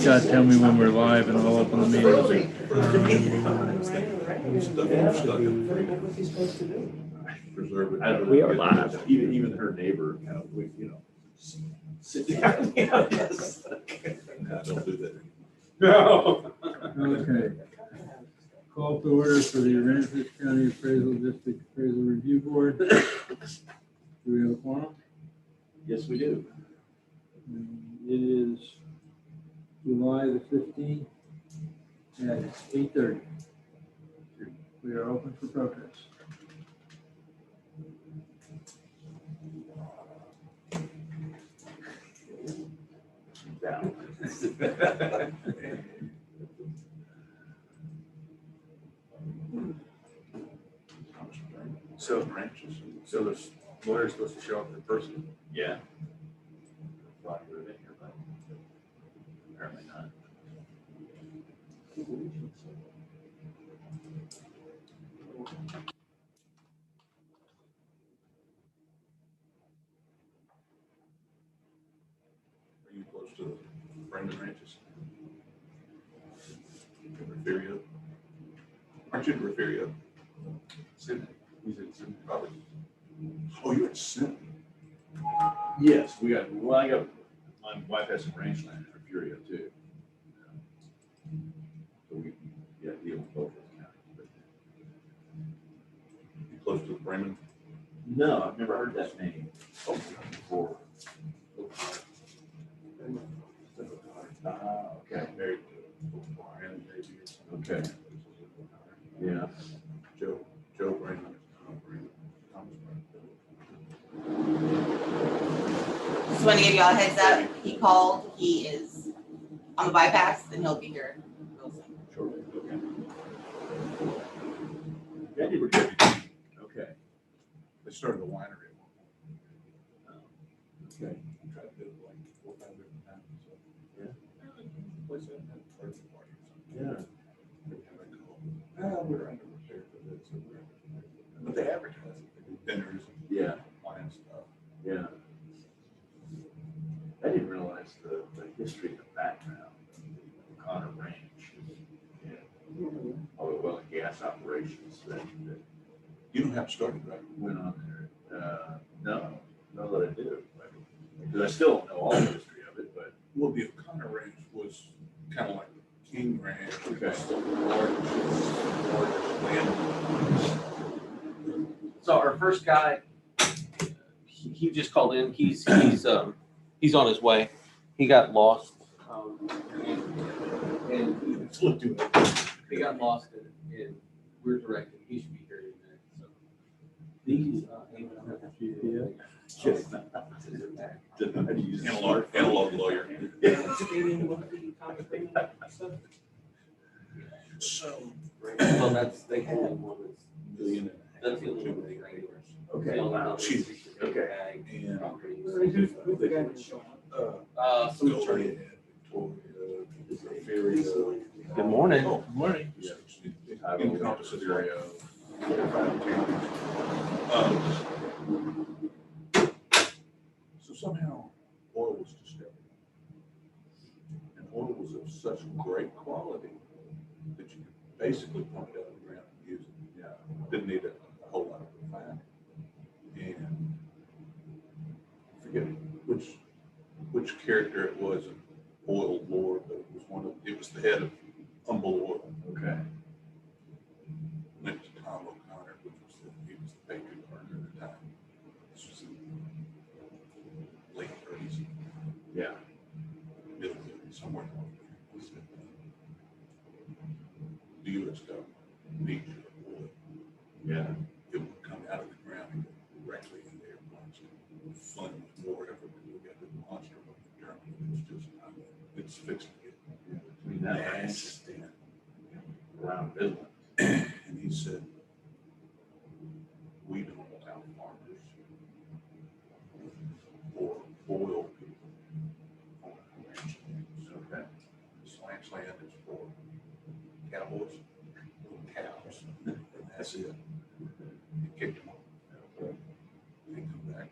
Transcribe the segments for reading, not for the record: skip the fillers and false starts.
Scott, tell me when we're live and I'll open the meeting. We are live. Even her neighbor, kind of, you know, sit down. Yeah, yes. Don't do that. No. Okay. Call to order for the Aransas County Appraisal District Appraisal Review Board. Do we have a quorum? Yes, we do. It is July the 15th at 8:30. We are open for protest. Down. So branches. So the lawyer's supposed to show up in person? Yeah. Thought he would have been here, but apparently not. Are you close to Brandon Ranches? Referio? Aren't you in Referio? Sydney. He's in Sydney, probably. Oh, you're in Sydney. Yes, I got, my wife has some ranch land in Furio too. So we, deal with both of them. You close to Bremen? No, I've never heard that name before. Okay, very good. Okay. Yeah. Joe Bremen. Just want to give y'all a heads up. He called. He is on the bypass, and he'll be here real soon. Sure. Okay. Okay. They started a winery at one point. Okay. I tried to do it like 4 or 5 different times. So. Yeah. Place that had a birthday party or something. Yeah. Every time I call, we're under repair for this. Or we're under repair for that. But they advertise it. They do dinners and Yeah. wine and stuff. Yeah. I didn't realize the history and the background of the Connor Ranch. Yeah. All the oil and gas operations that You know how it started, right? went on there. No that I do. Because I still don't know all the history of it, but. Well, the O'Connor Ranch was kind of like the King Ranch. Okay. It was the largest land. So our first guy, he just called in. He's on his way. He got lost. And he got lost and we're directing. He should be here in a minute. So these Didn't know how to use Analog lawyer. So. well, that's they had one Million that's the only one they regulars. Okay. Wow. Cheap. Okay. And Who's the guy that showed up? Some Bill attorney. Red, Victoria, Ferry. Good morning. Oh, Morning. yeah, encompasses area of 4 or 5 counties. So somehow oil was discovered. And oil was of such great quality that you could basically pump it out of the ground and use it. Yeah. Didn't need a whole lot of refining. And I forget which character it was in oil lore, but it was the head of Humble Oil. Okay. Went to Tom O'Connor, he was the bakery partner at the time. This was in late 30s, Yeah. middle 30s, somewhere along there. He said, the U.S. government needs your oil. Yeah. It will come out of the ground and go directly in the airplanes and fund whatever we got the monster of Germany. It's just, it's fixed to get Between that ranch nasty. around Midland. And he said, we don't allow farmers or oil people on our ranch lands. Okay. This ranch land is for cowboys, little cows, and that's it. He kicked them off. They come back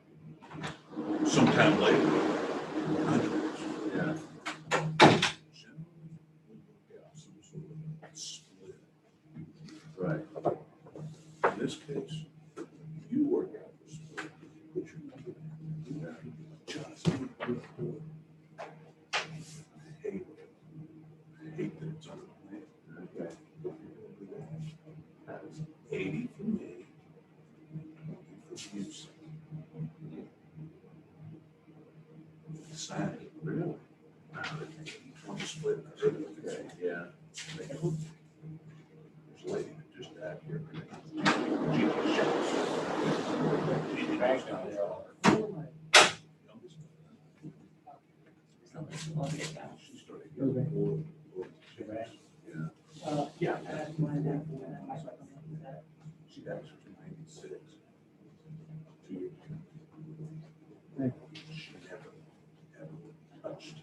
sometime later, hundreds. Yeah. General Really? On the split. Yeah. There's a lady that just died here. She started getting more. Yeah. She died in 96. 2 years ago. She never, ever touched.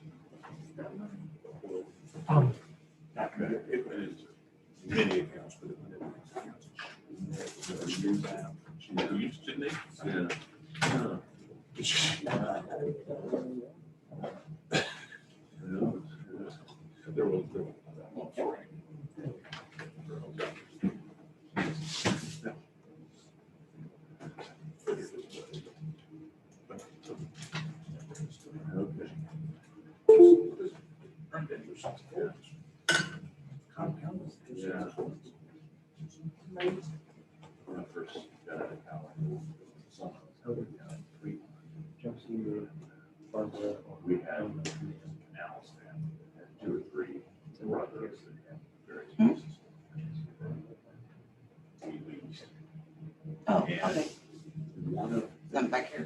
It was many accounts, but it was she never used to, Nick. Yeah. There was. Yeah. When I first got out of college, some of we had canals and 2 or 3 brothers that had various pieces. We leased. Oh, okay. One of I'm back here.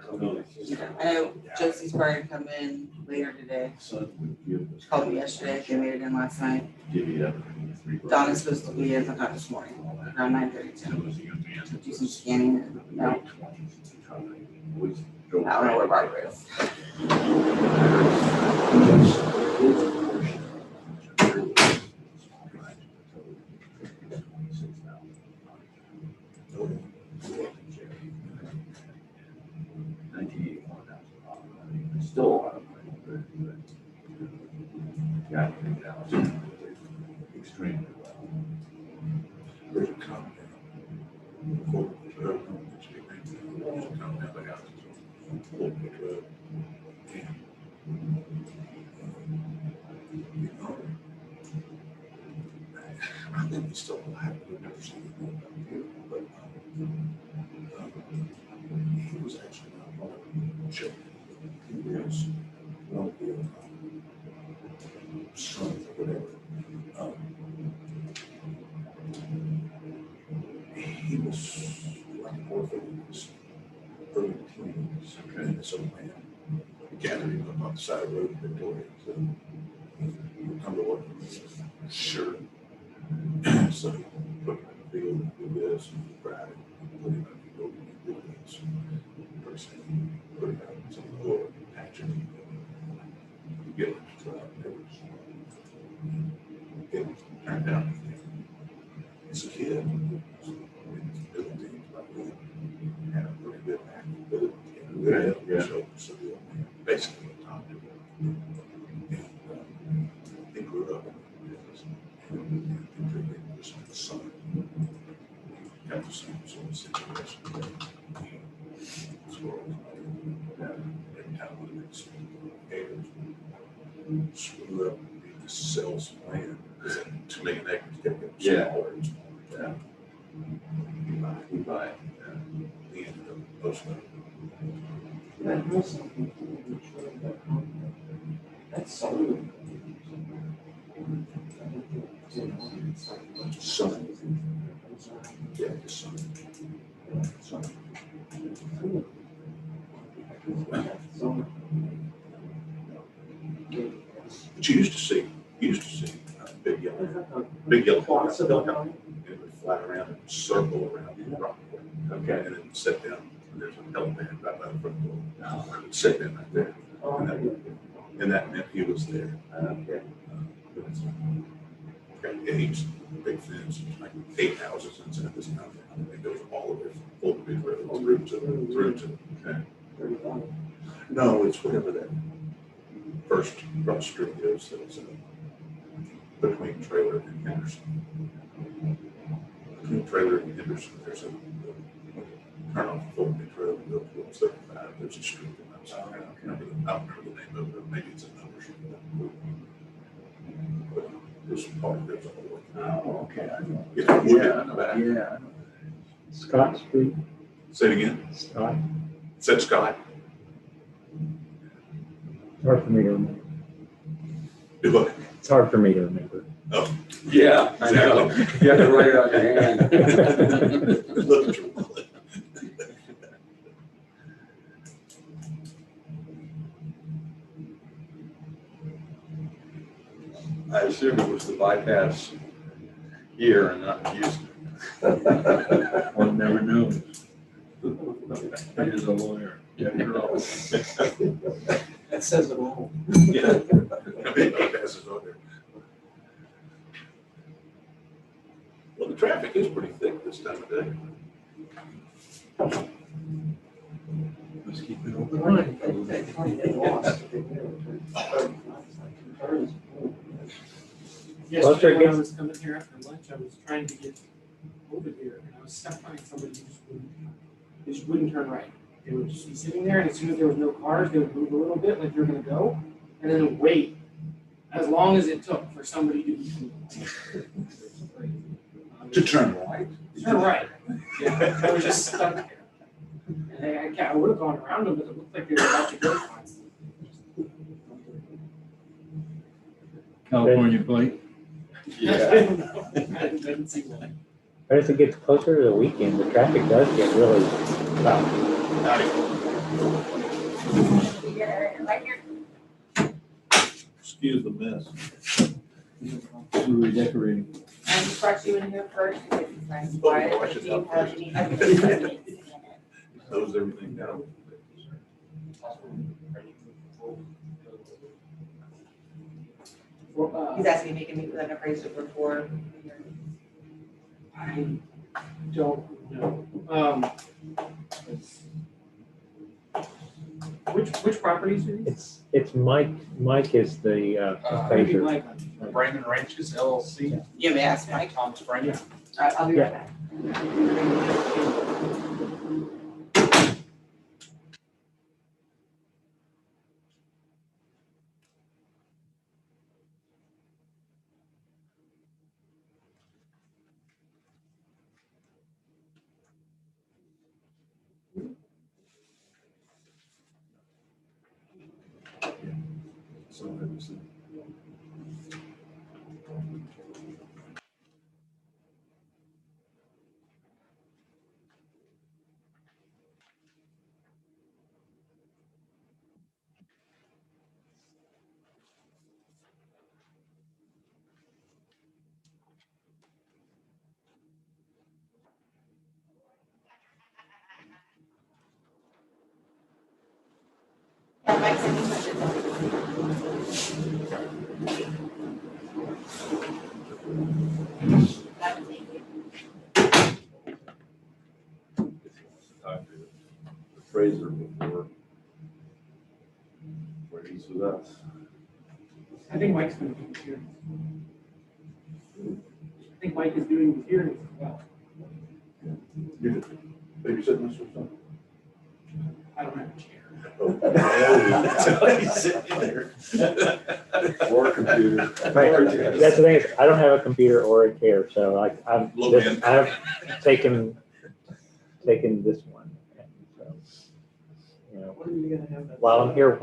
those I know Josie's probably come in later today. son would give us. She called me yesterday. They made it in last night. Divvy up 3 brothers. Donna's supposed to be in sometime this morning, around 9:32. Do some scanning. And no, I don't know where Barbara is. Still a lot of money, but got it out extremely well. There's a compound. There's a compound of houses on Fulton Road. I think he's still alive. I've never seen him about here, but he was actually not one of the children. He was one of the sons or whatever. He was like an orphan in his early teens. And so man, we gathered him up on the side of the road in Victoria. So you come to work. Sure. So he put him in the field and do this and grab him, put him in the field and do this. Pretty soon, put him out in some of the oil, patch him. You get him to try it. It turned out as a kid, had a pretty good acting ability. Yeah. So basically, Tom did it. And he grew up in business. And he was the son. Got the same sort of situation. Squirrels. Every time we would see haters, screw up and just sell some land. Because that 2 million acres kept getting smaller and smaller. Yeah. We buy it. He ended up posting up. That's so. Son. Yeah, his son. Son. But you used to see big yellow hawks, they'll come, and it would fly around and circle around the rock. Okay. And then sit down, and there's an elephant right by the front door. I would sit down right there. And that meant he was there. Okay. And he was a big fence, like 8 houses inside this compound. It goes all the way from Fulton Beach Road through to. No, it's whatever that first cross street is that was between Trailer and Henderson. Between Trailer and Henderson, there's a turn off Fulton Beach Road and go towards 35. There's a street that runs out. I don't remember the name of it. Maybe it's a number street. But there's some part there's a whole. Oh, okay. I know. Yeah, Yeah. in the back. Yeah. Scott Street, Say it again. Scott, Said Scott. hard for me to remember. Do what? It's hard for me to remember. Yeah, I know. You have to write it on your hand. Look at your wallet. I assume it was the bypass here and not Houston. One never knows. He is a lawyer. Yeah, you're all. That says it all. Yeah. I mean, passes on there. Well, the traffic is pretty thick this time of day. Let's keep it open line. Yesterday, when I was coming here after lunch, I was trying to get over here, and I was stuck behind somebody who just wouldn't turn right. They would just be sitting there, and as soon as there was no cars, they would move a little bit, like they were gonna go, and then wait as long as it took for somebody to To turn right. turn right. Yeah, I was just stuck there. And I would have gone around them, but it looked like they were about to go find something. California plate. I don't know. I didn't see one. But as it gets closer to the weekend, the traffic does get really tough. Excuse the mess. We're redecorating. I just brought you in here first to get these nice Oh, quiet, wash but it do you up have first. any? Close everything down. He's asking if he can meet with an appraiser before. I don't know. Which properties are these? It's Mike. Mike is the Maybe appraiser. Mike. Brandon Ranches LLC. You may ask Mike. Thomas Brandon. All right, I'll be right back. Yeah, Mike's in touch. Talk to the Fraser before he's with us. I think Mike's gonna do the hearings. I think Mike is doing the hearings as well. You're just babysitting us or something? I don't have a chair. Oh, he's sitting there. Or computer. Right. That's the thing is, I don't have a computer or a chair, so like I've taken this one. And so, you know, What are you gonna have? that- while I'm here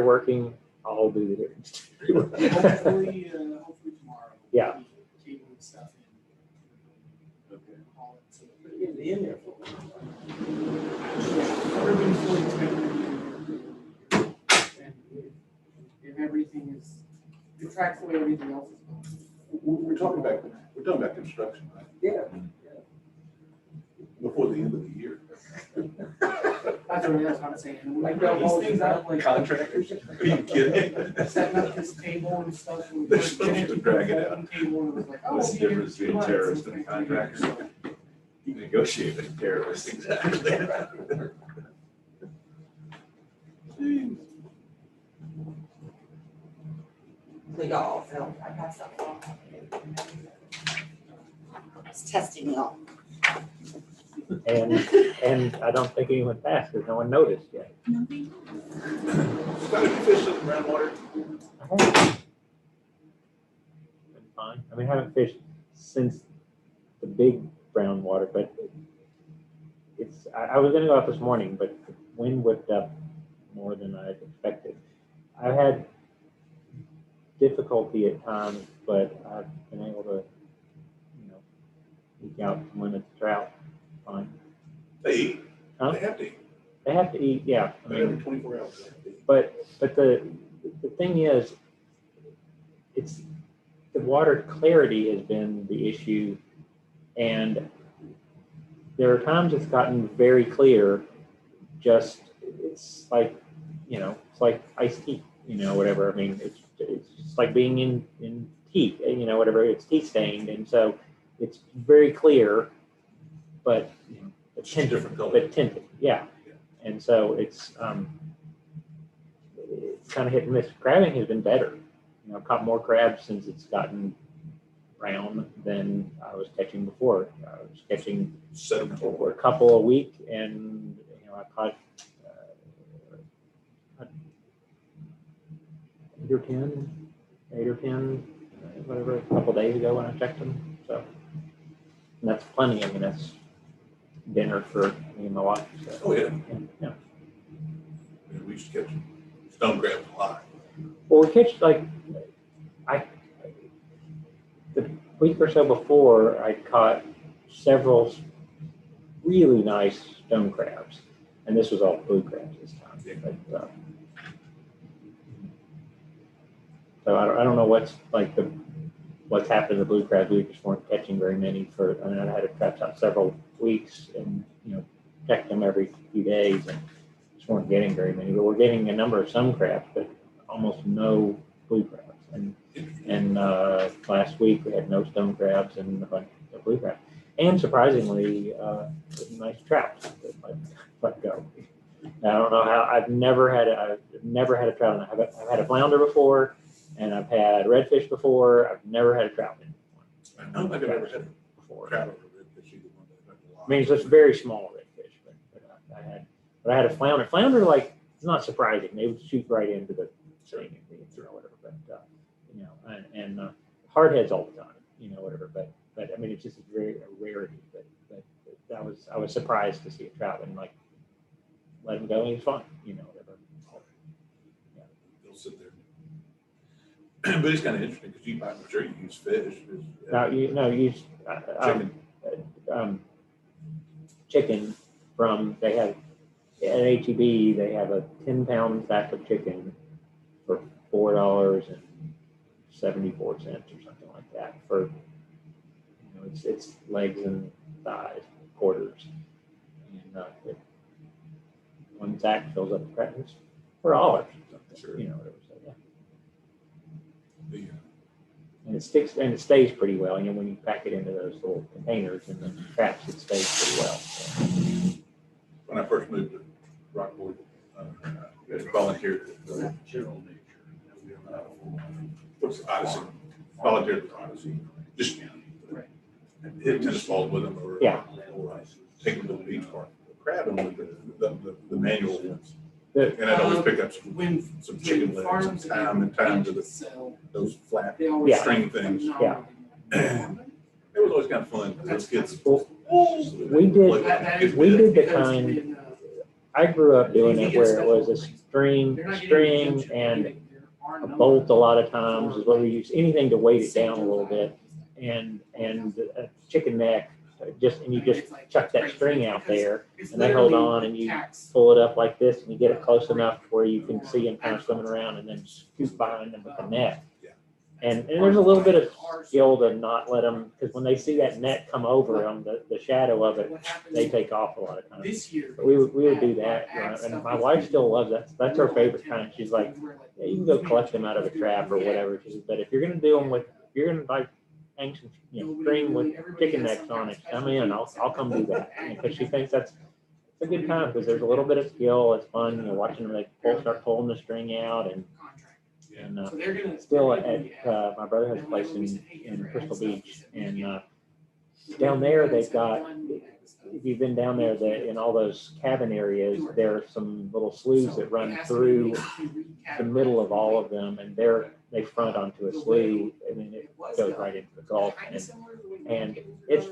working, I'll do the hearings. Hopefully tomorrow. Yeah. Cable and stuff in. Okay. All that, so it'll be in there for a while. Yeah, everybody's fully expected to be in there. And if everything is, it tracks the way everything else is going. We're talking about construction, right? Yeah. Before the end of the year. That's what I'm saying. Like, these things out like. Contractors? Are you kidding? Setting up this table and stuff. And They're supposed to drag it out. Table and it was like, oh, What's the we'll be here difference in 2 between months. terrorist and It's a like 3 years, contractor? so. You negotiate with terrorists, exactly. We got all filled. I passed that along. It's testing y'all. And I don't think anyone passed because no one noticed yet. Scott, have you fished in groundwater? I haven't been fine. I mean, I haven't fished since the big brown water, but I was gonna go out this morning, but the wind whipped up more than I had expected. I've had difficulty at times, but I've been able to, eke out some limits of trout. Fine. They eat. Huh? They have to eat. They have to eat, yeah. I Every mean, 24 hours. They have to eat. but the thing is, it's the water clarity has been the issue, and there are times it's gotten very clear. Just it's like, it's like iced tea, whatever. I mean, it's just like being in tea, whatever. It's tea stained, and so it's very clear, but It's just different color. but tinted, yeah. And so it's kind of hit and miss. Crabbing has been better. I've caught more crabs since it's gotten brown than I was catching before. I was catching a couple a week, and I caught 8 or 10, whatever, a couple days ago when I checked them. So, and that's plenty. I mean, that's dinner for me and my wife. So, Oh, yeah. yeah. We used to catch stone crabs a lot. Well, we catch the week or so before, I caught several really nice stone crabs, and this was all blue crabs this time. But, so I don't know what's happened to the blue crabs. We just weren't catching very many I had to traps out several weeks, and checked them every few days, and just weren't getting very many. But we're getting a number of some crabs, but almost no blue crabs. And last week we had no stone crabs and a bunch of blue crabs, and surprisingly, nice trout that let go. I don't know how. I've never had a trout. I've had a flounder before, and I've had redfish before. I've never had a trout in one. I don't think I've ever had a trout or redfish either one. I mean, it's just very small redfish, but I had a flounder. Flounder, it's not surprising. They would shoot right into the thing, or whatever. But and hardheads all the time, whatever. But I mean, it's just a rarity. But I was surprised to see a trout and let him go, and he's fine, whatever. Yeah. They'll sit there. But it's kind of interesting because I'm sure you use fish. Use chicken from, they have, at HEB, they have a 10-pound sack of chicken for $4.74 or something like that. For, it's legs and thighs, quarters. And one sack fills up the crackers for $1 or something, Sure. Whatever. So, yeah. The, And it sticks and it stays pretty well. When you pack it into those little containers and the traps, it stays pretty well. So. when I first moved to Rockport, I volunteered at the General Nature. What's the Odyssey? Volunteered at the Odyssey. Just hit tennis balls with them, or take them to the beach park. Crabbing with the manual ones. And I'd always pick up some chicken legs and tie them to those flat string things. Yeah. It was always kind of fun because those kids. We did the kind. I grew up doing it where it was a string and a bolt. A lot of times is what we use. Anything to weight it down a little bit, and a chicken neck. And you just chuck that string out there, and they hold on, and you pull it up like this, and you get it close enough where you can see them kind of swimming around, and then scoop behind them with the net. And there's a little bit of skill to not let them, because when they see that net come over them, the shadow of it, they take off a lot of times. But we would do that, and my wife still loves that. That's her favorite kind. She's like, yeah, you can go collect them out of a trap or whatever. She says, but if you're gonna do them you're gonna hang some string with chicken necks on it, come in, I'll come do that. Because she thinks that's a good time, because there's a little bit of skill. It's fun, watching them start pulling the string out, and still at my brother has a place in Crystal Beach, and down there they've got, if you've been down there, in all those cabin areas, there are some little sloughs that run through the middle of all of them, and they front onto a slough, and then it goes right into the Gulf, and it's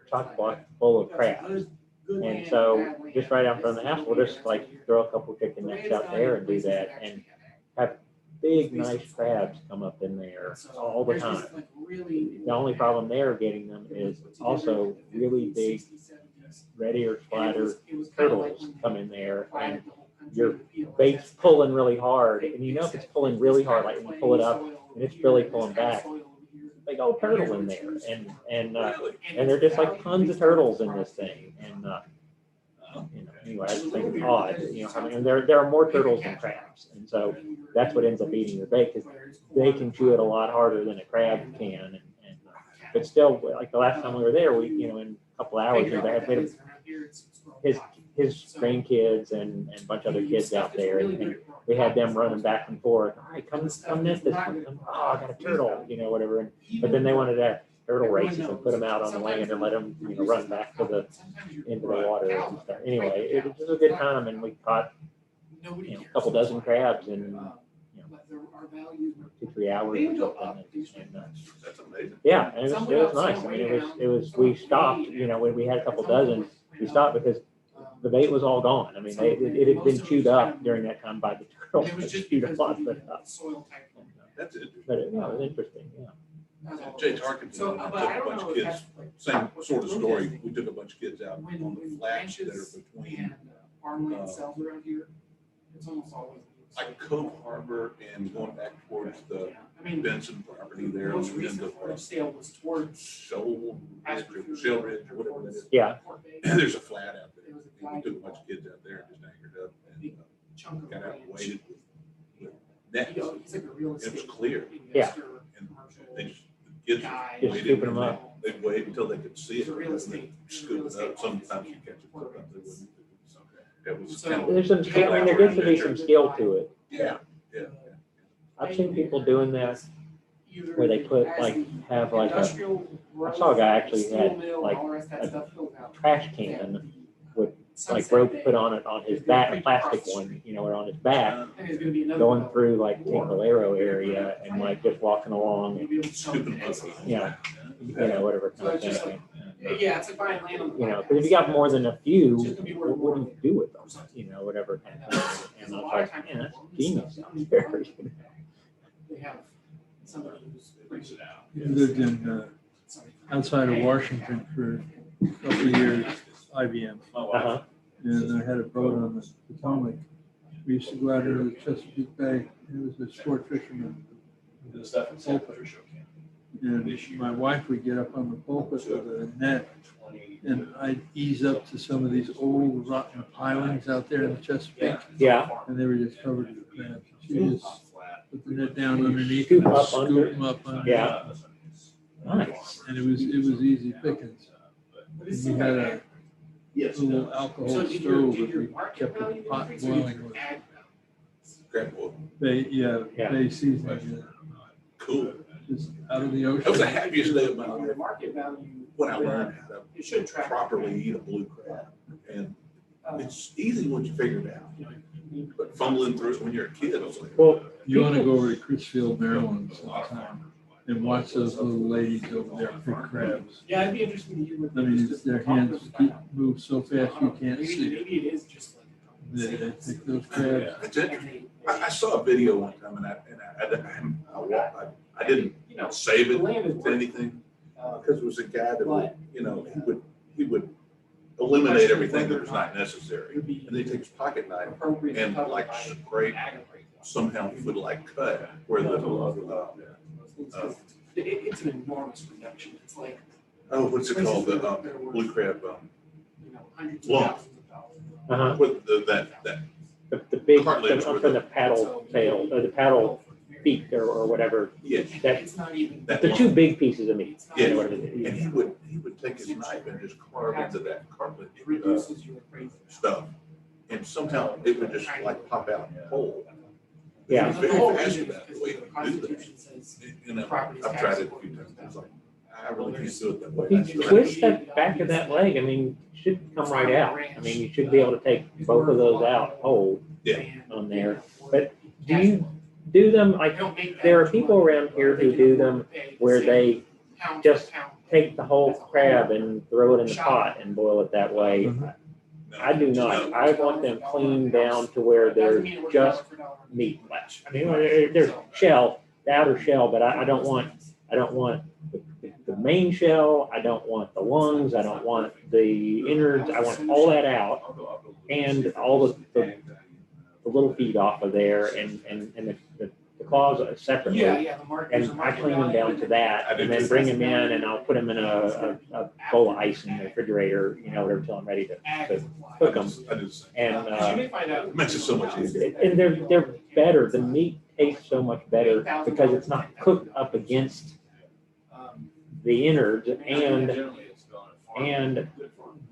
chock-a-block full of crabs. And so just right out front of the house, we'll just throw a couple chicken necks out there and do that, and have big, nice crabs come up in there all the time. The only problem they're getting them is also really big red eared splatter turtles come in there, and your bait's pulling really hard, and you know if it's pulling really hard, like when you pull it up and it's really pulling back, big old turtle in there, and they're just like tons of turtles in this thing, and anyway, I just think it's odd, I mean, there are more turtles than crabs, and so that's what ends up eating your bait, because they can chew it a lot harder than a crab can, but still, like the last time we were there, we, in a couple hours, we had his grandkids and a bunch of other kids out there, and we had them running back and forth. All right, come net this one. Oh, I got a turtle, whatever. But then they wanted to have turtle races and put them out on the land and let them, run back to into the water and stuff. Anyway, it was a good time, and we caught, a couple dozen crabs in 2-3 hours or something. That's amazing. Yeah, and it was nice. I mean, it was. We stopped. When we had a couple dozen, we stopped because the bait was all gone. I mean, it had been chewed up during that time by the turtle. It was just chewed a lot of it up. That's interesting. But it was interesting. Yeah. Jay Tarkin took a bunch of kids, same sort of story. We took a bunch of kids out on the flats that are between farmland sells around here. It's almost always like Cove Harbor and going back towards the Benson property there. Most And then recent the forage sale was towards Shoal Ridge or Shell Ridge or whatever that is. Yeah. And there's a flat out there. And we took a bunch of kids out there and just anchored up and chunk of got out land. and waited with nets. He's like a real It was estate clear. Yeah. And they just, the kids guy. Just waited scooping them and up. they'd wait until they could see He's it. a real estate. Scoop it up. Sometimes you catch it. Sometimes they wouldn't. So it was So- kind of. There's some skill. I mean, there gets to be some skill to it. Yeah. I've seen people doing that where they have like a. I saw a guy actually had like a trash can with like rope put on it on his back, a plastic one, or on his back, going through like Tinkalero area and like just walking along, Scooping them up. whatever kind of thing. Yeah, it's like buying land on the. Because if you got more than a few, what do you do with them? Whatever kind of thing. And I was like, man, that's genius out there. They have somebody who's brings it out. He lived in, outside of Washington for a couple of years, IBM. Uh-huh. And I had a boat on the Potomac. We used to go out into the Chesapeake Bay. It was a sport fisherman. And my wife would get up on the pulpit with a net, and I'd ease up to some of these old rotten pilings out there in the Chesapeake, Yeah. and they were just covered with crabs. She just put the net down underneath Scoop and up scoop under. them up under. Yeah. Nice. And it was easy pickings. And we had a little alcohol So stove did that your we market kept the value pot increase or did boiling your with. ag Crab boil. Bay, Yeah. bay seasoning, Cool. just out of the That was the ocean. happiest day of my value? life Your market value. when I learned how It should to track. properly eat a blue crab. And it's easy once you figure it out. You know, But fumbling through it when you're a kid, I was like, Well, You want to go over to Crisfield, Maryland sometime and watch those little ladies over there pick crabs. Yeah, it'd be interesting to hear what. I mean, their hands move so fast you can't see it. Maybe it is just like. They pick those crabs. it's interesting. I saw a video one time and I didn't You know, save the it land is to anything because it was a guy that would, but he would eliminate everything that was not necessary. would be And then he'd take his pocket knife appropriate. and like scrape, somehow he would like cut where the, It's an enormous reduction. It's like. what's it called? The blue crab, Hundreds of lump. thousands of dollars. Uh-huh. with that. The big, Cartilage from with the paddle tail, or the paddle feet or whatever. Yeah. That, It's not even. That the lump. two big pieces of meat. Yeah. Whatever it is. And he would take his knife and just carve into that cartilage It reduces your appraisal. stuff. And somehow it would just like pop out whole. Yeah. He was very fast about the way he would do that. Says I've tried it a few times. It's like, I really can't do it that way. If you twist that back of that leg, I mean, it should come right out. I mean, you should be able to take both of those out whole on there. But do you do them, like, there are people around here who do them where they just take the whole crab and throw it in the pot and boil it that way. I do not. I want them cleaned down to where there's just meat left. I mean, there's shell, the outer shell, but I don't want the main shell. I don't want the lungs. I don't want the innards. I want all that out and all the little feet off of there and the claws separately. Yeah, the markers. And I clean them down to that and then bring them in and I'll put them in a bowl of ice in the refrigerator, whatever, until I'm ready to cook them. I do the same. And, You may find out. It makes it so much easier. and they're better. The meat tastes so much better because it's not cooked up against the innards and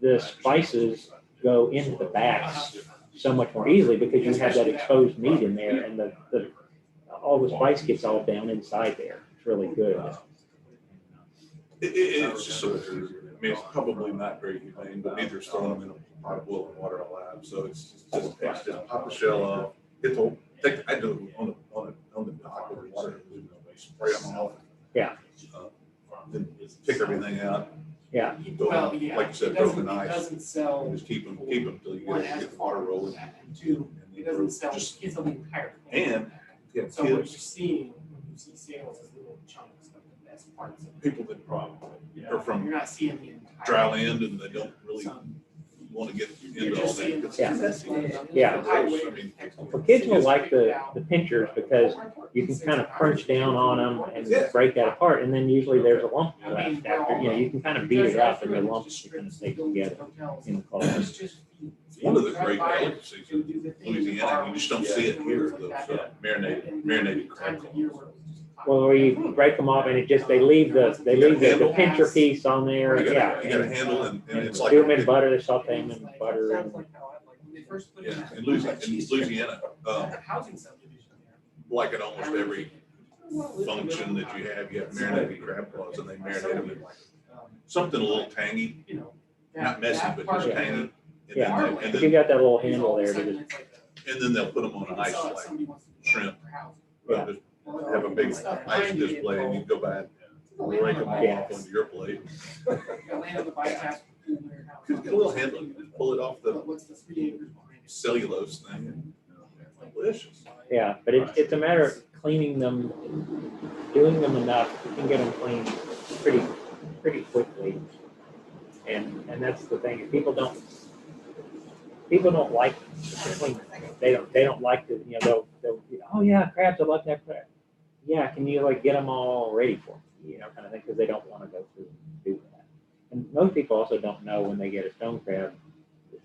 the spices go into the backs so much more easily because you have that exposed meat in there and all the spice gets all down inside there. It's really good. It's just so much easier. I mean, it's probably not very humane, but neither is throwing them in a pot of boiling water alive. So it's just pop the shell off. I do it on the dock or water, spray them off. Yeah. Then pick everything out. Yeah. Well, yeah. Like you said, It throw doesn't- them in it ice. doesn't sell. Just keep them till you One get as the water rolling. And two, it doesn't sell, Just- it's the entire thing. And if you have So what you're kids, seeing when you see sales is little chunks of the best parts of it. people that probably are from You're not seeing the entire. dry land and they don't really Some- want to get You're into all just seeing. that. Yeah. I mean, Well, kids will like the pinchers because you can kind of crunch down on them and break that apart. And then usually there's a lump left after, you can kind of beat it up and the lumps kind of stay together in the claws. One of the great delicacies in Louisiana, you just don't see it here, those marinated crab claws. Well, where you break them off and they leave the pincher piece on there. You Yeah. got a handle and it's like. Do them in butter, they saute them in butter. And Yeah, in Louisiana, Housing subdivision there. like at almost every function that you have marinated crab claws and they marinate them in like something a little tangy, You know. not messy, but just tangy. And Yeah. then, If you got that little handle there, to just, and then they'll put them on an ice like shrimp. Just have a big ice display and you go by and break them off onto your plate. Just get a little handle, you just pull it off the What's the 3 acres behind it? cellulose thing. Delicious. yeah, but it's a matter of cleaning them, doing them enough, you can get them clean pretty quickly. And that's the thing, people don't like to clean. They don't like to, they'll oh yeah, crabs, I love that crab. Yeah, can you like get them all ready for me, kind of thing, because they don't want to go through and do that. And most people also don't know when they get a stone crab,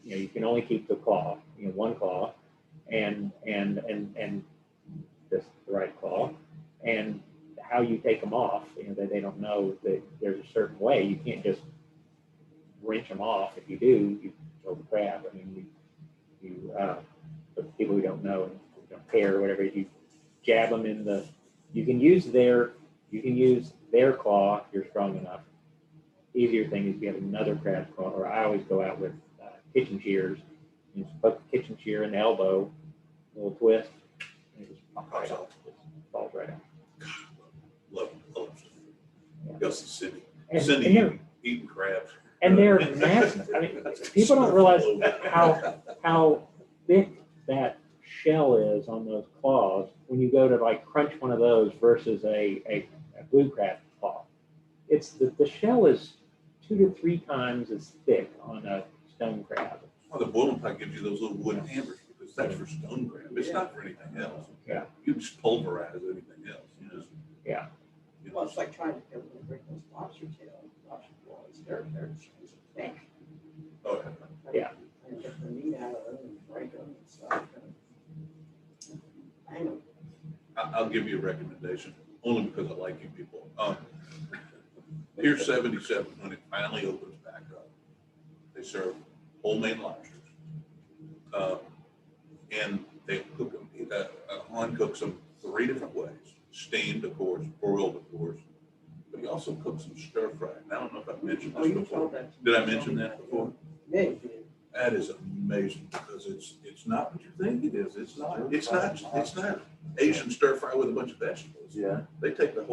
you can only keep the claw, one claw, and just the right claw, and how you take them off, they don't know that there's a certain way. You can't just wrench them off. If you do, you kill the crab. I mean, for people who don't know, care or whatever, you jab them in the. You can use their claw if you're strong enough. Easier thing is if you have another crab claw, or I always go out with kitchen shears. You just poke the kitchen shear in the elbow, a little twist, and it just pops right out. Just falls right out. Love them. Yeah. Go see Cindy. And Cindy eating crabs. And they're massive. I mean, people don't realize how thick that shell is on those claws when you go to like crunch one of those versus a blue crab claw. It's the shell is 2 to 3 times as thick on a stone crab. Well, the boiling pot gives you those little wooden hammers because that's for stone crab. It's not for anything else. Yeah. You just pulverize anything else. Yeah. Well, it's like trying to break those lobster claws. They're thick. Oh, Yeah. And get the meat out of them and break them and stuff. I know. I'll give you a recommendation only because I like you people. Pier 77, when it finally opens back up, they serve homemade lobsters. And they cook them, Han cooks them 3 different ways. Steamed, of course, broiled, of course. But he also cooks them stir fried. And I don't know if I've mentioned Oh, this you before. told that. Did I mention that before? Yeah, you did. That is amazing because it's not what you think it is. It's not Asian stir fry with a bunch of vegetables. Yeah. He takes the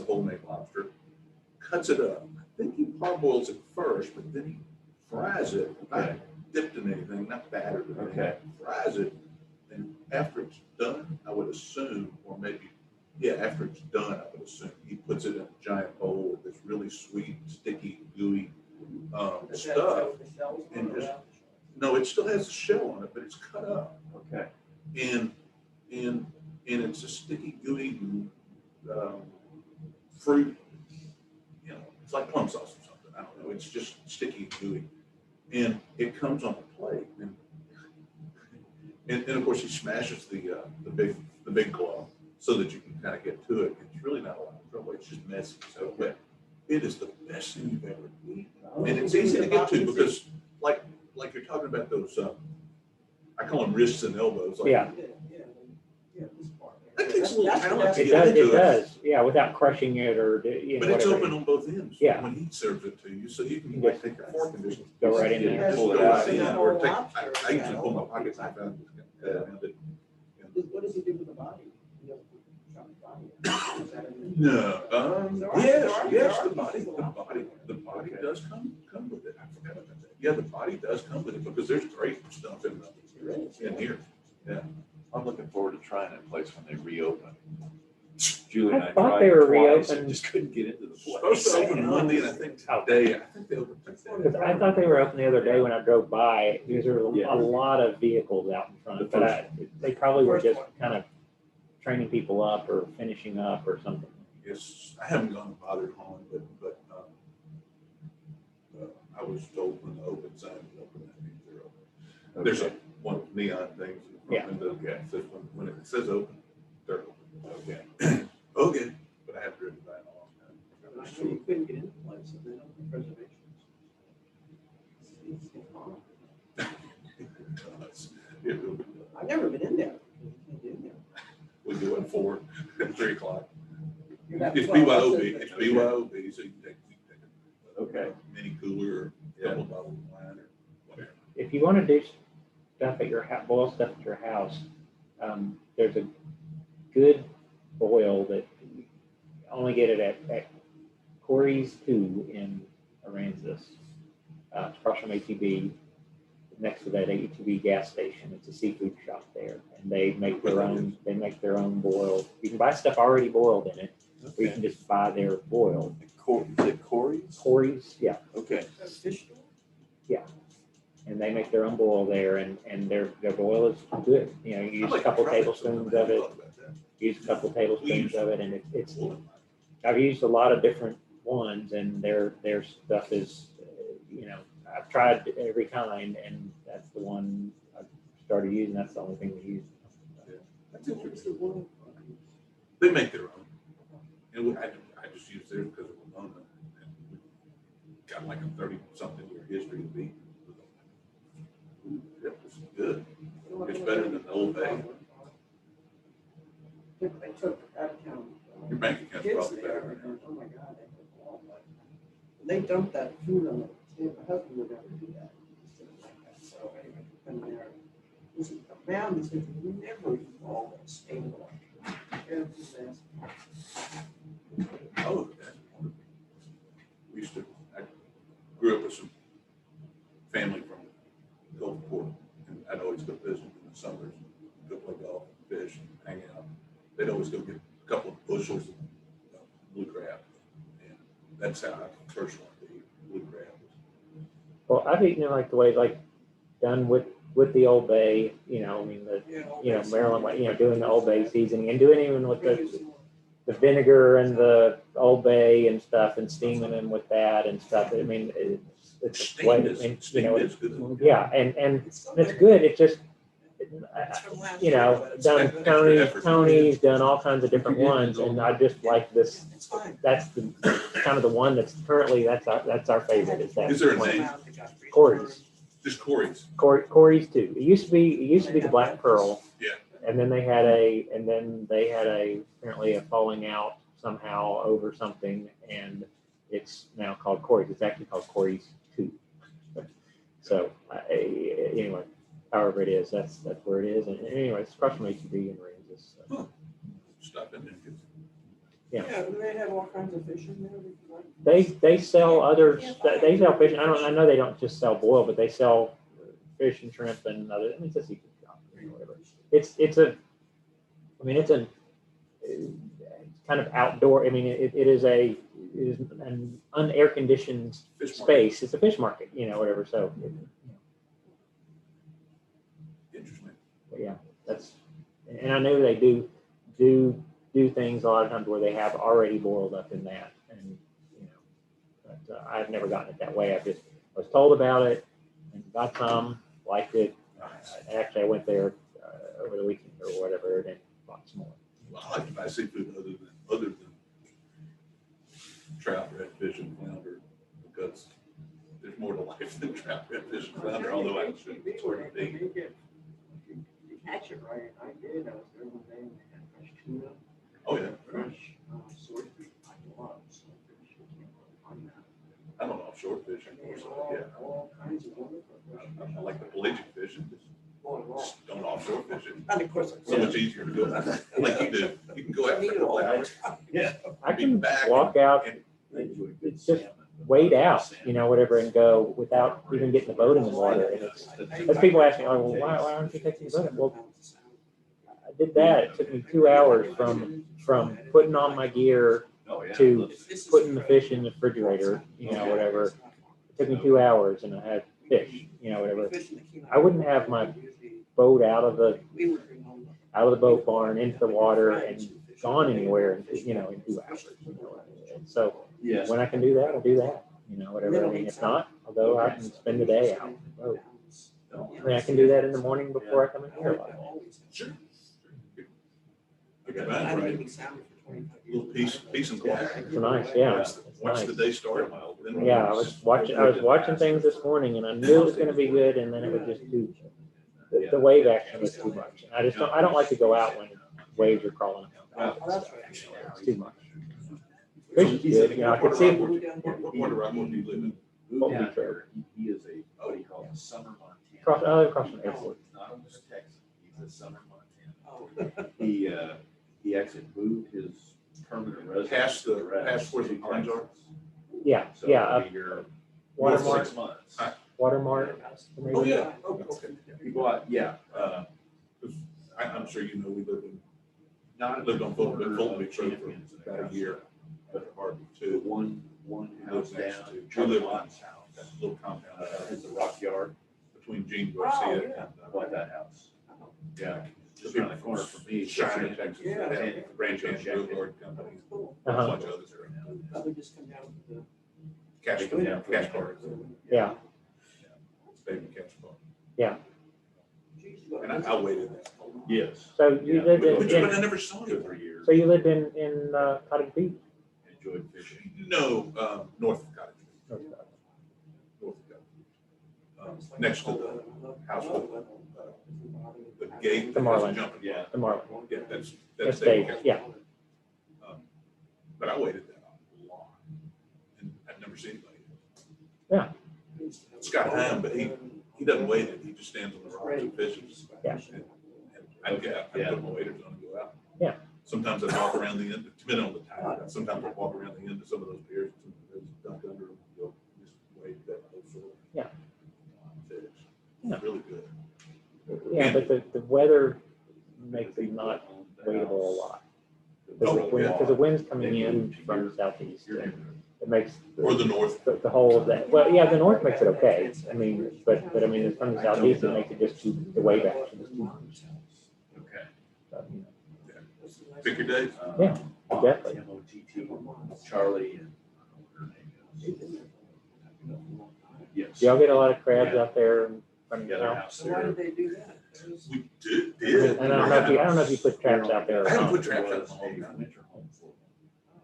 homemade lobster, cuts it up. I think he parboils it first, but then he fries it. Okay. dipped in anything, not battered or anything. Okay. Fries it, and after it's done, I would assume, or maybe, yeah, after it's done, I would assume he puts it in a giant bowl with this really sweet, sticky, gooey stuff. And just, no, it still has a shell on it, but it's cut up. Okay. And it's a sticky, gooey fruit. You know, it's like plum sauce or something. I don't know. It's just sticky and gooey, and it comes on a plate. And of course, he smashes the big claw so that you can kind of get to it. It's really not a lot of trouble. It's just messy. So, but it is the best thing you've ever eaten, and it's easy to get to because, like you're talking about those. I call them wrists and elbows. Like, Yeah. This part. that takes a little talent to It get does, into it does, yeah, without crushing it or, you know, But it's whatever. open on both ends. Yeah. When he serves it to you, so you can You like just take a fork and just go right in there. Just Pull it go out. right in, Yeah. or take, Lobster, I usually yeah. pull my pockets. I found it. What does he do with the body? He doesn't chop the body. Is that in the- No, There are- yes, there are- yes, there the are body Okay. does come with it. I forgot about that. Yeah, the body does come with it because there's great stuff in here. I'm looking forward to trying that place when they reopen. Julie and I I thought tried they were twice and reopened. just couldn't get into the Supposed place. to open Monday, and I think today, I think they opened today. Because I thought they were open the other day when I drove by, because there were Yeah. a lot of vehicles out in front, but they probably were just kind of training people up or finishing up or something. Yes, I haven't gone to bother home, but I was told when the open sign was open, that means they're open. There's a one neon thing in the Yeah. front window that says when it says open, they're open. Okay. Okay, but I have driven by it a long I know time. you couldn't get into the place if they don't have reservations. It's fine. It will be. I've never been in there. You can't get in there. We do it 4, 3 o'clock. You have It's 12 BYOB, buses. it's BYOB, so you can take a Okay. mini cooler or a couple bottles of wine or whatever. If you want to do stuff at your house, boil stuff at your house, there's a good boil that you only get it at Corey's 2 in Aransas. It's across from ATV, next to that ATV gas station. It's a seafood shop there, and they make their own. They make their own boil. You can buy stuff already boiled in it, or you can just buy their boil. Is it Corey's? Corey's, yeah, Okay. A fish store? and they make their own boil there, and their boil is good. You know, you use a couple tablespoons of it. Use a couple tablespoons of it, and it's. I've used a lot of different ones, and their stuff is, you know, I've tried every kind, and that's the one I started using. That's the only thing we use. That's interesting. They make their own. And I just use theirs because of Ramona. And we got like a 30-something year history of being. That was good. It's better than the Old Bay. They took out of town. Your bank account's Kids probably there, better. and, oh my God, they took all that. They dumped that food on the table. My husband would never do that. He just didn't like that. So anyway, come there. There's a man that said, you never eat all that steak. Every last part. Oh, that's wonderful. We used to, I grew up with some family from Gulfport, and I'd always go visit in the summers, go play golf, fish, and hang out. They'd always go get a couple of bushels of blue crab, and that's how I first learned to eat blue crab. Well, I've eaten it like the way, like done with the Old Bay. You know, I mean Maryland way. You know, doing the Old Bay seasoning and doing even with the vinegar and the Old Bay and stuff, and steaming them with that and stuff. I mean, it's a way, you know, It's good. yeah, and it's good. It's just, you know, done Tony's done all kinds of different ones, and I just like this. It's fine. That's the kind of the one that's currently that's our favorite. Is that Is there a name? Corey's? Just Corey's. Corey's too. It used to be the Black Pearl. Yeah. And then they had apparently a falling out somehow over something, and it's now called Corey's. It's actually called Corey's 2. So anyway, however it is, that's where it is. And anyway, it's across from HEB and Aransas. So. Stop in and get Yeah, do they have all kinds of fish in there that you like? They sell others. They sell fish. I know they don't just sell boil, but they sell fish and shrimp and other, I mean, it's a seafood shop, or whatever. It's kind of outdoor, I mean, it is an unair conditioned Fish market. space. It's a fish market, whatever, so. Interesting. But yeah, that's, and I know they do things a lot of times where they have already boiled up in that, and but I've never gotten it that way. I was told about it and got some, liked it. Actually, I went there over the weekend or whatever and bought some more. Well, I like to buy seafood other than trout, redfish, and flounder, because there's more to life than trout, redfish, and flounder, although I should sort of think. You catch it right, I did, I was there one day and they had fresh tuna, Oh, yeah. fresh swordfish, I love swordfish, you can't really find that. I don't know, swordfish, of They course, have yeah. all kinds of wonderful fish. I like the pelagic fish, and just don't offshore fish it. And of course. So much easier to go, like you do, you can go after a couple hours. Yeah. I Be can back walk out, It's just wade out, whatever, and go without even getting the boat in the water. And it's, as people ask me, oh, well, why aren't you taking the boat? Well, I did that. It took me 2 hours from putting on my gear to putting the fish in the refrigerator, whatever. It took me 2 hours and I had fish, whatever. I wouldn't have my boat out of the boat barn into the water and gone anywhere, in 2 hours. And so Yes. when I can do that, I'll do that, whatever. I mean, if not, I'll go out and spend the day out on the boat. I mean, I can do that in the morning before I come in here a lot. Sure. Get your mind right. Little peace and quiet. It's nice, yeah. It's Watch nice. the day start. then Yeah, I was watching things this morning and I knew it was gonna be good and then it would just do, the wave action was too much. I don't like to go out when waves are crawling up. It's too much. Fish is good, I could see. What part of Rockwood do you live in? What we trade. He is a, what do you call it, summer Montana. I live across from the airport. Not a Texan, he's a summer Montana. He actually moved his permanent residence. Past where the pines are? Yeah, So yeah, he'll be here Watermark, 6 months. Watermark. Oh, yeah. Okay. He bought, yeah, I'm sure you know, we not lived on Fulton corner Beach of Road for Champions and about a year, but hard the too. one house Live next down, to- Charlie we live Watt's That house, little compound is the Rock Yard, between Gene Garcia and bought that house. Yeah, the just people around the corner from me. Shiner, Texas, Yeah. and Ranch Hand Brew Guard Company, a Uh-huh. bunch of others around. Probably just come down with Cash cars, Yeah, baby cash car. the. And I waited that. Yes. so you lived But I in, never saw Two it. or 3 years. so you lived in Cottage Beach? Enjoyed fishing. No, north of Cottage. North of Cottage. Next to the house with the gate. The Marlin. that's jumping. Yeah. The Marlin. Yeah, that's That's David Dave, Cash. yeah. But I waited that long, and I've never seen anybody. Yeah. Scott Ham, but he doesn't wait it, he just stands on the rocks and fishes. Yeah. And I'd put my waders on and go out. Yeah. Sometimes I'd walk around the end, depending on the tide, sometimes I'd walk around the end of some of those piers, and there's dunk under them, go, just wade that whole shore. Yeah. Fish. Yeah. It's really good. Yeah, but the weather makes it not wadeable a lot. Oh, yeah. Because the wind's coming in from the southeast, and it makes Or the north. the whole of that, well, yeah, the north makes it okay. I mean, but I mean, it's from the southeast, it makes it just the wave action is too much. Okay. So, Pick your days. Yeah, exactly. MOTT, Charlie and her name is. Yes. Do y'all get a lot of crabs out there in front of Yeah, your their house? house So why there. did they do that? We did. I mean, I don't know if you put traps out there or I haven't not. put traps out Was in a long a time. winter home for them.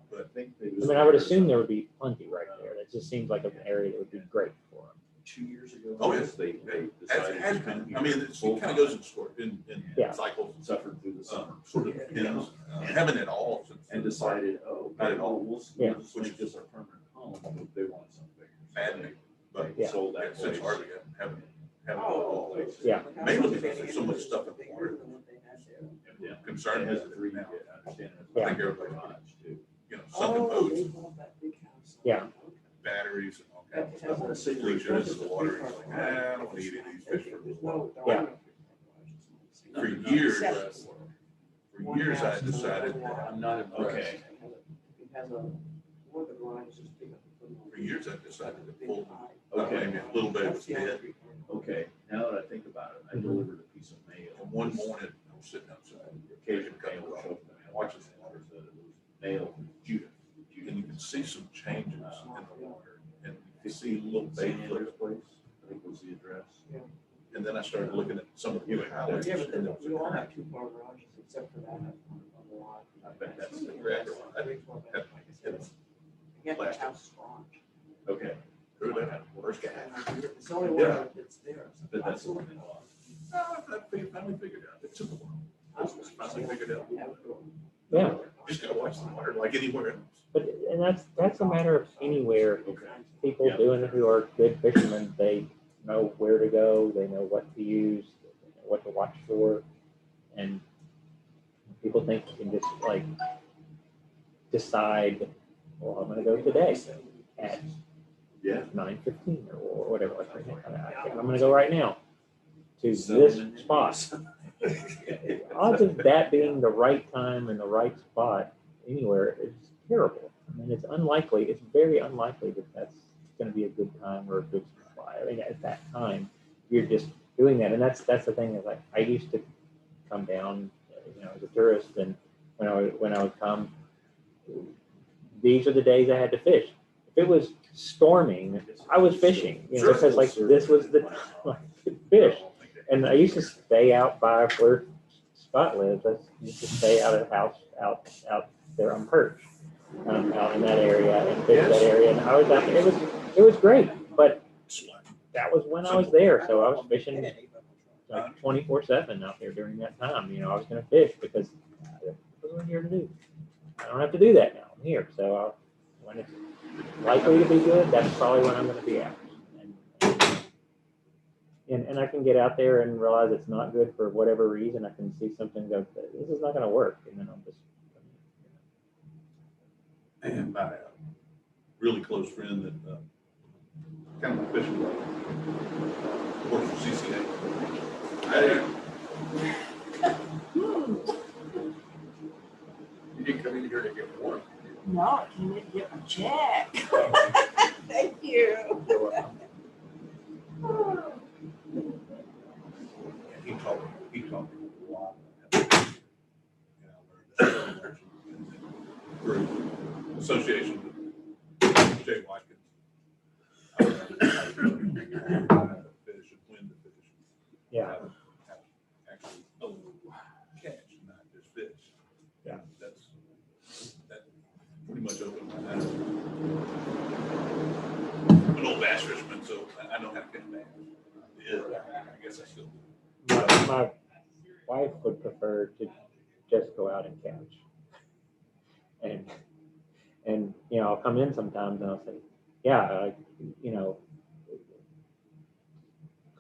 But I think they. I mean, I would assume there would be plenty right there. It just seems like an area that would be great for them. 2 years ago. Oh, yes. They Has, decided has to come been, here. I mean, it full kind of time. goes in sort, in Yeah. cycles, Suffered through the summer. sort of depends. Haven't at all since. And decided, Not at all. we'll Yeah. just make this our permanent home, but they want something bigger. Maddening, but They Yeah. sold yeah, that since place. hardly haven't Oh. Yeah. Mainly because there's so much stuff in the water. Yeah. Concern It is has a that three, now, I understand. it has a Yeah. I think everybody, garage too. you know, sunken boats, Yeah. batteries and all kinds of I wanna stuff. say Bleachers in the water, you're like, I don't need any of these fish for no, there Yeah. are no For three-car years, garages. for years I decided that, I'm not impressed. okay, It has a, one of the garages is big enough to put for years I decided to big pull, high. maybe a little bit of That's the only bed. three-car. Okay, now that I think about it, I delivered a piece of mail. And one morning, I was sitting outside, occasionally mail was open, and I watched the water, said it was mail from Judith. And you can see some changes in the water, and you see a little baby place, I think was the address. Yeah. And then I started looking at some of the houses. Yeah, but and then there was a we all crack. have two-car garages except for that has one on the lot. I bet that's the crack. I think that- Get the plastic. house garage. Okay. Who that? Where's guy? It's the only one Yeah. that's there. But that's the one. I finally figured out. It took a while. I was finally figured out. Yeah. Just gotta watch the water like anywhere else. But, and that's a matter of anywhere. Okay. People Yeah. doing it who are good fishermen, they know where to go, they know what to use, they know what to watch for. And people think you can just like decide, well, I'm gonna go today at Yeah. 9:15 or whatever, like right now. I think I'm gonna go right now to this spot. Odds of that being the right time and the right spot anywhere is terrible. I mean, it's unlikely, it's very unlikely that that's gonna be a good time or a good supply. I mean, at that time, you're just doing that. And that's the thing is like, I used to come down, as a tourist, and when I would come, these are the days I had to fish. If it was storming, I was fishing, because like this was the time I could fish. And I used to stay out by where Scott lives. I used to stay out of the house, out there on perch, out in that area and fish that area. And I was out there. It was great, but that was when I was there. So I was fishing like 24/7 out there during that time. I was going to fish because that's what I'm here to do. I don't have to do that now. I'm here. So when it's likely to be good, that's probably when I'm going to be out. And I can get out there and realize it's not good for whatever reason. I can see something go, this is not going to work. And then I'll just. And my really close friend that kind of a fishing buddy, works for CCA. You didn't come in here to get warm. No, I came in to get my check. Thank you. He taught me a lot. Through association with Jay Watkins. I learned how to fish and when to fish. Yeah. Actually, catch, not just fish. Yeah. That pretty much opened my eyes. I'm an old bass fisherman, so I know how to catch bass. Yeah, I guess I still do. My wife would prefer to just go out and catch. And I'll come in sometimes and I'll say, yeah,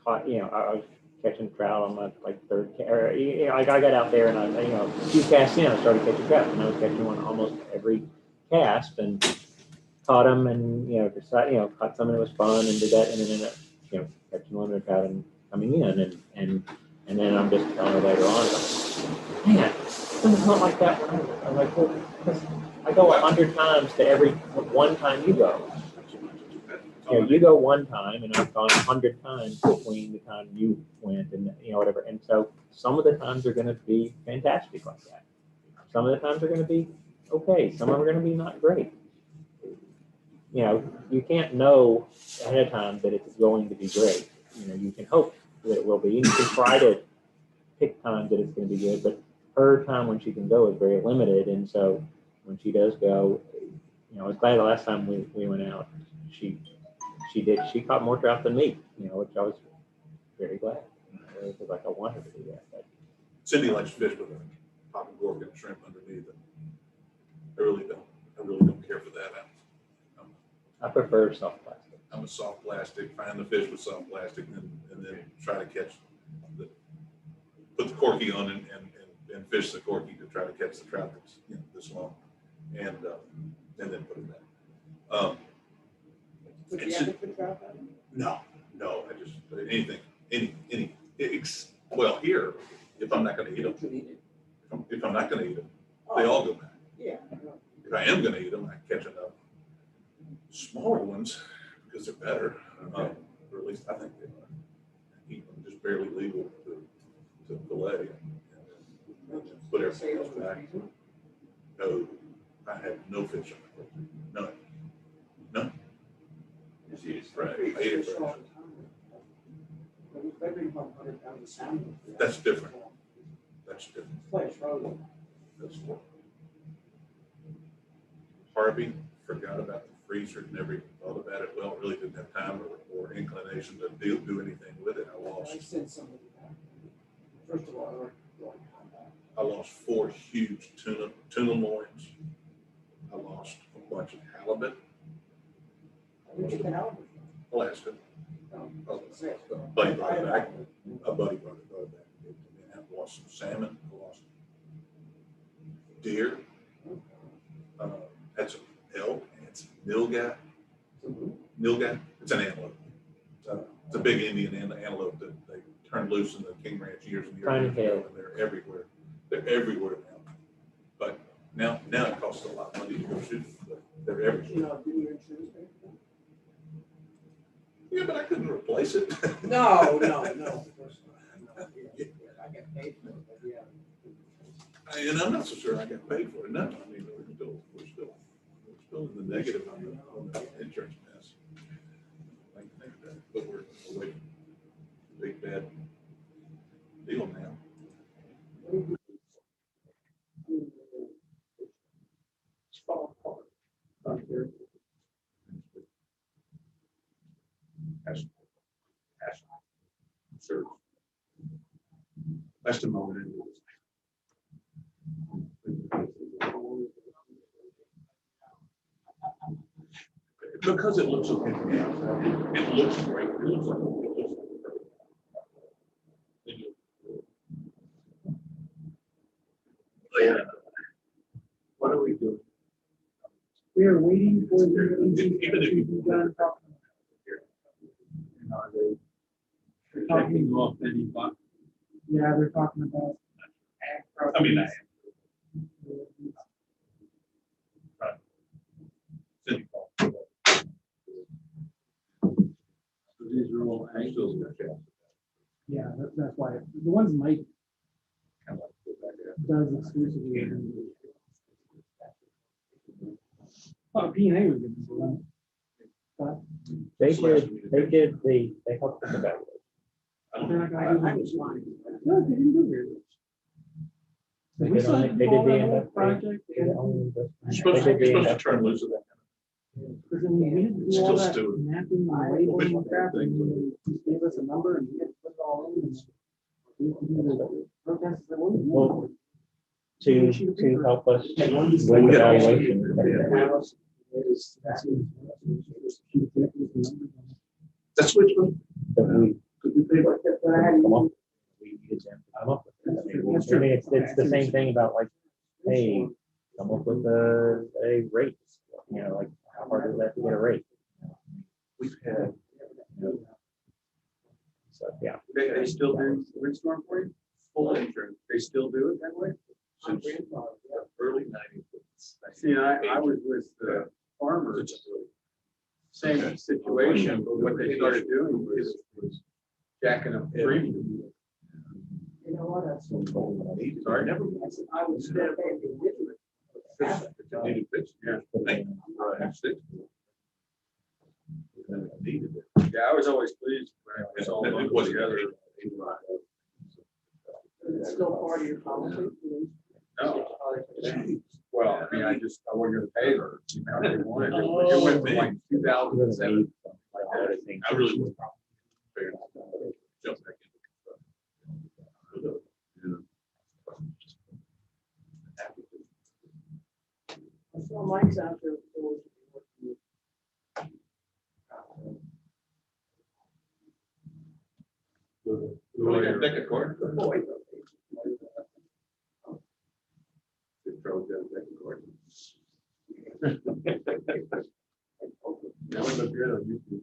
caught, I was catching trout on my third, I got out there and a few casts in, I started catching trout, and I was catching one almost every cast and caught them and, caught some and it was fun and did that, and then ended up, catching one of trout and coming in and then I'm just telling her later on, like, man, it's not like that when I'm like, well, because I go 100 times to every one time you go. You go one time, and I've gone 100 times between the time you went and whatever. And so some of the times are going to be fantastic like that. Some of the times are going to be okay. Some of them are going to be not great. You can't know ahead of time that it's going to be great. You can hope that it will be. You can try to pick times that it's going to be good, but her time when she can go is very limited. And so when she does go, I was glad the last time we went out, she caught more trout than me, which I was very glad. It was like I wanted to do that. But Cindy likes to fish with a popping cork and a shrimp underneath it. I really don't care for that. I prefer soft plastic. I'm a soft plastic, find the fish with soft plastic and then try to catch put the corky on and fish the corky to try to catch the trout that's this long and then put it down. Would you ever put trout on? No, I just anything, any Well, here, if I'm not gonna eat them, if I'm not gonna eat them, they all go back. Yeah. If I am gonna eat them, I catch enough smaller ones because they're better, or at least I think they are. Eat them just barely legal to fillet and put everything else back. No, I had no fish on it, none, none. Just eat it Right. fresh. I ate it fresh. They bring about 100 pounds of salmon. That's different. That's different. Flesh frozen. That's what. Harvey forgot about the freezer, never thought about it. Well, really didn't have time or inclination to do anything with it. I lost. sent somebody back. First of all, I lost 4 huge tuna loins. I lost a bunch of halibut. where'd you get out? Alaska. Oh, Buddy brought it back. A buddy brought it back. And I lost some salmon. I lost deer. Had some elk and some nilgai. Nilgai. It's an antelope. It's a big Indian antelope that they turned loose in the King Ranch years and years ago, and they're everywhere. They're everywhere now. But now it costs a lot of money to go shoot them, but they're everywhere. You know, do your insurance pay for Yeah, but I couldn't replace it. that? No, no, no. Of course not. No, yeah, I get paid for it, but yeah. And I'm not so sure I got paid for it. No, I mean, we're still in the negative on the insurance mess. I think that, but we're away from the big bad deal now. Sure. That's the moment. Because it looks okay. It looks great. It looks like yeah. What are we doing? We are waiting for the Even if to be done. They're talking, off any box. yeah, they're talking about. I mean, City Hall. So these are all I still angles. Yeah, that's why, the ones Mike Kind of like go back there. does exclusively. Oh, P and A was good. But They helped with the evaluation. I don't they're know. not gonna do it. No, they didn't do very much. They We did saw only, they did all the that end whole of. project. They did only the- You're supposed they to, did the you're end supposed to of- turn loose of that. Because then we had to do all Still that stewing. mapping and labeling and crap, and then he just gave us a number and we had to put it all in. And we had to do the protests that we- Well, to help us with evaluation. That's which one? That we Could we pay like that? come up. We needed them to come up with. I mean, it's the same thing about like, hey, come up with a rate, you know, like how hard is that to get a rate? We've had. So, yeah. They still do windstorm for you? Full insurance. They still do it that way? Since the early 90s. See, I was with the farmers, same situation, but what they started doing was jacking up premium. You know what, that's so cold. Sorry, never. I said, I would stay there and live with it. Needed fix. Yeah. That's it. Needed it. Yeah, I was always pleased when it was all And it lumped wasn't together. It's still part of your policy. No. Well, I mean, I wasn't gonna pay her, you know, they wanted, it went from like 2007. I really was. Fair enough. Jump back in. I saw Mike's out there. Deck of cards. Throw down deck of cards. That would look good on YouTube.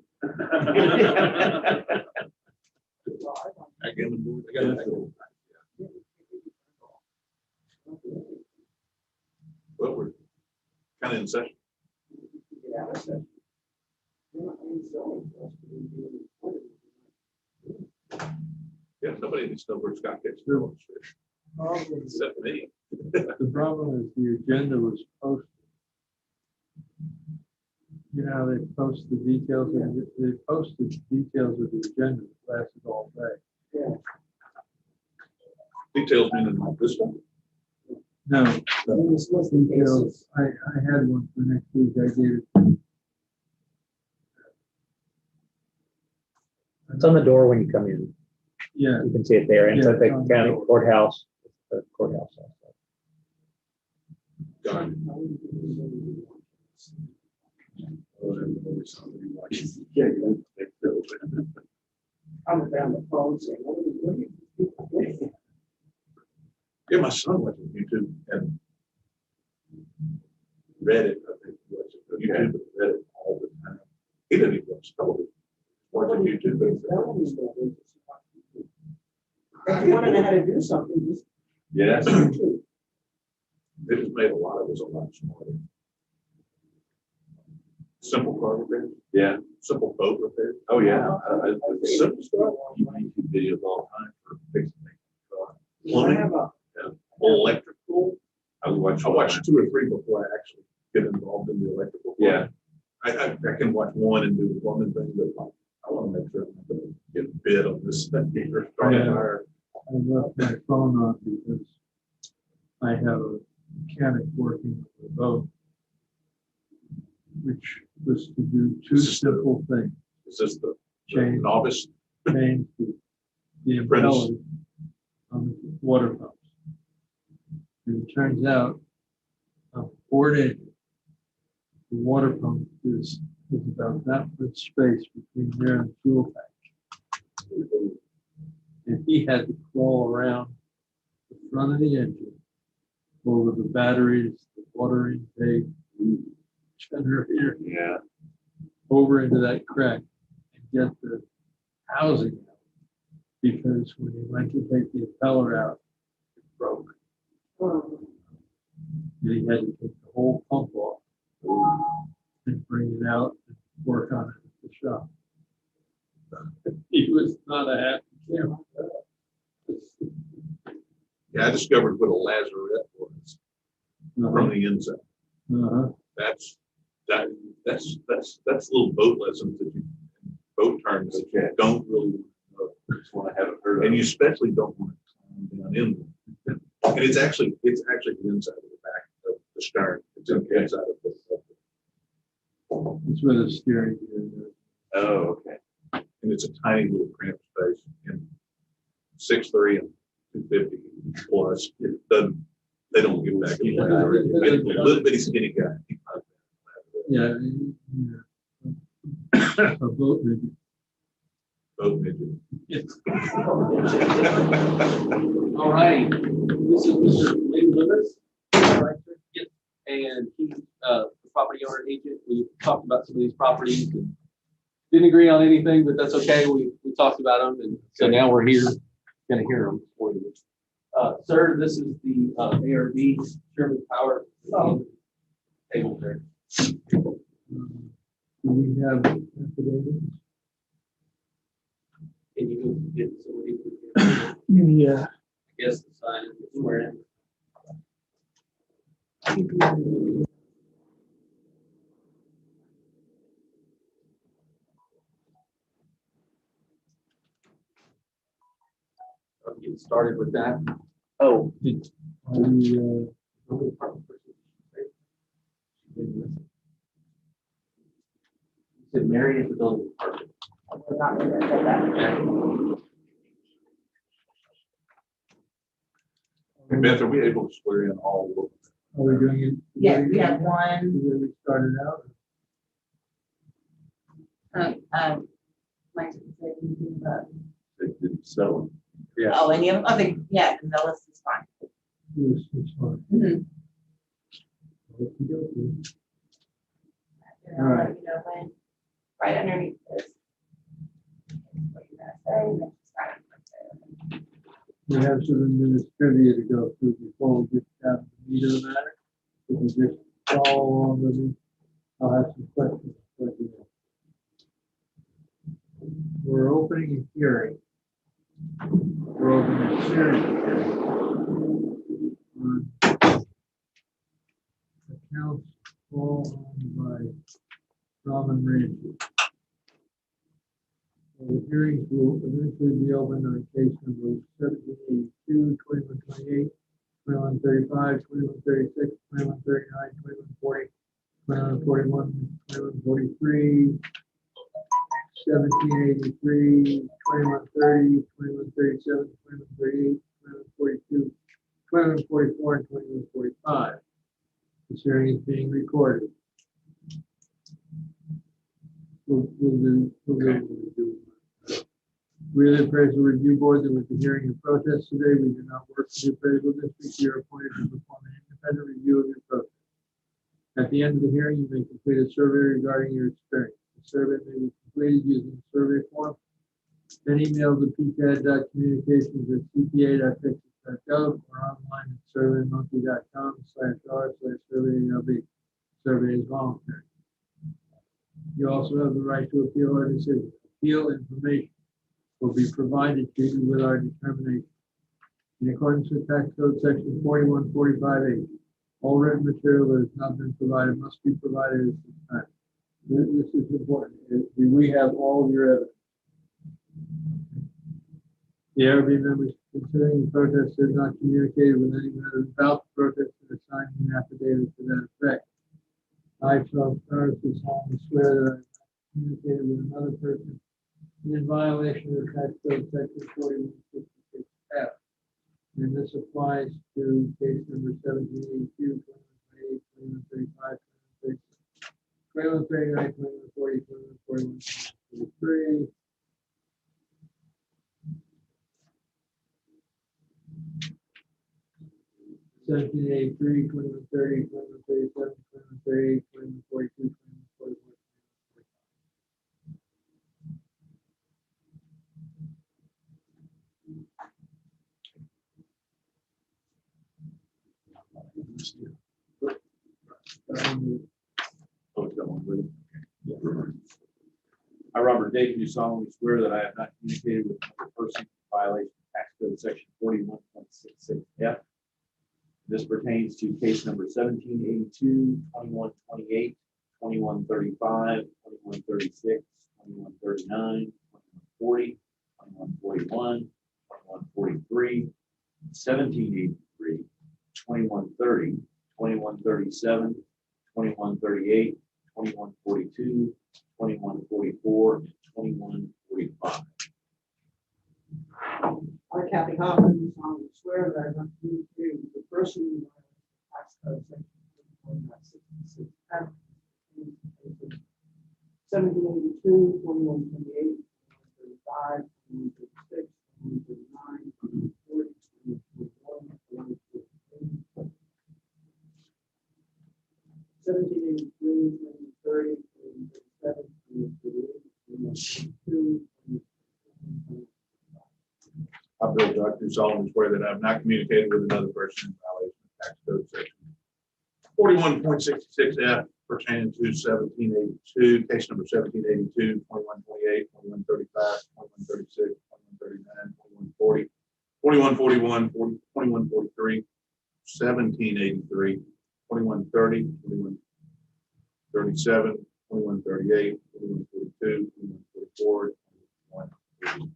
I give them kind of in session. Get out of session. They're not really selling for us to be doing it. Yeah, nobody needs to know where Scott gets their own fish, Problem- except me. The problem is the agenda was posted. You know, they post the details, they posted details of the agenda that lasted all day. Yeah. Details meaning like this one. No, And this was the details, basis. I had one for next week, I gave it. It's on the door when you come in. Yeah, You can see it there. And it's Yeah, at the it's on the county door. courthouse. The courthouse. Also. Got it. I'm down the phone saying, what are you doing? Yeah, my son went to YouTube and read it. I think he watched it. YouTube and read it all the time. He didn't even watch television. Watching YouTube. If you want to know how to do something, just. Yes. YouTube. It just made a lot of us a lot smarter. Simple car repair. Yeah. Simple boat repair. Oh, yeah. Simple stuff. YouTube videos all the time for fixing things. I Plumbing, have a, electrical. I watch 2 or 3 before I actually get involved in the electrical. Yeah. I can watch one and do the plumbing thing, but I want to make sure I'm not going to get bid on this thing or start a Yeah. fire. I left my phone on because I have a mechanic working on the boat, which was to do 2 simple things. Is this the Change, novice? change the Apprentice. impeller on the water pumps. And it turns out, on 4 days, the water pump is about that much space between there and the fuel tank. And he had to crawl around the front of the engine, over the batteries, the water intake, generator, Yeah. over into that crack and get the housing out. Because when he went to take the impeller out, it broke. And he had to take the whole pump off and bring it out and work on it at the shop. He was not a happy camper. Yeah, I discovered what a lazarette was from the inside. Uh-huh. That's little boat lessons that you, boat terms that you don't really know. That's what I haven't heard of. And you especially don't want to climb down in them. And it's actually the inside of the back of the stern. It's in the inside of the. It's where the steering gear is. Oh, okay. And it's a tiny little cramped space and 6'3" and 250 plus. It doesn't, they don't get back in there. A little bitty skinny guy. Yeah. A boat maybe. Boat midget. All right, this is Mr. Lee Lewis, director, and he's the property owner agent. We talked about some of these properties and didn't agree on anything, but that's okay. We talked about them, and so now we're here, gonna hear them for you. Sir, this is the ARB Sherman Power table there. Do we have affidavits? Can you get somebody? Yeah. I guess the sign and swear in. I'll get started with that. Oh, did Are we, said Mary at the building department. And Beth, are we able to swear in all of them? are we doing it? Yeah, we have one. The way we started out? Mike didn't say anything about. They didn't sell them. Yeah. Oh, any of them? Okay, yeah, the list is fine. Yes, it's fine. Mhm. Okey-dokey. And I'll let you know when, right underneath this. What you're gonna say, and then just sign it. We have some administrative to go through before we get down to the meat of the matter. If we just follow along with me. I'll have some questions for you. We're opening a hearing. We're opening a series of hearings on accounts all owned by Robin Ramsey. The hearings will eventually be opened on case number 1782, 2128, 2135, 2136, 2139, 2140, 2141, 2143, 1783, 2130, 2137, 2138, 2142, 2144, and 2145. This hearing is being recorded. We'll do. We are the appraisal review board that was the hearing and protest today. We do not work for the appraisal district. You are appointed to perform an independent review of your protest. At the end of the hearing, you may complete a survey regarding your experience. The survey may be completed using the survey form and email to pcad.communications@cpa.texas.gov or online at surveymonkey.com/r/survey-lb. Survey is voluntary. You also have the right to appeal our decision. Appeal information will be provided to you with our determination. In accordance with tax code section 4145A, all written material that has not been provided must be provided at this time. This is important. We have all of your evidence. The ARB members considering the protest has not communicated with anyone about the protest and assigned an affidavit to that effect. I, Charles Aransas, solemnly swear that I have not communicated with another person in violation of tax code section 4166F. And this applies to case number 1782, 2128, 2135, 2139, 2140, 2141, 2143. Seventeen 2130, 2137, 2138, 2142, 2144. I, Robert Day, do solemnly swear that I have not communicated with another person in violation of tax code section 41.66F. This pertains to case number 1782, 2128, 2135, 2136, 2139, 2140, 2141, 2143, 1783, 2130, 2137, 2138, 2142, 2144, and 2145. I, Kathy Hoffman, solemnly swear that I have not communicated with the person in tax code section 41.66F. 1782, 2128, 2135, 2136, 2139, 2140, 2141, 2143. 1783, 2030, 2037, 2038, 2042, I, Bill Duck, do solemnly swear that I have not communicated with another person in violation of tax code section 41.66F pertaining to 1782, case number 1782, 2128, 2135, 2136, 2139, 2140, 2141, 2143, 1783, 2130, 2137, 2138, 2142, 2144, 2143.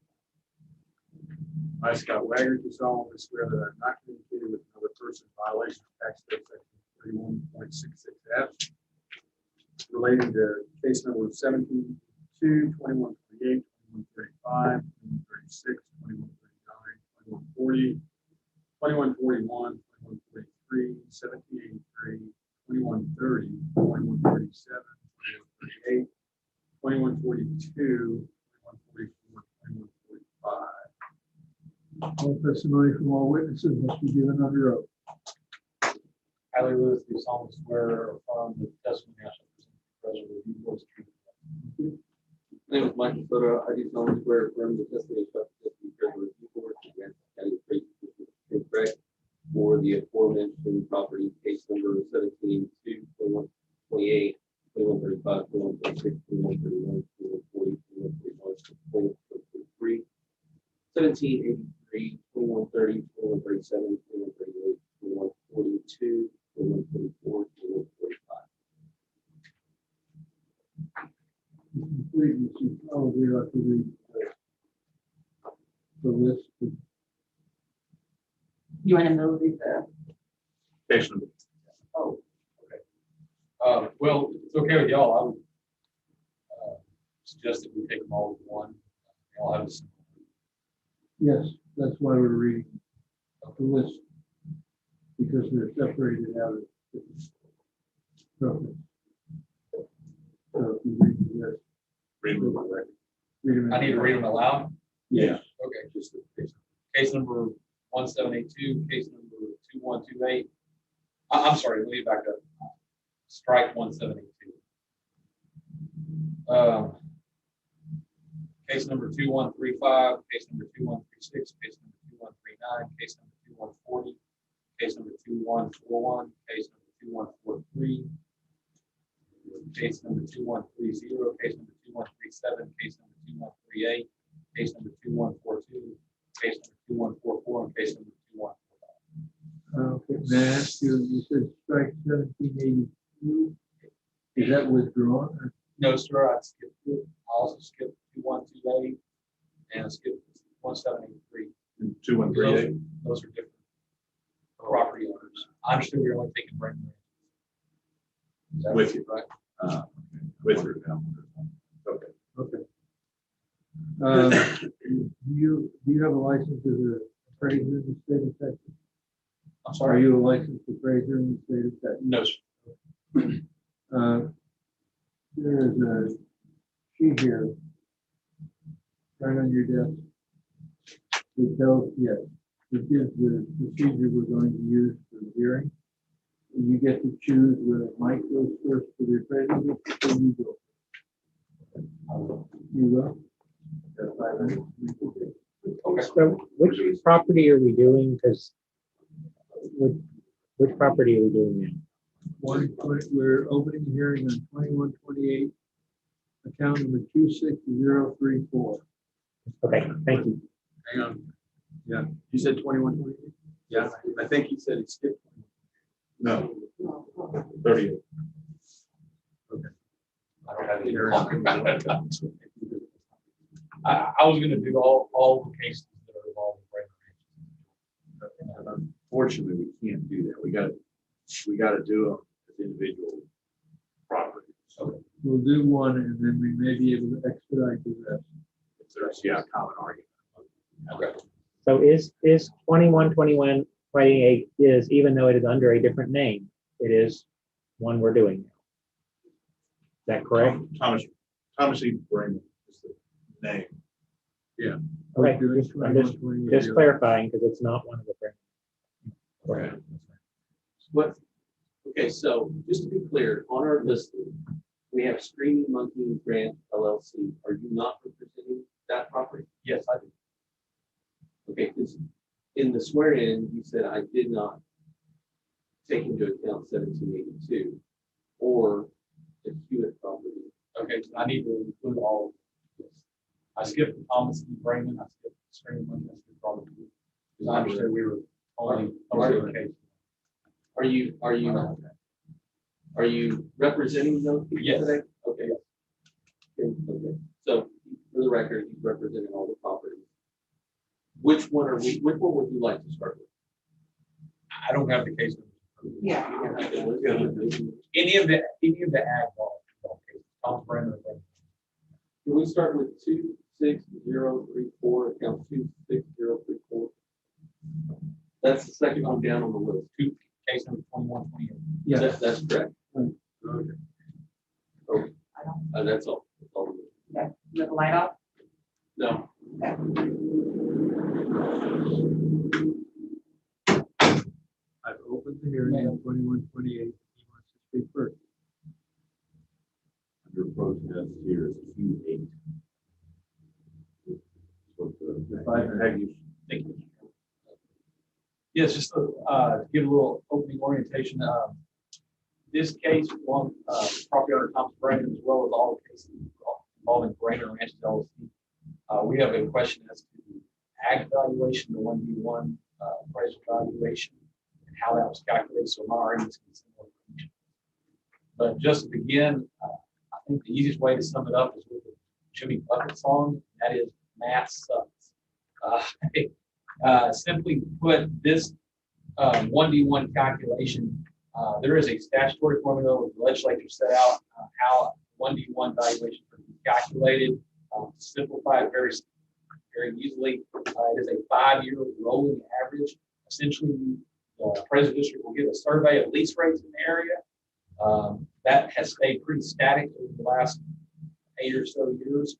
I, Scott Wagner, do solemnly swear that I have not communicated with another person in violation of tax code section 31.66F relating to case number 1782, 2128, 2135, 2136, 2139, 2140, 2141, 2143, 1783, 2130, 2137, 2138, 2142, 2144, 2145. All testimony from all witnesses must be given under oath. Kylie Lewis, do solemnly swear or affirm the testimony I shall present to the president of the board's treatment. My name is Michael Soto. I do solemnly swear or affirm the testimony of the review board correct for the aforementioned property case number 1782, 28, 2135, 2136, 2131, 2140, 2141, 2143, 1783, 2130, 2137, 2138, 2142, 2144, 2145. Completely, you probably ought to read the list. You want to move the, Case number. oh, Well, it's okay with y'all. I would suggest that we take them all as one. I'll have this. Yes, that's why we're reading the list, because they're separated out of different purpose. So if you read the list, Read them by record. read them. I need to read them aloud. Yes. Okay, just the case number 1782, case number 2128. I'm sorry, let me back up. Strike 1782. Case number 2135, case number 2136, case number 2139, case number 2140, case number 2141, case number 2143, case number 2130, case number 2137, case number 2138, case number 2142, case number 2144, and case number 2145. Okay, may I ask you, you said strike 1782, is that withdrawn? Or- No, sir, I skipped it. I also skipped 2128 and I skipped 1783. 2138. Those are different property owners. I understand you're only taking brand new. Is that With you. right? With your now. Okay. Okay. Do you have a license as a appraiser in the state of Texas? I'm Are sorry. you a licensed appraiser in the state of Texas? No, sir. There is a sheet here, right on your desk. It tells, yes, it gives the procedure we're going to use for the hearing. You get to choose whether Mike goes first for the appraisal or you go. You go. Got 5 minutes. Okay. So which property are we doing? Because which property are we doing now? We're opening the hearing on 2128, account number 26034. Okay, thank you. Hang on. Yeah, you said 2128? Yeah, I think he said he skipped. No, no, 38. I don't have any talking about it. I was gonna do all the cases that are involved with regulation. Unfortunately, we can't do that. We gotta do them as individual properties. Okay. We'll do one and then we may be able to expedite the rest. If there's, yeah, a common argument. Okay. So is 21, 21, 28 is, even though it is under a different name, it is one we're doing now. Is that correct? Thomas E. Brayman is the name. Okay, We're doing just- I'm just 2128. clarifying because it's not one of the brand. Okay. What, okay, so just to be clear, on our listing, we have Screaming Monkey Grant LLC. Are you not representing that property? Yes, I do. Okay, because in the swear-in, you said I did not take into account 1782 or the Hewitt property. Okay, so I need to include all of this. I skipped Thomas E. Brayman, I skipped Screaming Monkey, I skipped all of them. Because I understood we were only. Are you representing those people Yes. today? Okay. Okay, so for the record, he's representing all the properties. Which one would you like to start with? I don't have the case. yeah. Any of the ag law cases, Tom Brandon. Can we start with 26034, account 26034? That's the second one down on the list. Case number 2128. Yes. That's correct. Okay. Oh, that's all. That's all. okay, with the light off? No. I've opened the hearing on 2128. He wants to speak first. Your protest here is Q8. The 5 minutes. Thank you. Yes, just to give a little opening orientation. this case, one property owner Thomas Brandon, as well as all the cases involving Brandon Ranch LLC, we have a question as to the ag valuation, the 1B1 appraisal valuation, and how that was calculated. So my argument is similar. But just to begin, I think the easiest way to sum it up is with the Jimmy Bucket song. That is, math sucks. Simply put, this 1D1 calculation, there is a statutory formula with the legislature set out how 1D1 valuation can be calculated. To simplify it very easily, it is a 5-year rolling average. Essentially, the appraisal district will get a survey of lease rates in the area. That has stayed pretty static over the last 8 or so years.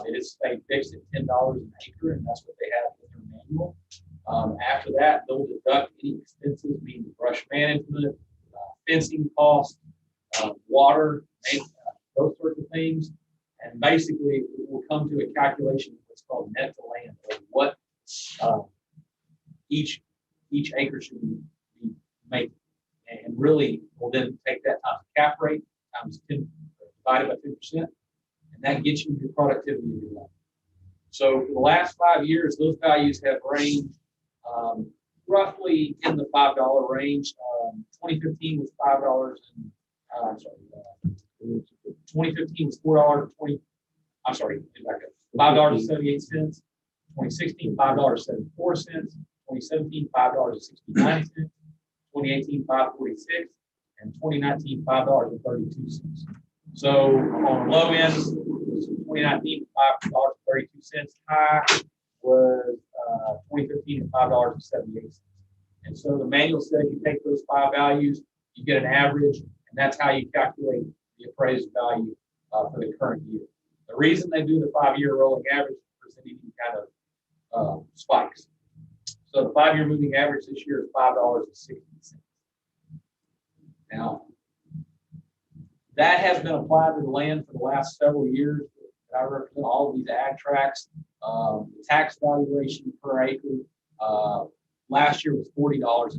It has stayed fixed at $10 an acre, and that's what they have in their manual. After that, they'll deduct any expenses, meaning brush management, fencing costs, water, those sorts of things. And basically, it will come to a calculation of what's called net to land, or what each acre should be making. And really, we'll then take that times cap rate times 10, divided by 10%, and that gets you your productivity of your land. So for the last 5 years, those values have ranged roughly in the $5 range. 2015 was $5. I'm sorry. 2015 was $4.20. I'm sorry, $5.78. 2016, $5.74. 2017, $5.69. 2018, $5.46, and 2019, $5.32. So on the low end, 2019, $5.32. High was 2015 at $5.78. And so the manual says you take those 5 values, you get an average, and that's how you calculate the appraised value for the current year. The reason they do the 5-year rolling average is any kind of spikes. So the 5-year moving average this year is $5.60. Now, that has been applied to the land for the last several years. I represent all of these ag tracts. The tax valuation per acre last year was $40 an acre,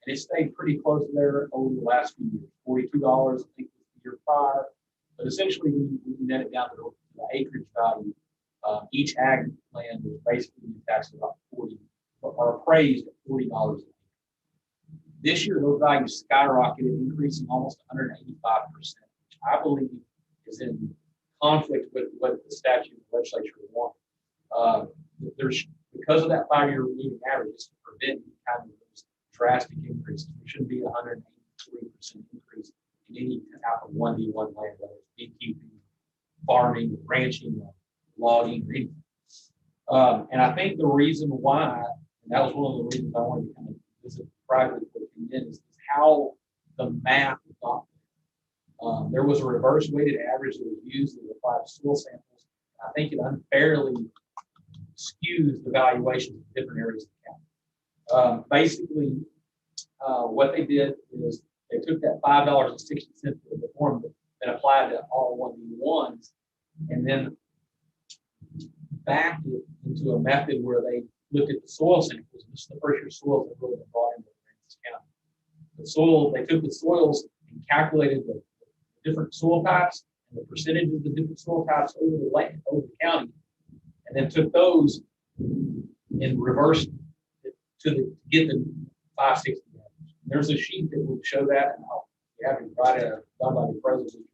and it stayed pretty close to there over the last few years. $42, I think, was the year prior. But essentially, when you net it down to the acreage value, each ag land was basically taxed about $40, or appraised at $40 an acre. This year, those values skyrocketed, increasing almost 185%, which I believe is in conflict with what the statute and legislature want. Because of that 5-year moving average, to prevent kind of those drastic increases. There shouldn't be a 183% increase in any type of 1D1 land, whether it's beekeeping, farming, ranching, logging, or anything. And I think the reason why, and that was one of the reasons I wanted to kind of visit privately with you, is how the math got there. There was a reverse weighted average that was used to apply to soil samples. I think it unfairly skews the valuations of different areas of the county. Basically, what they did is they took that $5.60 for the form and applied to all 1D1s, and then backed it into a method where they looked at the soil samples. This is the first year soils that really been brought into Aransas County. The soil, they took the soils and calculated the different soil types and the percentage of the different soil types over the land, over the county, and then took those and reversed it to get the 560 average. There's a sheet that will show that, and I'll have it right done by the president.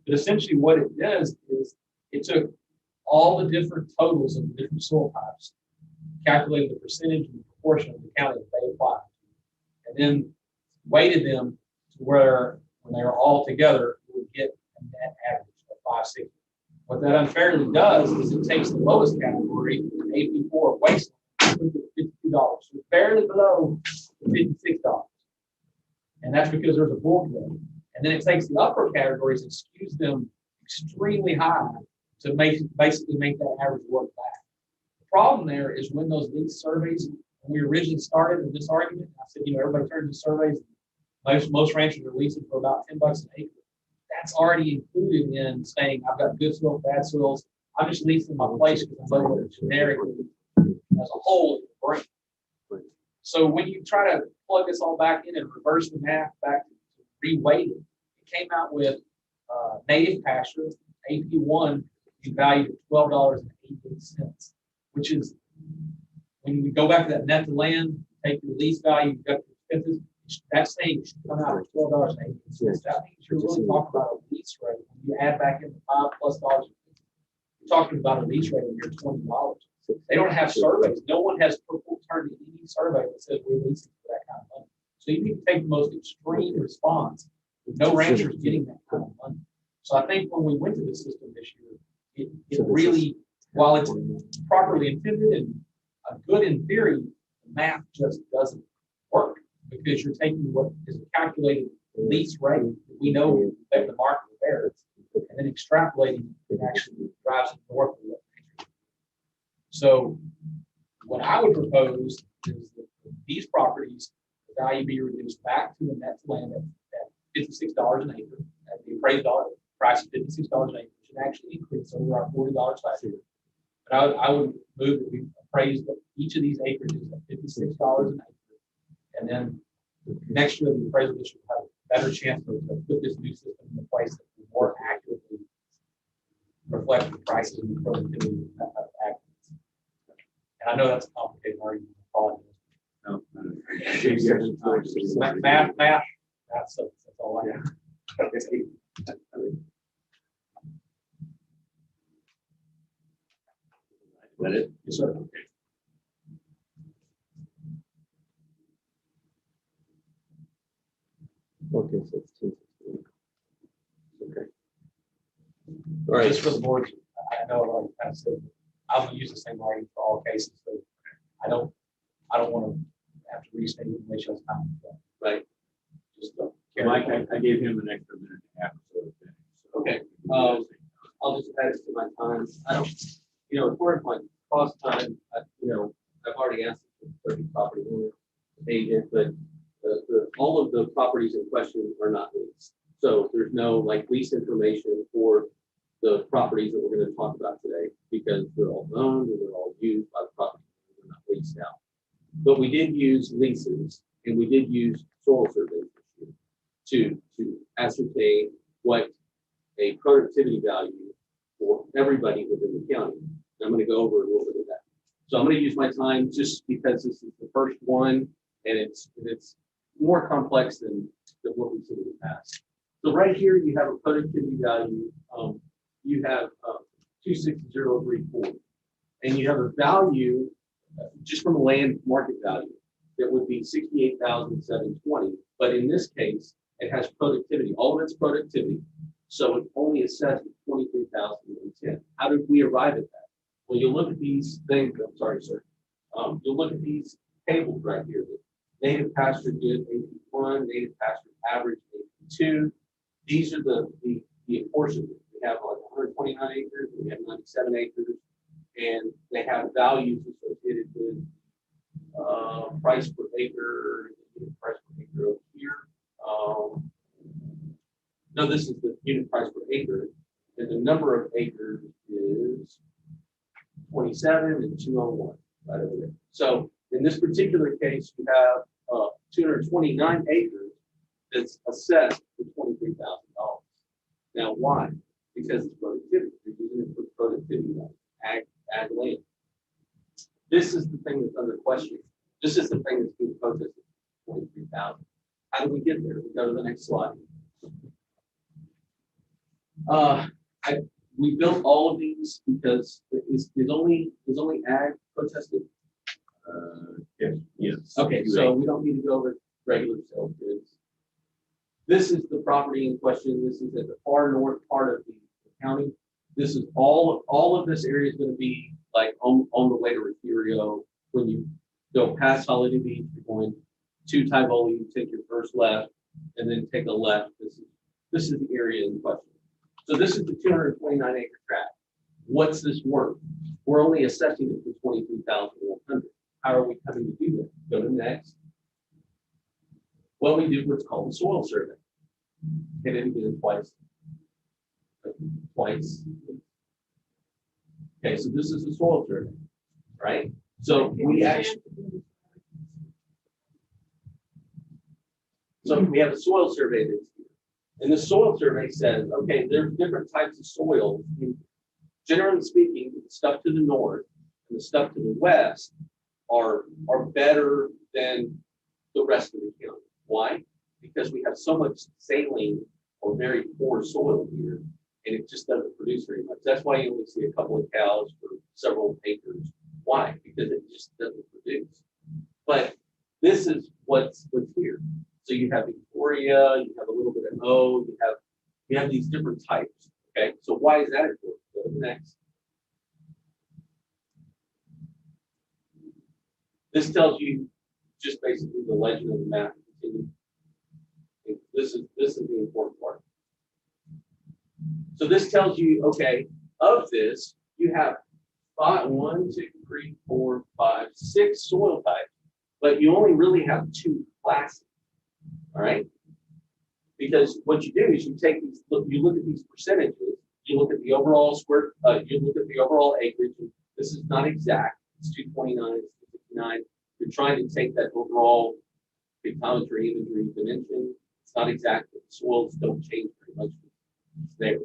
But essentially, what it does is it took all the different totals of the different soil types, calculated the percentage and the proportion of the county that they applied, and then weighted them to where, when they were all together, it would get a net average of 560. What that unfairly does is it takes the lowest category, AP4 waste, and puts it at $52. So it's barely below the $56. And that's because there's a bulk there. And then it takes the upper categories and skews them extremely high to basically make that average work back. The problem there is when those lease surveys, when we originally started in this argument, I said, everybody turns to surveys. Most ranchers are leasing for about $10 an acre. That's already included in saying I've got good soil, bad soils. I'm just leasing my place because I know what it's generically as a whole is bring. So when you try to plug this all back in and reverse the math back to reweighted. It came out with native pasture, AP1, valued at $12.88, which is, when we go back to that net to land, take your lease value, you got your expenses, that saying should come out at $12.88. That means you're really talking about a lease rate. When you add back in the $5+ you're talking about a lease rate of near $20. They don't have surveys. No one has turned in any survey that says we're leasing for that kind of money. So you need to take the most extreme response. No ranchers getting that kind of money. So I think when we went to the system this year, it really, while it's properly intended and good in theory, the math just doesn't work because you're taking what is a calculated lease rate that we know that the market bears, and then extrapolating it actually drives it north of what ranchers do. So what I would propose is that these properties, the value be reduced back to the net land at $56 an acre, at the appraised price of $56 an acre, should actually increase over our $40 last year. But I would move that we appraise each of these acreages at $56 an acre. And then next year, the appraisal should have a better chance to put this new system in place that will more accurately reflect the prices and the productivity of acres. And I know that's a complicated argument. No. Math, that's all I have. That it? Yes, sir. Okay, so it's 216. Okay. All right. Just for the board, I know like I said, I'm gonna use the same argument for all cases, so I don't want to have to restate it and waste y'all's time. Right. Just Mike, I gave him an extra minute and a half. So okay. I'll just add it to my time. I don't, as far as my cost time, I've already asked the property owner agent, but all of the properties in question are not leased. So there's no lease information for the properties that we're going to talk about today because they're all owned and they're all used by the property. They're not leased out. But we did use leases and we did use soil surveys to ascertain what a productivity value for everybody within the county. I'm going to go over a little bit of that. So I'm going to use my time just because this is the first one and it's more complex than what we've seen in the past. So right here you have a productivity value. You have 26034, and you have a value just from a land market value that would be 68,720. But in this case, it has productivity. All of it's productivity. So it's only assessed at 23,010. How did we arrive at that? Well, you look at these things. I'm sorry, sir. You'll look at these tables right here. Native pasture good, AP1, native pasture average, AP2. These are the apportionment. We have 129 acres, we have 97 acres, and they have values associated with price per acre, price per acre over here. No, this is the unit price per acre, and the number of acres is 27 and 201 right over there. So in this particular case, you have 229 acres that's assessed for $23,000. Now, why? Because it's productivity. You're using it for productivity, ag land. This is the thing that's under question. This is the thing that's being protested. 23,000. How do we get there? We go to the next slide. We built all of these because is only ag protested. yes. Okay, so we don't need to go over regular sales bids. This is the property in question. This is at the far north part of the county. This is all of this area is going to be on the way to Refugio. When you go past Holiday Beach, you're going to Tivoli, you take your first left and then take a left. This is the area in question. So this is the 229 acre tract. What's this worth? We're only assessing it for 23,100. How are we coming to do that? Go to next. Well, we do what's called a soil survey. Hit it again twice. Okay, so this is a soil survey, right? So we actually, we have a soil survey that's And the soil survey says, okay, there's different types of soils. Generally speaking, the stuff to the north and the stuff to the west are better than the rest of the county. Why? Because we have so much saline or very poor soil here, and it just doesn't produce very much. That's why you only see a couple of cows for several acres. Why? Because it just doesn't produce. But this is what's here. So you have Victoria, you have a little bit of O, you have these different types. Okay, so why is that important? Go to the next. This tells you just basically the legend of the map. This is the important part. So this tells you, okay, of this, you have 1, 2, 3, 4, 5, 6 soil types, but you only really have 2 classes. All right. Because what you do is you take these, you look at these percentages, you look at the overall you look at the overall acreage. This is not exact. It's 229, it's 259. You're trying to take that overall pictometry, imagery, dimension. It's not exact, but the soils don't change very much. It's there.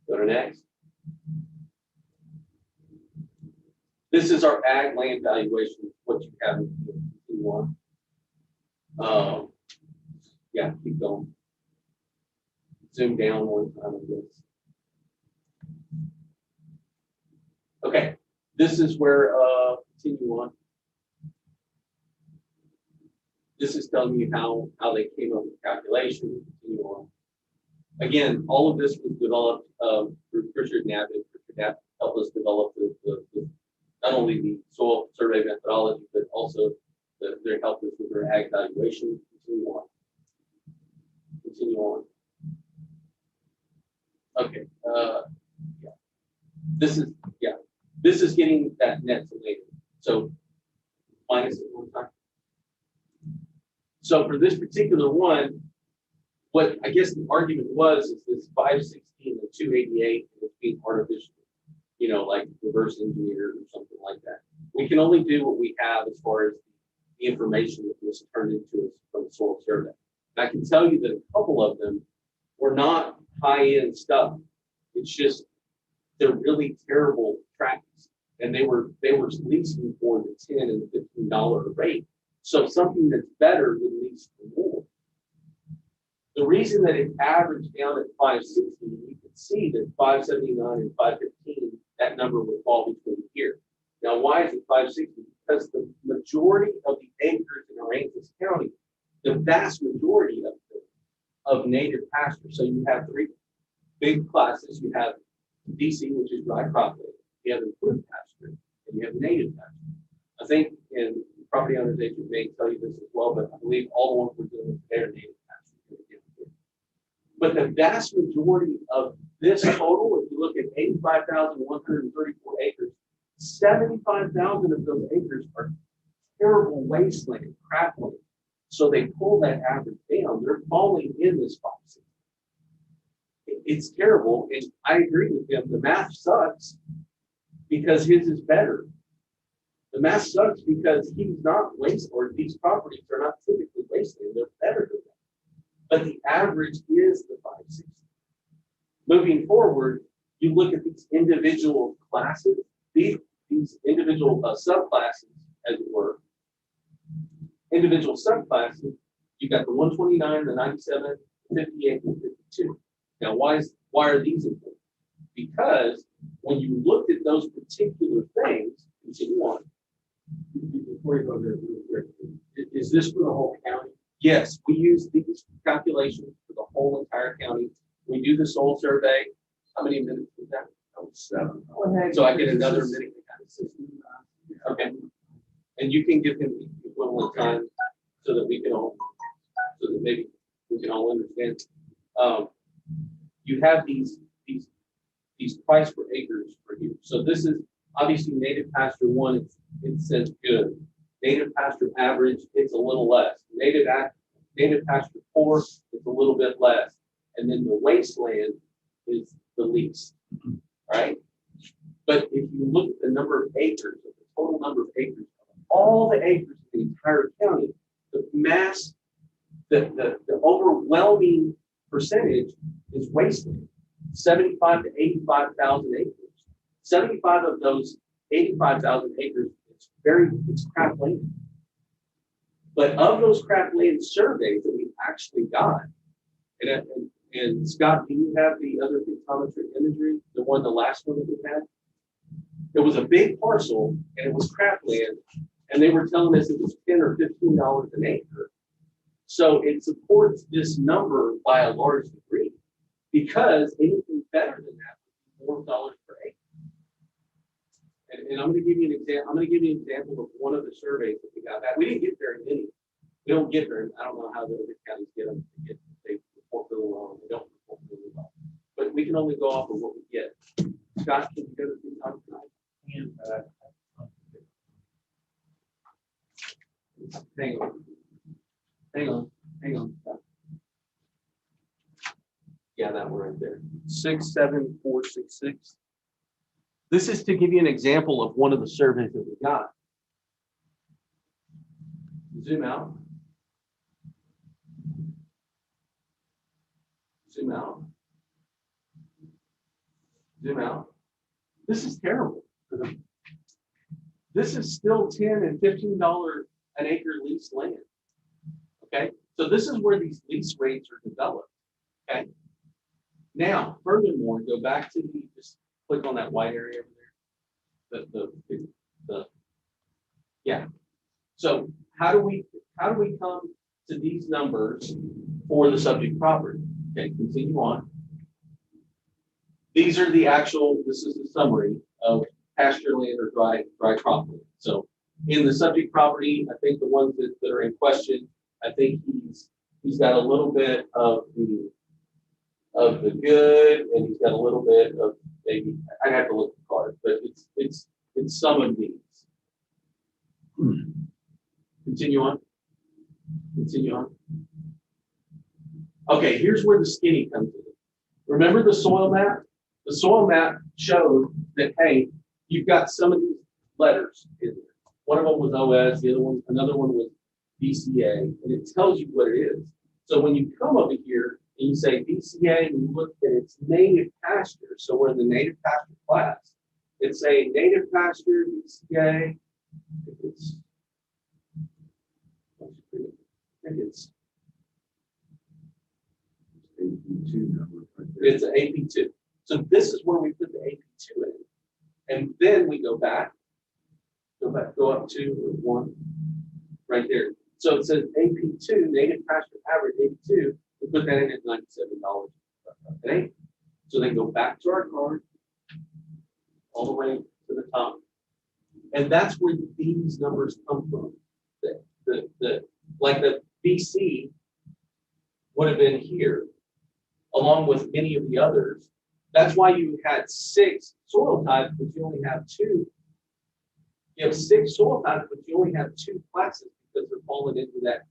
Go to next. This is our ag land valuation, what you have in Q1. Yeah, keep going. Zoom down one time on this. Okay, this is where continue on. This is telling you how they came up with the calculation. Continue on. Again, all of this was developed through Richard Knapp. Richard Knapp helped us develop the not only the soil survey methodology, but also their help us with their ag valuation. Continue on. Continue on. Okay. Yeah. This is getting that net to later. So minus it one time. So for this particular one, what I guess the argument was is this 516 and 288 is being artificial, like reverse engineered or something like that. We can only do what we have as far as the information that was turned into us from the soil survey. And I can tell you that a couple of them were not high-end stuff. It's just they're really terrible tracks, and they were leasing for the $10 and the $15 rate. So something that's better would lease for more. The reason that it averaged down at 560, you can see that 579 and 515, that number would fall between here. Now, why is it 560? Because the majority of the acres in Aransas County, the vast majority of native pasture. So you have 3 big classes. You have DC, which is dry cropland. You have improved pasture, and you have native pasture. I think, and property owners agent may tell you this as well, but I believe all the ones we're doing with their native pasture. But the vast majority of this total, if you look at 85,134 acres, 75,000 of those acres are terrible wasteland, cropland. So they pull that average down. They're falling in this box. It's terrible, and I agree with him. The math sucks because his is better. The math sucks because he's not waste, or these properties are not typically wasteland. They're better than that. But the average is the 560. Moving forward, you look at these individual classes, these individual subclasses, as it were. Individual subclasses, you got the 129, the 97, 58, and 52. Now, why are these important? Because when you looked at those particular things, continue on. Before you go there, is this for the whole county? Yes, we use these calculations for the whole entire county. We do the soil survey. How many minutes was that? Oh, 7. So I get another minute. Okay. And you can give him the equivalent time so that maybe we can all understand. You have these price per acres for you. So this is obviously native pasture 1. It says good. Native pasture average, it's a little less. Native pasture 4, it's a little bit less. And then the wasteland is the least. Right? But if you look at the number of acres, the total number of acres, all the acres in the entire county, the mass, the overwhelming percentage is wasteland, 75 to 85,000 acres. 75 of those 85,000 acres, it's crap land. But of those crap land surveys that we actually got, and Scott, do you have the other pictometry imagery, the last one that we had? It was a big parcel and it was crap land, and they were telling us it was $10 or $15 an acre. So it supports this number by a large degree, because anything better than that would be $4 per acre. And I'm going to give you an example. I'm going to give you an example of one of the surveys that we got back. We didn't get very many. We don't get very. I don't know how the other counties get them. They report really well. They don't report really well. But we can only go off of what we get. Scott, can you go to the top tonight? Hang on. Yeah, that one right there. 67466. This is to give you an example of one of the surveys that we got. Zoom out. Zoom out. Zoom out. This is terrible. This is still $10 and $15 an acre leased land. Okay, so this is where these lease rates are developed. Okay. Now, furthermore, go back to just click on that white area over there. Yeah. So how do we come to these numbers for the subject property? Okay, continue on. These are the actual. This is the summary of pasture land or dry crop land. So in the subject property, I think the ones that are in question, I think he's got a little bit of the good, and he's got a little bit of maybe. I'd have to look at the card, but it's some of these. Continue on. Continue on. Okay, here's where the skinny comes in. Remember the soil map? The soil map showed that, hey, you've got some of these letters in there. One of them was OS, another one was BCA, and it tells you what it is. So when you come over here and you say BCA and you look at its native pasture, so we're in the native pasture class. It's a native pasture BCA. It's an AP2. So this is where we put the AP2 in. And then we go back, go up to 1, right there. So it says AP2, native pasture average AP2, we put that in at $97 an acre. So then go back to our card, all the way to the top. And that's where these numbers come from. Like the BC would have been here, along with many of the others. That's why you had 6 soil types, but you only have 2. You have 6 soil types, but you only have 2 classes because they're falling into that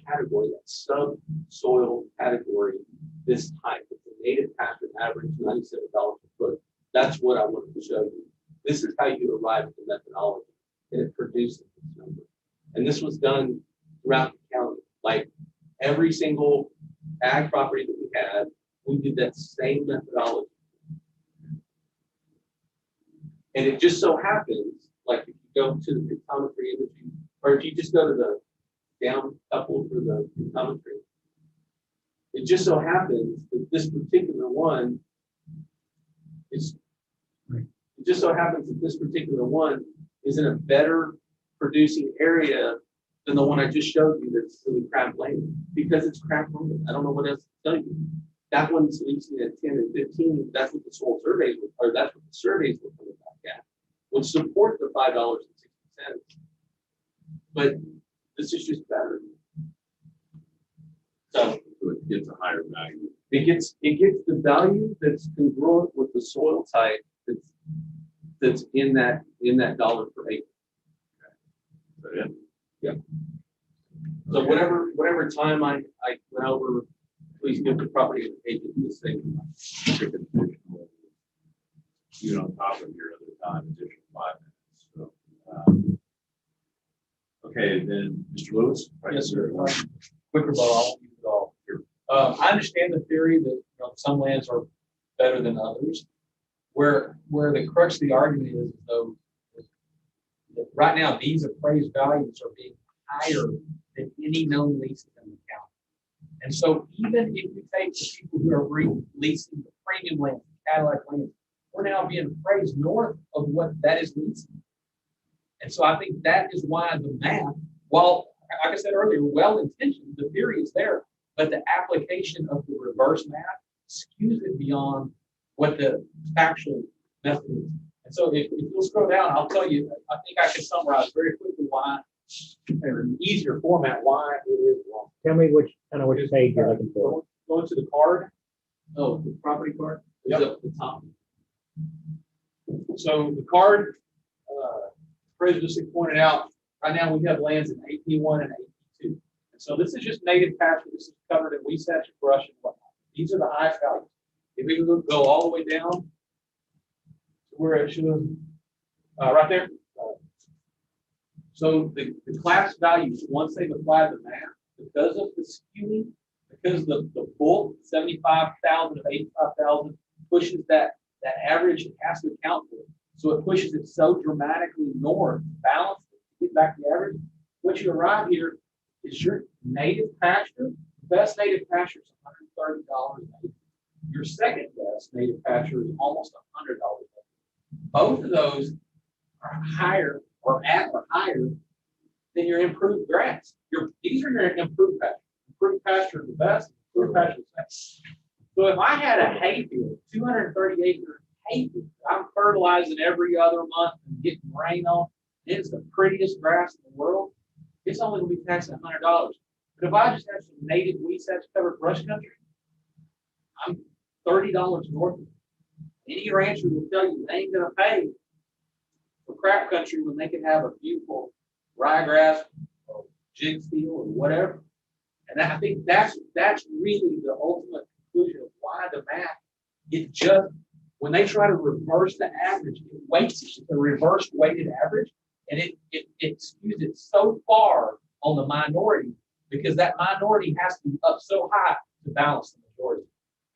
category, that subsoil category, this type. It's a native pasture average, $97 a foot. That's what I wanted to show you. This is how you arrive at the methodology, and it produces this number. And this was done throughout the county. Like every single ag property that we had, we did that same methodology. And it just so happens, like if you go to the pictometry imaging, or if you just go to the down couple for the pictometry, it just so happens that this particular one is, it just so happens that this particular one is in a better producing area than the one I just showed you that's really crap land, because it's crap land. I don't know what else to tell you. That one's leasing at 10 and 15. That's what the soil surveys were, or that's what the surveys were coming back at, which support the $5.60. But this is just better. So it gets a higher value. It gets the value that's congruent with the soil type that's in that dollar per acre. Yeah. Yeah. So whatever time I went over, please give the property agent this thing. You on top of your other time, additional 5 minutes. So, okay, then Mr. Lewis. Right, Yes, sir. sir. Quicker ball, I'll use it all. Here. I understand the theory that some lands are better than others. Where the crux of the argument is though, that right now these appraised values are being higher than any known leases in the county. And so even if you take the people who are leasing the premium land, Cadillac land, we're now being appraised north of what that is leasing. And so I think that is why the math, while like I said earlier, well-intentioned, the theory is there, but the application of the reverse math skews it beyond what the actual method is. And so if you'll scroll down, I'll tell you, I think I can summarize very quickly why, in an easier format, why it is wrong. Tell me which page you're looking for. Going to the card. Oh, the property card is up at the top. So the card, previously pointed out, right now we have lands in AP1 and AP2. And so this is just native pasture. This is covered in weed satch and brush and whatnot. These are the highest values. If we go all the way down to where it should, right there. So the class values, once they've applied the math, because of the skewing, because the bulk, 75,000 of 85,000, pushes that average, it has to account for it. So it pushes it so dramatically north, balanced to get back the average. What you arrive here is your native pasture. Best native pasture is $130 an acre. Your second best native pasture is almost $100 an acre. Both of those are higher or at or higher than your improved grass. These are your improved pasture. Improved pasture is the best, improved pasture is the best. So if I had a hay field, 230 acre hay field, I'm fertilizing every other month and getting rain on, it's the prettiest grass in the world, it's only going to be taxed $100. But if I just have some native weed satch covered brush country, I'm $30 north of it. Any rancher will tell you they ain't going to pay for crap country when they can have a beautiful ryegrass or jig steel or whatever. And I think that's really the ultimate conclusion of why the math, it just, when they try to reverse the average, it weights it, the reverse weighted average, and it skews it so far on the minority because that minority has to be up so high to balance the majority.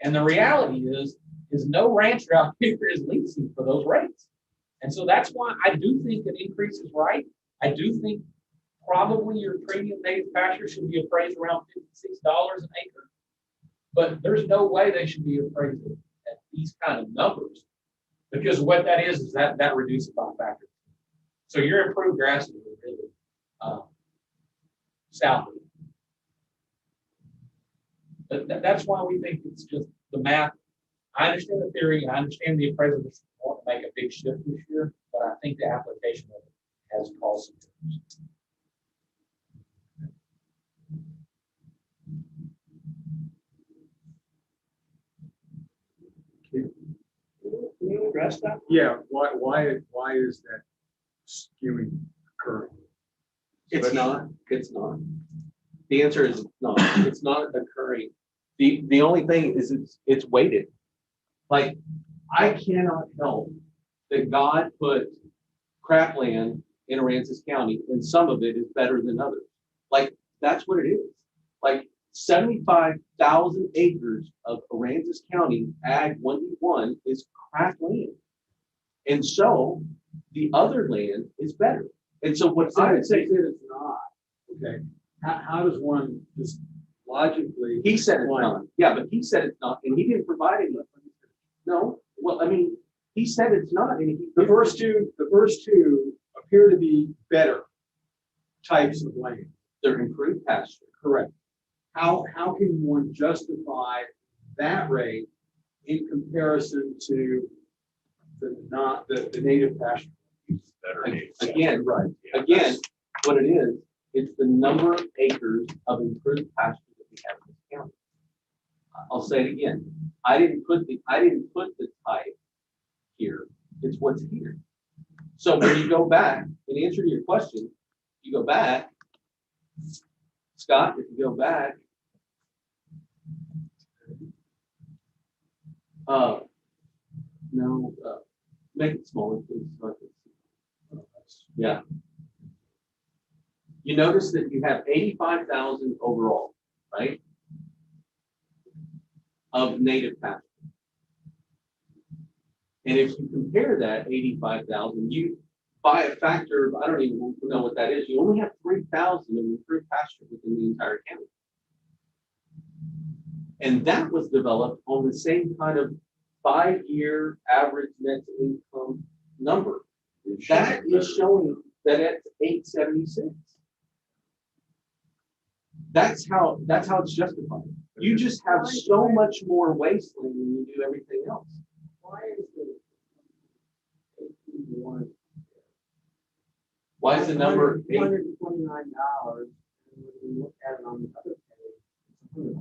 And the reality is no rancher out here is leasing for those rates. And so that's why I do think an increase is right. I do think probably your premium native pasture should be appraised around $56 an acre. But there's no way they should be appraised at these kind of numbers because what that is that reduces by a factor. So your improved grasses are really south of it. But that's why we think it's just the math. I understand the theory. I understand the appraisals want to make a big shift this year, but I think the application of it has caused some changes. Can you address that? Yeah, why is that skewing occurring? It's not. The answer is not. It's not occurring. The only thing is it's weighted. Like I cannot help that God put cropland in Aransas County, and some of it is better than others. Like that's what it is. Like 75,000 acres of Aransas County Ag 1D1 is cropland, and so the other land is better. And so what I would say is it's not. Okay. How does one just logically? He said it's not. Yeah, but he said it's not, and he didn't provide any. No. Well, I mean, he said it's not. And the first two appear to be better types of land. They're improved pasture. Correct. How can one justify that rate in comparison to the native pasture? Again, right. Again, what it is, it's the number of acres of improved pasture that we have in this county. I'll say it again. I didn't put the type here. It's what's here. So when you go back, in answer to your question, you go back, Scott, if you go back, make it smaller, please. So I can see. Yeah. You notice that you have 85,000 overall, right? of native pasture. And if you compare that 85,000, you by a factor of, I don't even know what that is, you only have 3,000 of improved pasture within the entire county. And that was developed on the same kind of 5-year average net income number. That is showing that it's 876. That's how it's justified. You just have so much more wasteland when you do everything else. Why is the number $129, and when we look at it on the other page,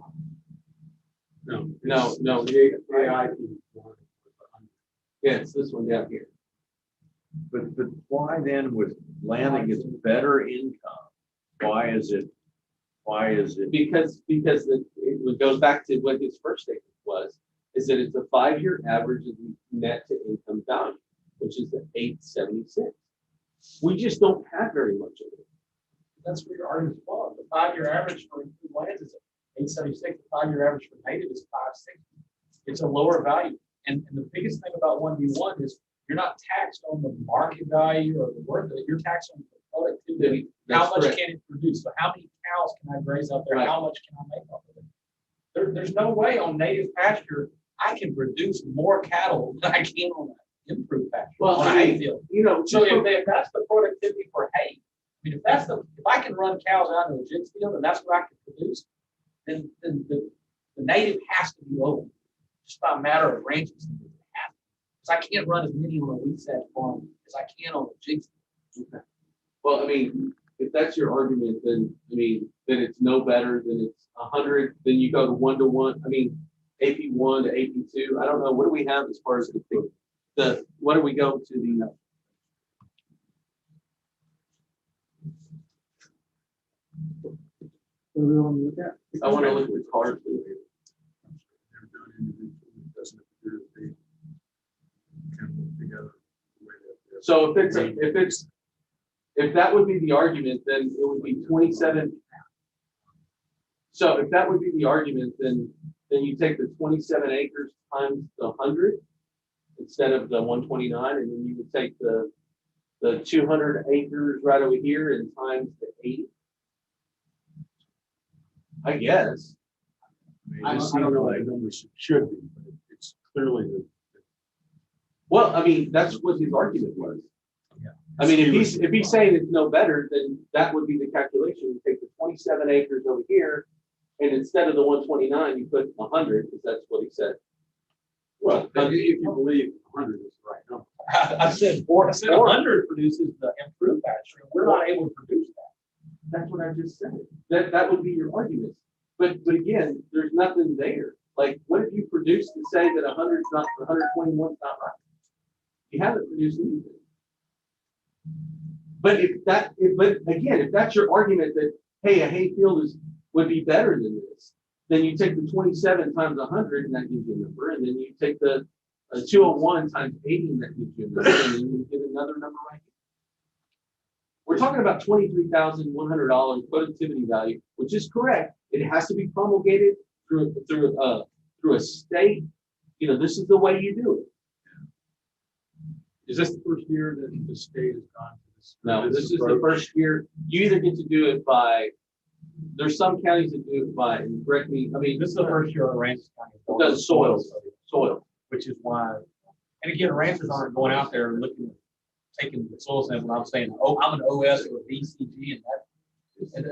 it's $100. No. The AIP. Yeah, it's this one down here. But why then with landing its better income? Why is it? Because it goes back to what his first statement was, is that it's a 5-year average of the net to income value, which is the 876. We just don't have very much of it. That's where your argument's flawed. The 5-year average for improved lands is 876. The 5-year average for native is 560. It's a lower value. And the biggest thing about 1B1 is you're not taxed on the market value or the worth of it. You're taxed on the productivity. How much can it produce? So how many cows can I graze out there? Right. How much can I make off of it? There's no way on native pasture I can produce more cattle than I can on improved pasture. Well, on a hay field. So if that's the productivity for hay, I mean, if I can run cows out in a jigs field and that's what I can produce, then the native has to be lower. Just by a matter of ranching. Because I can't run as many on a wheat satch farm as I can on a jigs field. Okay. Well, I mean, if that's your argument, then then it's no better than it's 100. Then you go to 1-to-1. I mean, AP1 to AP2. I don't know. What do we have as far as what do we go to the? What do we want to look at? I want to look at the card. So if that would be the argument, then it would be 27. So if that would be the argument, then you take the 27 acres times the 100 instead of the 129, and then you would take the 200 acres right over here and times the 80. I guess. I don't know what the numbers should be, but it's clearly the. Well, I mean, that's what his argument was. Yeah. I mean, if he's saying it's no better, then that would be the calculation. You take the 27 acres over here, and instead of the 129, you put 100, because that's what he said. Well, if you believe 100 is the right number. I said 400 produces the improved pasture. We're not able to produce that. That's what I just said. That would be your argument. But again, there's nothing there. Like, what if you produce to say that 100 is not, 121 is not right? You haven't produced anything. But if that's your argument that, hey, a hay field would be better than this, then you take the 27 times 100 and that gives you a number, and then you take the 201 times 80 and that gives you a number, and then you get another number right here. We're talking about $23,100 productivity value, which is correct. It has to be promulgated through a state. This is the way you do it. Is this the first year that the state has gone to this? No, this is the first year. You either get to do it by. There's some counties that do it by. And correct me. I mean, This is the first year Aransas County does soil, which is why. And again, ranchers aren't going out there and taking the soil sample. I'm saying, I'm an OS or a BCG, and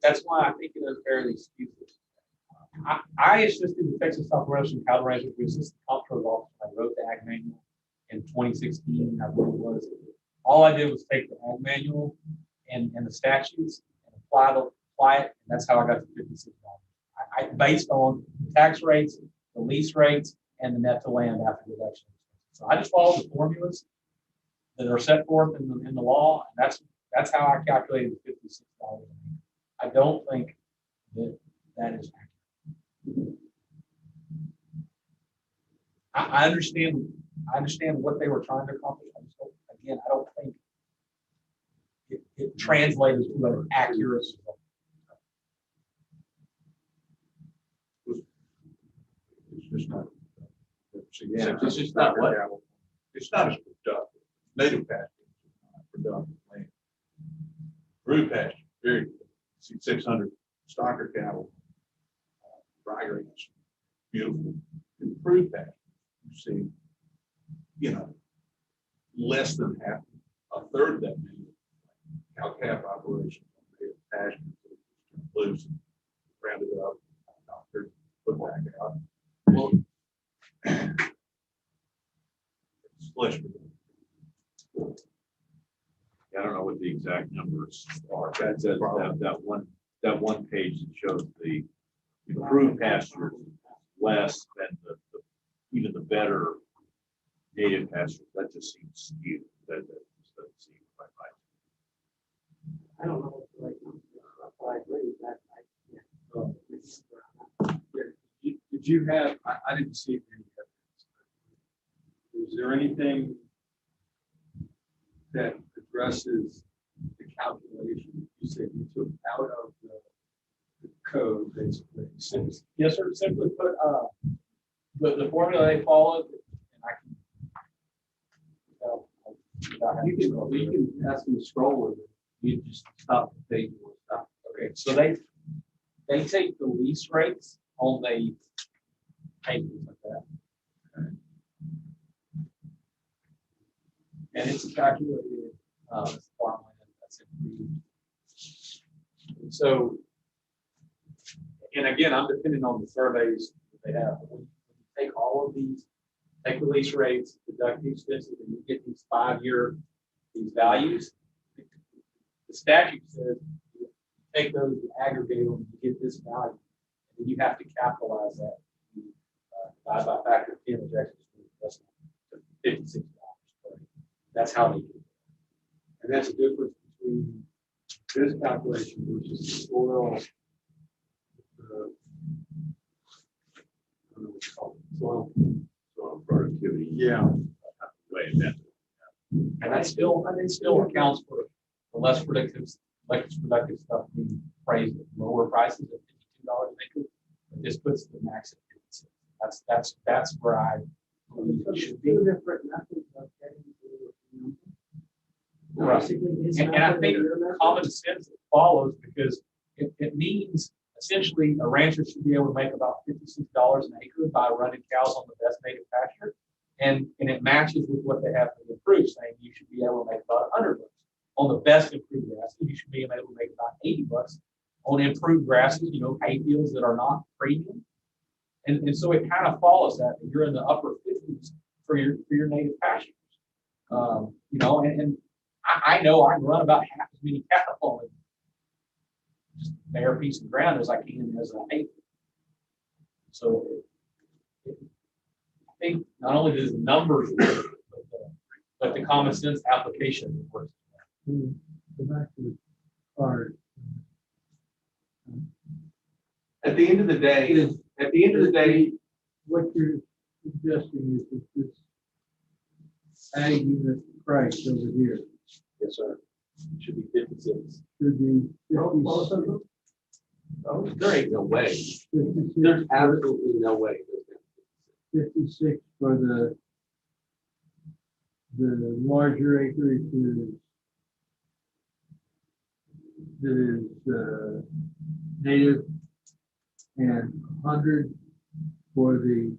that's why I think it is fairly skewed. I assisted the Texas South Erosion Cattle Ranchers. We assisted the comptroller's office. I wrote the ag manual in 2016. I believe it was. All I did was take the ag manual and the statutes and apply it. And that's how I got to $56. I based on tax rates, the lease rates, and the net to land after the election. So I just followed the formulas that are set forth in the law, and that's how I calculated the $56. I don't think that is accurate. I understand what they were trying to accomplish. I don't think it translated to an accurate result. just not. Yeah. It's just not what? It's not as productive. Native pasture is not productive land. Brood pasture, very good. See 600 stocker cattle, dry range, beautiful. Improved pasture, you see, you know, less than half, a third of that many cow calf operation. Pasture, loose, rounded up, doctored, put back out. Well, Flesh. I don't know what the exact numbers are. That one page that shows the improved pastures less than even the better native pastures. That just seems skewed. That just doesn't seem quite right. I don't know what the right number is, but I agree with that. Did you have, I didn't see any evidence. Is there anything that addresses the calculation? You said you took out of the code, basically. yes, sir. Simply put, the formula they followed, and I can. You can ask them to scroll with it. You just stop the page or stop. Okay, so they take the lease rates on the tables like that. Okay. And it's calculated farmland that's improved. And so, and again, I'm depending on the surveys that they have. When you take all of these, take the lease rates, deduct the expenses, and you get these 5-year, these values. The statute says you take those, you aggregate them, you get this value, and then you have to capitalize that. You, divide by factor of 10, which actually is $56. That's how they do it. And that's the difference between this calculation versus the soil. I don't know what you call it, soil Productivity. Yeah. Way that. And it still accounts for the less productive stuff being priced at lower prices at $52 an acre. But this puts the max at 56. That's where I believe it should be. Two different methods of getting to the number. Right. Basically, his And I method think and your method. common sense follows because it means essentially a rancher should be able to make about $56 an acre by running cows on the best native pasture. And it matches with what they have to improve, saying you should be able to make about $100 on the best improved grasses. You should be able to make about $80 on improved grasses, hay fields that are not premium. And so it kind of follows that you're in the upper 50s for your native pastures. And I know I can run about half as many cattle on just a bare piece of ground as I can as an acre. So I think not only does the numbers work, but the common sense application works. Go back to the card. At the end of the day, What you're suggesting is that this ag unit price over here yes, sir, it should be 56. should be 56. Oh, there ain't no way. 56 There's absolutely no way. 56 for the larger acreage that is native, and 100 for the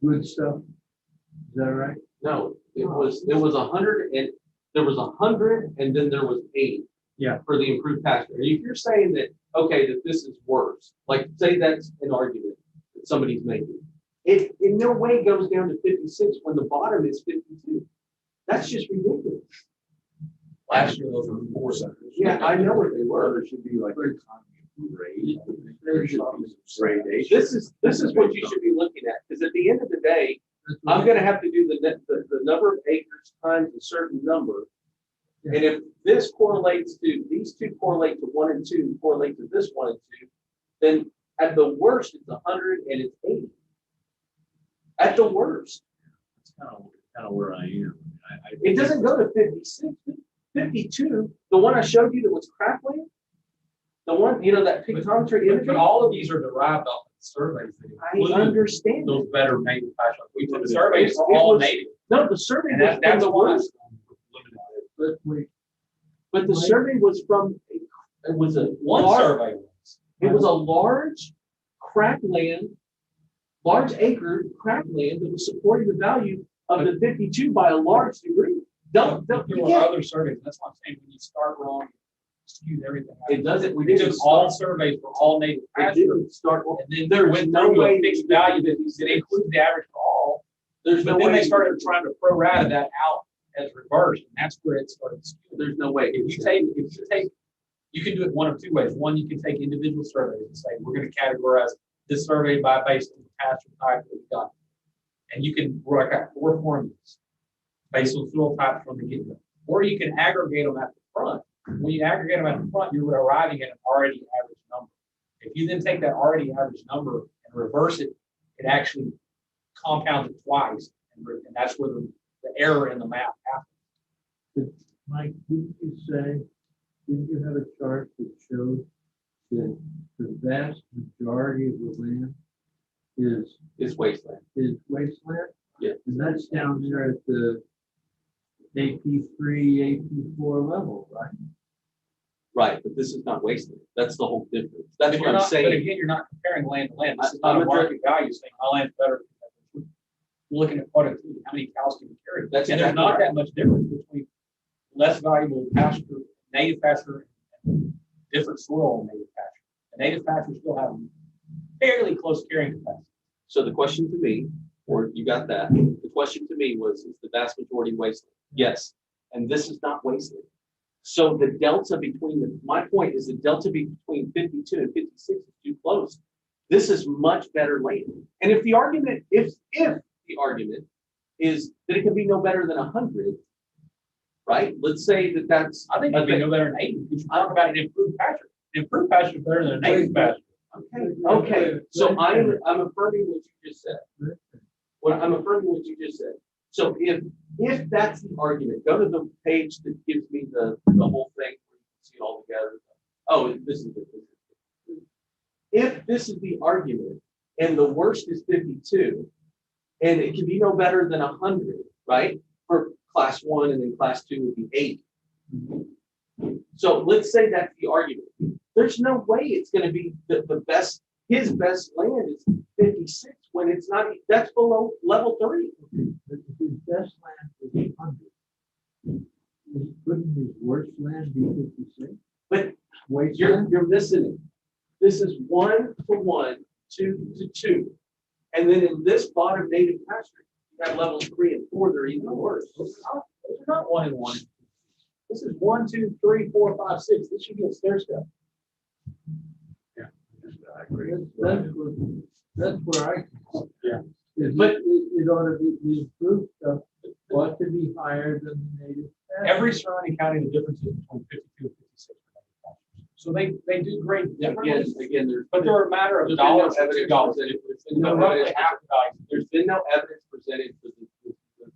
good stuff. Is that right? No, it was 100 and there was 100 and then there was 80. Yeah. For the improved pasture. And if you're saying that, okay, that this is worse, like say that's an argument that somebody's making. It in no way goes down to 56 when the bottom is 52. That's just ridiculous. Last year those were 4 centers. Yeah, I know what they were. There should be like a grade. This is what you should be looking at, because at the end of the day, I'm gonna have to do the number of acres times a certain number. And if this correlates to, these two correlate to 1 and 2, correlate to this 1 and 2, then at the worst, it's 100 and it's 80. At the worst. That's kind of where I am. It doesn't go to 56, 52. The one I showed you that was cropland, the one, that pictometry image. But all of these are derived off of surveys that I include understand. those better native pasture. We took It surveys for was- all native. No, the survey And was that, that's from the why. worst, But wait, but the survey was from, it was a One large, survey was. it was a large crackland, large acre crackland that was supporting the value of the 52 by a large degree. Don't, There you were can't, other surveys. That's what I'm saying. When you start wrong, skew everything. it doesn't, we We didn't took all start, surveys for all native it pasture. didn't start, And then there's went no through way a fixed value that includes the average for all. there's But no then way. they started trying to pro rata that out as reversed, and that's where it started skewing. There's no way. If you take, you can do it one of two ways. One, you can take individual surveys and say, we're gonna categorize this survey by based on the pasture type that we got. And you can work out 4 formulas based on soil type from the get-go. Or you can aggregate them at the front. When you aggregate them at the front, you're arriving at an already average number. If you then take that already average number and reverse it, it actually compounds it twice. And that's where the error in the math happens. Mike, didn't you have a chart that showed that the vast majority of the land is It's wasteland. wasteland? Yeah. And that's down there at the AP3, AP4 level, right? Right, but this is not wasteland. That's the whole difference. That's But what you're I'm not- saying. but But again, you're not comparing land to land. This is I'm not a address- market value saying my land's better. We're looking at productivity, how many cows can you carry? That's And there's exactly not right. that much difference between less valuable pasture, native pasture, and different soil on native pasture. The native pasture still have fairly close carrying capacity. So the question to me, or you got that, the question to me was, is the vast majority wasteland? Yes, and this is not wasteland. So the delta between my point is the delta between 52 and 56 is too close. This is much better land. And if the argument, if the argument is that it can be no better than 100, right? Let's say that that's. I think it'd be no better than 80. You should talk about an improved pasture. Improved pasture is better than a native pasture. Okay, so I'm affirming what you just said. I'm affirming what you just said. So if that's the argument, go to the page that gives me the whole thing, where you can see it all together. Oh, this is it. If this is the argument, and the worst is 52, and it can be no better than 100, right? For class 1, and then class 2 would be 80. So let's say that's the argument. There's no way it's going to be the best. His best land is 56 when it's not. That's below level 3. But his best land is 100. Couldn't his worst land be 56? But Wasteland? you're missing it. This is 1 to 1, 2 to 2, and then in this bottom native pasture, you have levels 3 and 4. They're even worse. Those are not 1 and 1. This is 1, 2, 3, 4, 5, 6. This should be a stair step. I agree. That's where I. Yeah. But it ought to be, the improved stuff ought to be higher than the native. Every surrounding county, the difference is between 52 and 56. So they do great differently, Again, but they're a matter of there's been no dollars or evidence $2. presented. They're roughly half the value. There's been no evidence presented for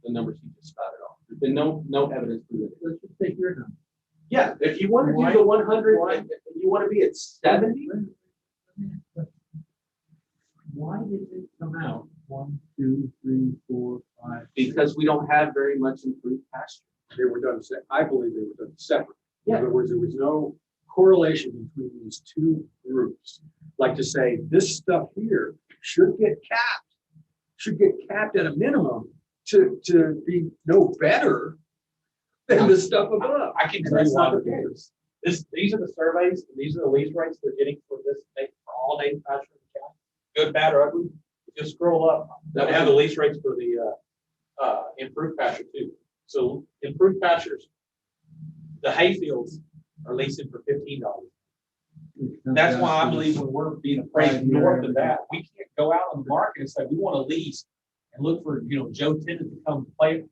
the numbers you just spouted off. There's been no evidence presented. Let's just take your number. Yeah, if you want to do the 100, and you want to be at 70, Why did it come out 1, 2, 3, 4, 5? because we don't have very much improved pasture. They were done, I believe they were done separate. In Yeah. other words, there was no correlation between these two groups. Like to say, this stuff here should get capped at a minimum to be no better than the stuff above. I can And tell you that's why not they're the doing this. These are the surveys, and these are the lease rates they're getting for this, for all native pasture in the county. Good, bad, or ugly. Just scroll up. They have the lease rates for the improved pasture too. So improved pastures, the hay fields are leasing for $15. That's why I believe when we're being appraised north of that, we can't go out on the market and say, we want to lease and look for, Joe Tennant to come buy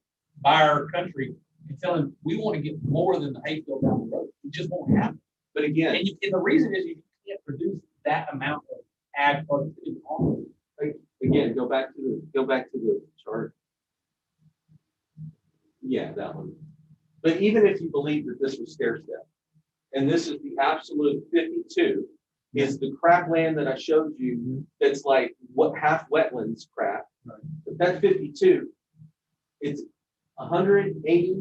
our country and tell him, we want to get more than the hay field down the road. It just won't happen. But again, And the reason is you can't produce that amount of ag productivity. go back to the chart. Yeah, that one. But even if you believe that this was stair step, and this is the absolute 52, is the crap land that I showed you that's like what half wetlands crap. Right. But that's 52. It's 180,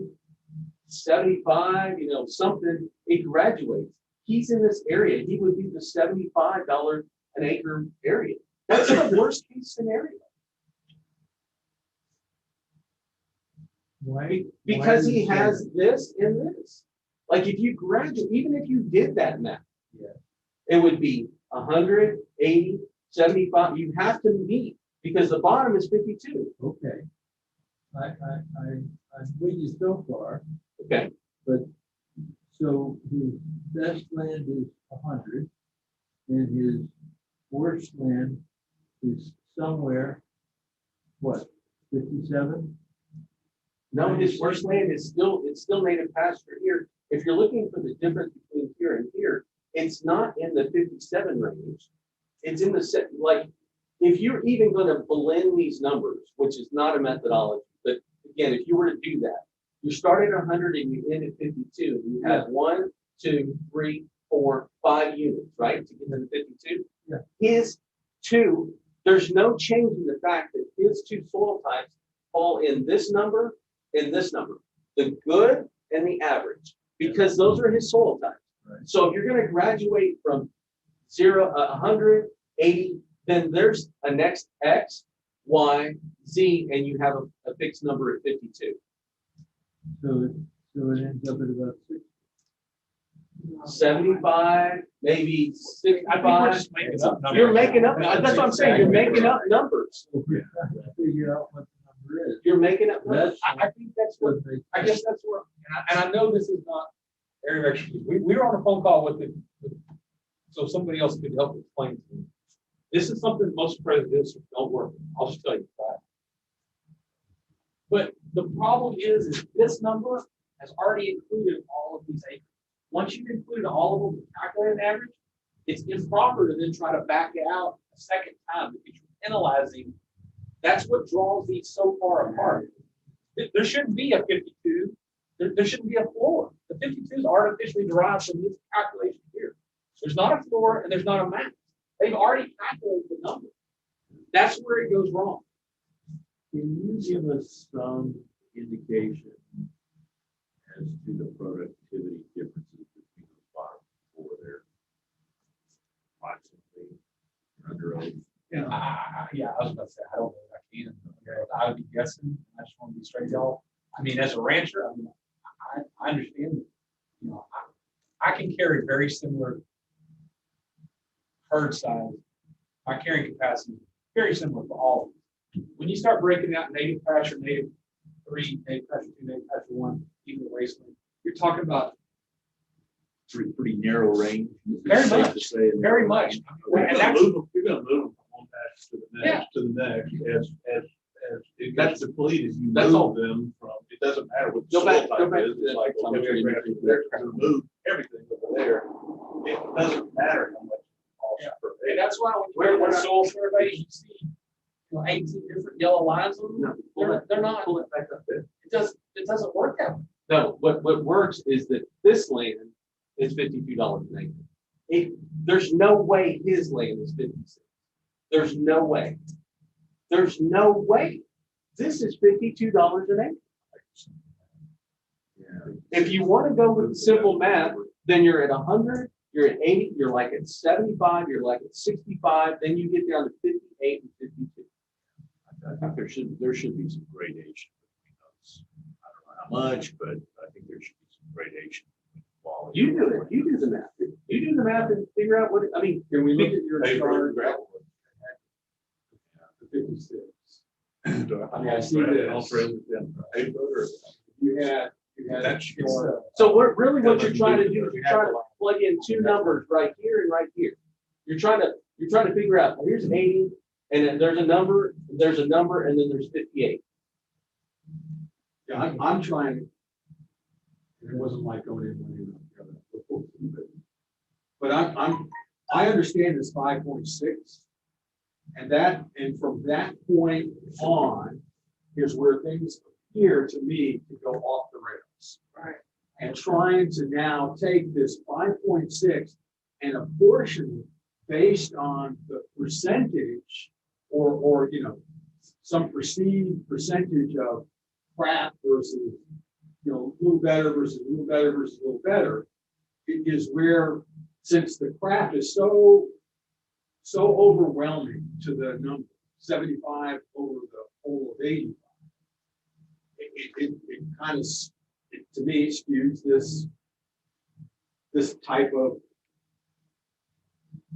75, something. It graduates. He's in this area. He would be the $75 an acre area. That's the worst case scenario. Why? Because why he is it- has this and this. Like if you graduate, even if you did that math, Yeah. it would be 180, 75. You have to meet because the bottom is 52. Okay. I'm with you so far, Okay. but so his best land is 100 and his worst land is somewhere, what, 57? No, his worst land is still native pasture here. If you're looking for the difference between here and here, it's not in the 57 range. It's in the set, like, if you're even going to blend these numbers, which is not a methodology, but again, if you were to do that, you start at 100 and you end at 52. You have 1, 2, 3, 4, 5 units, right? To get to the 52. Yeah. His 2, there's no change in the fact that his 2 soil types fall in this number and this number, the good and the average, because those are his soil types. Right. So if you're going to graduate from 0, 100, 80, then there's a next X, Y, Z, and you have a fixed number at 52. So it ends up at about 60. 75, maybe 65. I think we're just making up numbers. You're making up, that's what I'm saying, you're making up numbers. So we're trying to figure out what the number is. You're making up numbers. I think that's what, What they- I guess that's where, and I know this is not area of expertise. We were on a phone call with so somebody else could help explain to me. This is something most presidents don't work. I'll just tell you that. But the problem is this number has already included all of these acres. Once you've included all of them, calculated average, it's improper to then try to back it out a second time because you're penalizing. That's what draws these so far apart. There shouldn't be a 52. There shouldn't be a floor. The 52 is artificially derived from this calculation here. There's not a floor and there's not a max. They've already calculated the number. That's where it goes wrong. Can you give us some indication as to the productivity differences between the bottom 4 there? Approximately, under oath. Yeah, I was about to say, I don't know if I can. I would be guessing. I just want to be straight y'all. I mean, as a rancher, I understand that, I can carry very similar herd size. My carrying capacity is very similar for all of them. When you start breaking out native pasture, native 3, native pasture 2, native pasture 1, even the wasteland, you're talking about Pretty narrow range. Very Safe much. to say. very much. You're And gonna that's, move them from one patch to the Yeah. next, to the next, as it gets depleted, you That's all. move them from, it doesn't matter what the Go soil back type to is, it's like, the- okay, we're gonna remove everything over there. It doesn't matter how much it costs Yeah. per and acre. that's why when you go to soil surveys, you see 18 different yellow lines on them. They're not. Pull it back up there. It doesn't work that way. No, what works is that this land is $52 an acre. There's no way his land is 56. There's no way. There's no way. This is $52 an acre. Yeah. If you want to go with simple math, then you're at 100, you're at 80, you're like at 75, you're like at 65, then you get down to 58 and 52. I think there should be some gradation between those. I don't know how much, but I think there should be some gradation. between quality. You do it. You do the math. You do the math and figure out what, I mean, Can we look at your Paper chart? and gravel. The 56. Do I mean, I see this. I'll throw it down. Paper or- You had That's- your- so really what you're trying to do is you're trying to plug in 2 numbers right here and right here. You're trying to figure out, well, here's 80, and then there's a number, and then there's 58. Yeah, I'm trying. It wasn't like going in one ear out the other. But I understand it's 5.6. And from that point on is where things appear to me to go off the rails. Right. And trying to now take this 5.6 and apportion based on the percentage or, you know, some perceived percentage of crap versus, you know, a little better versus a little better versus a little better, it is where, since the crap is so overwhelming to the number 75 over the whole of 85, it kind of, to me, skews this type of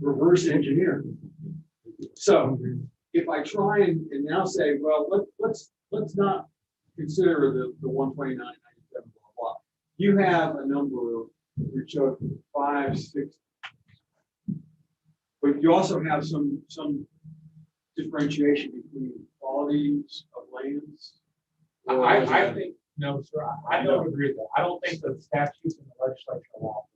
reverse engineering. So if I try and now say, well, let's not consider the 129.97 blah blah. You have a number which of 5, 6, but you also have some differentiation between qualities of lands. I think, no, sir, I don't agree with that. I don't think the statutes and the legislature allow.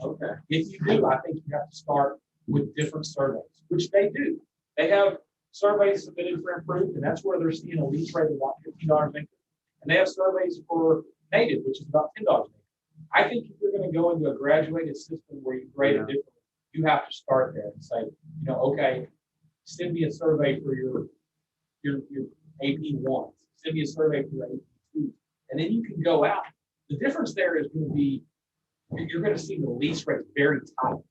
Okay. If you do, I think you have to start with different surveys, which they do. They have surveys submitted for improved, and that's where they're seeing a lease rate of about $15 an acre. And they have surveys for native, which is about $10 an acre. I think if you're going to go into a graduated system where you grade it differently, you have to start there and say, you know, okay, send me a survey for your AP1s, send me a survey for your AP2, and then you can go out. The difference there is going to be, you're going to see the lease rate very tight.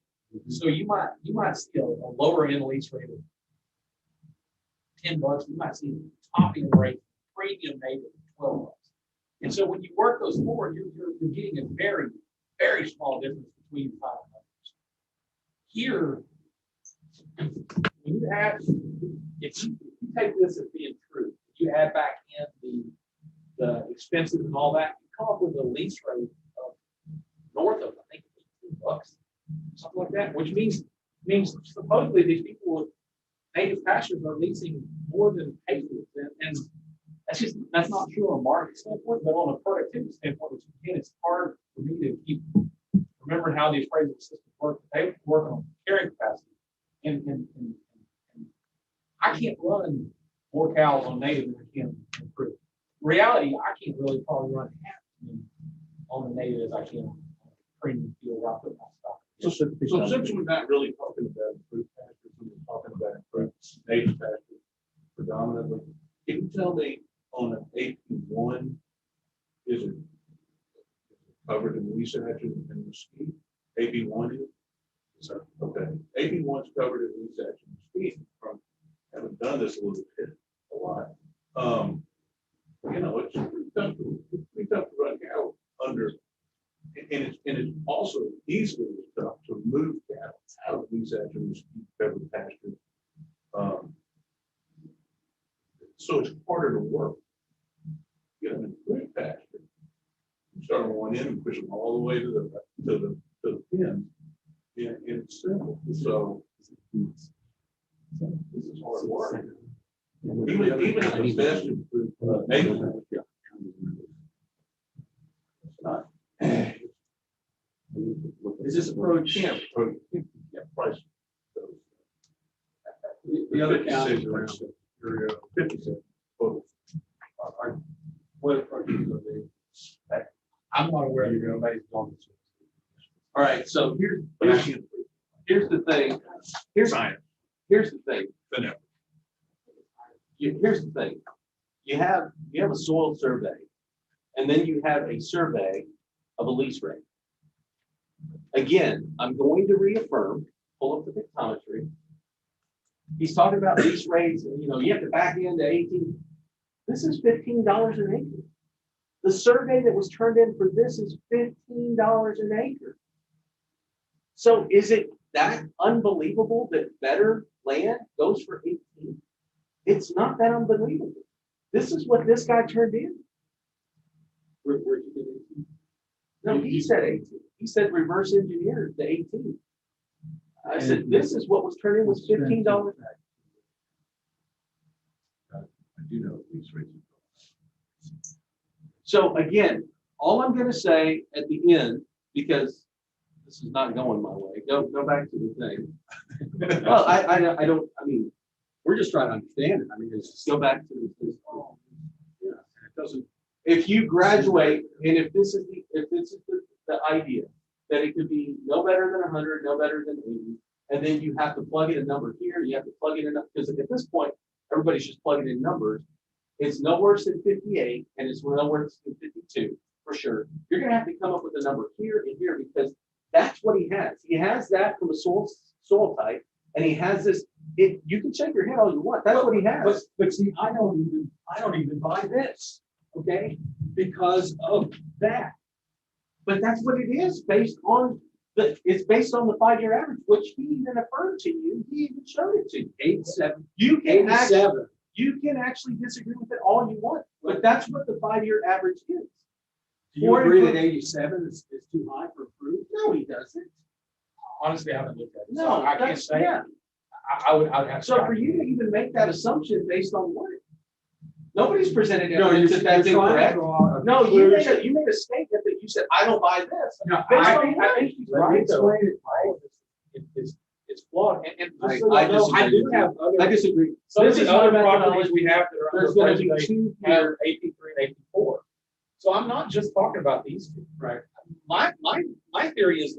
So you might see a lower end lease rate of $10. You might see a topping rate, premium native of $12. And so when you work those forward, you're getting a very, very small difference between five numbers. Here, when you add, if you take this as being true, you add back in the expenses and all that, you come up with a lease rate of north of, I think, $18, something like that, which means supposedly these people with native pastures are leasing more than acres, and that's not true on a market standpoint, but on a productivity standpoint, which again, it's hard for me to keep remembering how these appraisal systems work. They work on carrying capacity, and I can't run more cows on native than I can improve. In reality, I can't really probably run half as many on the native as I can on the premium field where I put my stock. So since we're not really talking about fruit pastures, we're talking about native pastures predominantly, can you tell me on an AP1, is it covered in lease action and mesquite? AP1 is? So, okay. AP1's covered in lease action and mesquite. From having done this a little bit, a lot. You know, it's pretty tough to run cattle under. And it's also easily tough to move cattle out of these actions, covered pastures. So it's harder to work. Get them in fruit pasture. You start on one end and push them all the way to the pen. And it's simple. So this is hard work. Even at the best improved neighborhood. It's not. Is this approach? Yeah, price. The other counties around 50 cents. what approaches are they? I'm not aware of anybody's done this. All right, so here's the thing. Here's the thing. Here's the thing. You have a soil survey, and then you have a survey of a lease rate. Again, I'm going to reaffirm, pull up the pictometry. He's talking about lease rates, and you have to back into 18. This is $15 an acre. The survey that was turned in for this is $15 an acre. So is it that unbelievable that better land goes for 18? It's not that unbelievable. This is what this guy turned in. Where'd you get 18? No, he said 18. He said reverse engineered the 18. I said, this is what was turned in was $15. I do know these rates. So again, all I'm going to say at the end, because this is not going my way, go back to the thing. Well, I don't, I mean, we're just trying to understand it. I mean, it's just go back to this. Oh, yeah, it doesn't. If you graduate, and if this is the idea that it could be no better than 100, no better than 80, and then you have to plug in a number here, you have to plug in a, because at this point, everybody's just plugging in numbers. It's no worse than 58, and it's no worse than 52, for sure. You're gonna have to come up with a number here and here, because that's what he has. He has that from a soil type, and he has this, you can shake your head all you want, that's what he has. But see, I don't even buy this, okay, because of that. But that's what it is, based on it's based on the 5-year average, which he even affirmed to you, he even showed it to you. 87. You can actually, 87. you can actually disagree with it all you want, but that's what the 5-year average is. Do you agree that 87 is too high for approved? No, he doesn't. Honestly, I haven't looked at it. so No, I can't that's, say. yeah. I would have. So for you to even make that assumption based on what? Nobody's presented No, evidence you're that that's trying to incorrect. draw a No, you conclusion. made a statement that you said, I don't buy this. No, Based I on think what? he's Let me right though. explain it, Paul. It's flawed, and I- just so I you know, I disagree do with have I other, disagree. some of This is the other not properties methodology. we have that are under There's gonna be preservation two have here. AP3 and AP4. So I'm not just talking about these two. Right. My theory is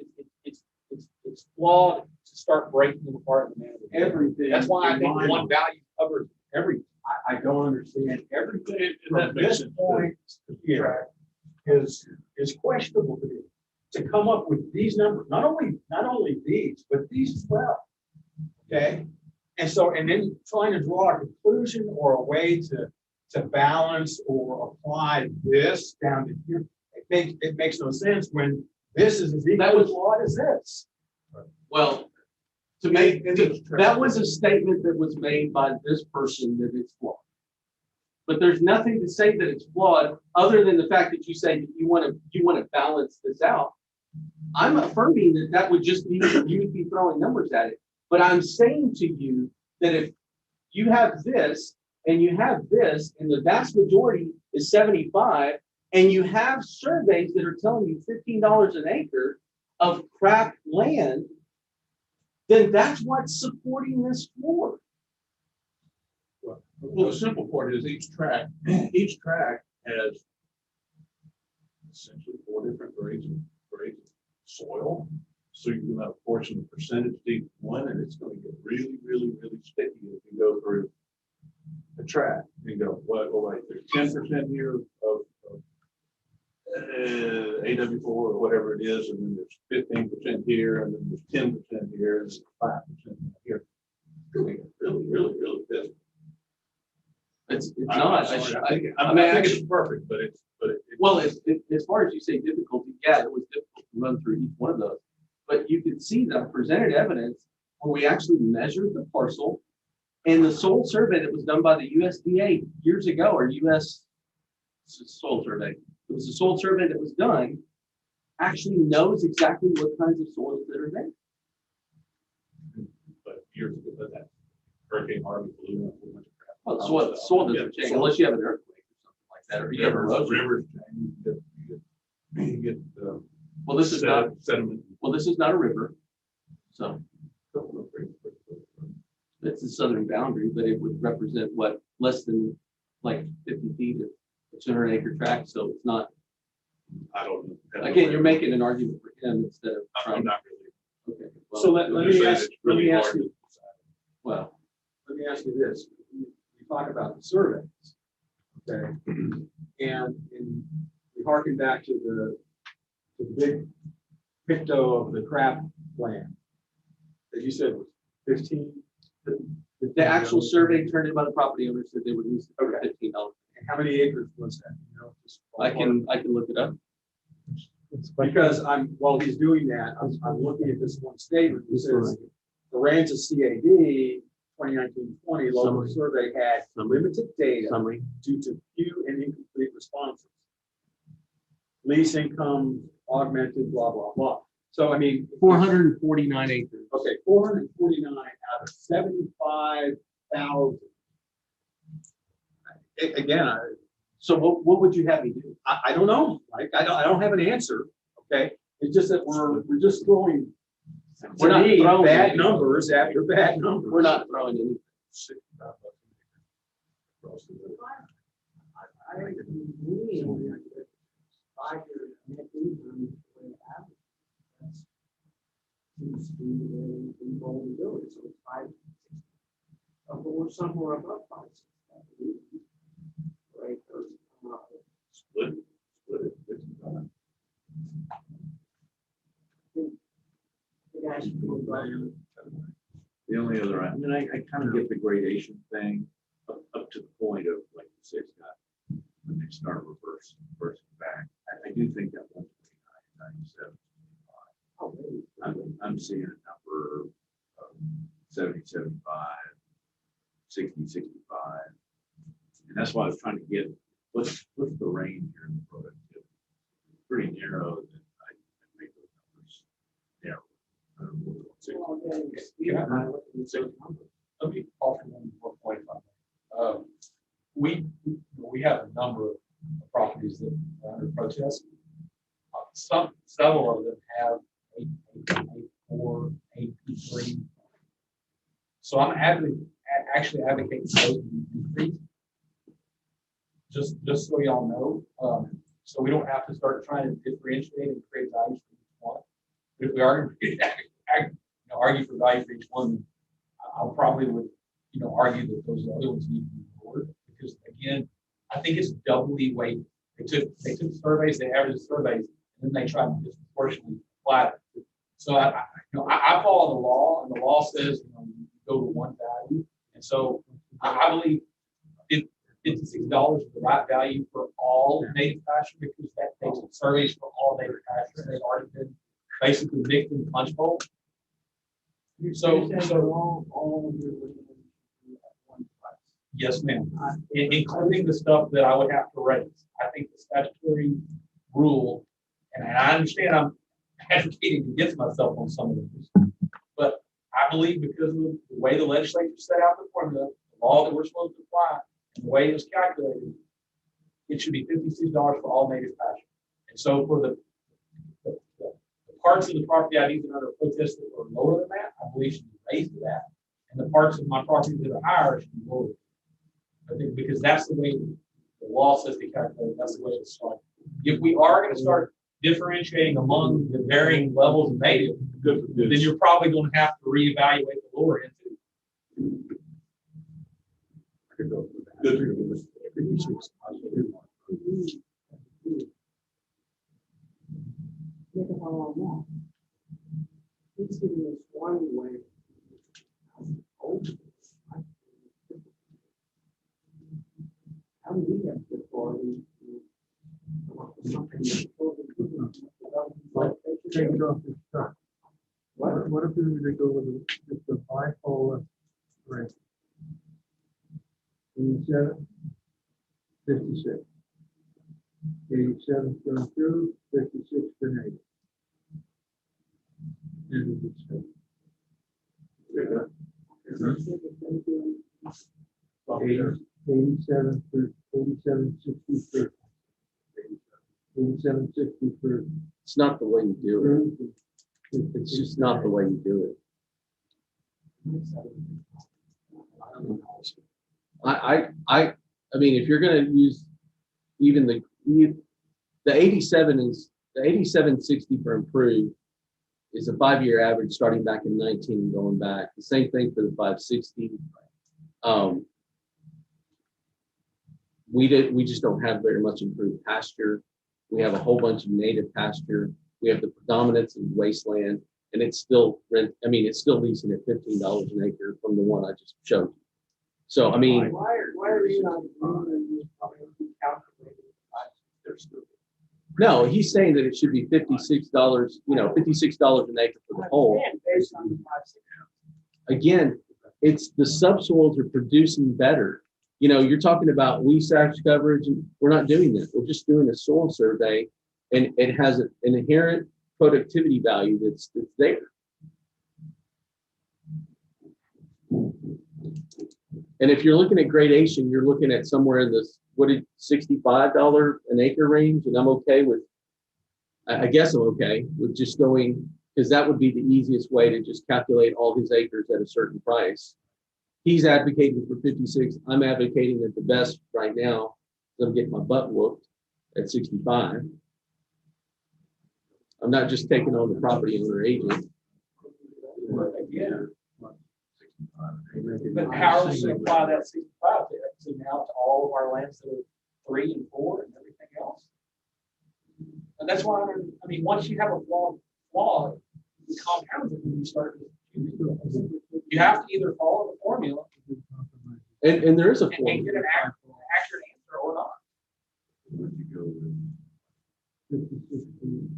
it's flawed to start breaking them apart in the manner. that we do. Everything. That's why I in think mind. one value covers everything. I don't understand everything that from makes this sense. point here is questionable to me. To come up with these numbers, not only these, but these 12. Okay, and then trying to draw a conclusion or a way to balance or apply this down to here. It makes no sense when this is as equally flawed as this. Well, that was a statement that was made by this person that it's flawed. But there's nothing to say that it's flawed other than the fact that you say that you want to balance this out. I'm affirming that that would just be, you would be throwing numbers at it. But I'm saying to you that if you have this and you have this, and the vast majority is 75, and you have surveys that are telling you $15 an acre of crap land, then that's what's supporting this floor. Well, the simple part is each track has essentially 4 different grades of soil. So you can have a portion of percentage deep one, and it's going to get really, really, really sticky if you go through a track and go, well, wait, there's 10% here of AW4 or whatever it is, and then there's 15% here, and then there's 10% here, and there's 5% here. It's going to get really, really, really pissed. It's not. I think I it's perfect, but well, as far as you say difficulty, yeah, it was difficult to run through each one of those. But you could see the presented evidence where we actually measured the parcel, and the soil survey that was done by the USDA years ago, or US soil survey. It was a soil survey that was done, actually knows exactly what kinds of soils that are there. but years ago, that Hurricane Harvey blew up a whole bunch of crap. Well, soil doesn't change unless you have an earthquake or something like that, or you have erosion. Rivers, you get Well, this is not. sediment. Well, this is not a river, so it's the southern boundary, but it would represent what, less than like 50 feet of a 200-acre tract, so it's not. I don't know. Again, you're making an argument for him instead of I'm trying. not really. Okay. Well, So let I'm me just saying ask, it's let me really ask hard you, to decide. well, let me ask you this. You talk about the surveys. Okay. And we harken back to the big picto of the crap plan that you said was 15. the actual survey turned in by the property owner said they would use it for Okay. $15. And how many acres was that? You know, just I can look it up. because while he's doing that, I'm looking at this one statement that says Aransas CAD 2019-20 local Summary. survey had limited data Summary. due to few and incomplete responses. Lease income augmented, blah, blah, blah. So, I mean. 449 acres. Okay, 449 out of 75,000. Again, So what would you have me do? I don't know, Mike. I don't have an answer, okay? It's just that we're just throwing, We're not throwing bad anything. numbers after bad numbers. We're not throwing anything. I think we need 5 years net income is the way to average. seems to be the way we roll and do it, so it's 560. But we're somewhere above 560. Right, Split it, 55. the guys should go by. The only other, I mean, I kind of get the gradation thing up to the point of, like you say, Scott, when they start reversing back. I do think that 129, 97. I'm seeing a number of 70, 75, 60, 65. And that's why I was trying to get, what's the range here in the productivity? Pretty narrow, and I make those numbers narrow. Let me offer one more point. We have a number of properties that are under protest. Several of them have 8.4, 8.3. So I'm actually advocating those to be increased. Just so y'all know, so we don't have to start trying to differentiate and create values for each one. But if we are going to argue for value for each one, I probably would, argue that those other ones need to be lowered, because again, I think it's doubly weighted. They took surveys, they averaged surveys, and then they tried to disproportionately apply it. So I follow the law, and the law says you go to one value, and so I believe $56 is the right value for all native pasture, because that takes surveys for all native pasture. They've already been basically mixed in the punch bowl. So all of your at one price. Yes, ma'am. Including the stuff that I would have to raise. I think the statutory rule, and I understand I'm advocating against myself on some of this, but I believe because of the way the legislature set out the formula, the law that we're supposed to apply, and the way it was calculated, it should be $56 for all native pasture. And so for the parts of the property I need that are under protest that are lower than that, I believe should be raised to that. And the parts of my property that are higher should be lower. I think because that's the way the law says they calculate, that's the way it's started. If we are going to start differentiating among the varying levels of native, then you're probably going to have to reevaluate the lower end too. Look at how I want. He's giving us one way. How do we have to for something? Change off the truck. What if we were to go with just a bipolar rate? 87, 56. 87 going through, 56 for native. And it's 87 for 87, 60 for 87, 60 for. It's not the way you do it. It's just not the way you do it. I mean, if you're going to use even the 87 is the 8760 for improved is a 5-year average starting back in 19 and going back. The same thing for the 560. We just don't have very much improved pasture. We have a whole bunch of native pasture. We have the predominance of wasteland, and it's still it's still leasing at $15 an acre from the one I just showed you. So I mean, Why are you not doing this? Calculated? They're stupid. No, he's saying that it should be $56, $56 an acre for the whole. Based on the 560. Again, it's the subsoils are producing better. You're talking about weed coverage, and we're not doing that. We're just doing a soil survey, and it has an inherent productivity value that's there. And if you're looking at gradation, you're looking at somewhere in this, $65 an acre range, and I'm okay with, I guess I'm okay with just going, because that would be the easiest way to just calculate all his acres at a certain price. He's advocating for 56. I'm advocating that the best right now, I'm getting my butt whooped at 65. I'm not just taking on the property owner agent. Yeah. plus 65. But how are we gonna apply that 65 to, so now to all of our lands that are 3 and 4 and everything else? And that's why, I mean, once you have a flaw, it compounds it when you start. You have to either follow the formula And there is a and formula. get an accurate answer or not. Where'd you go with? 56 for native,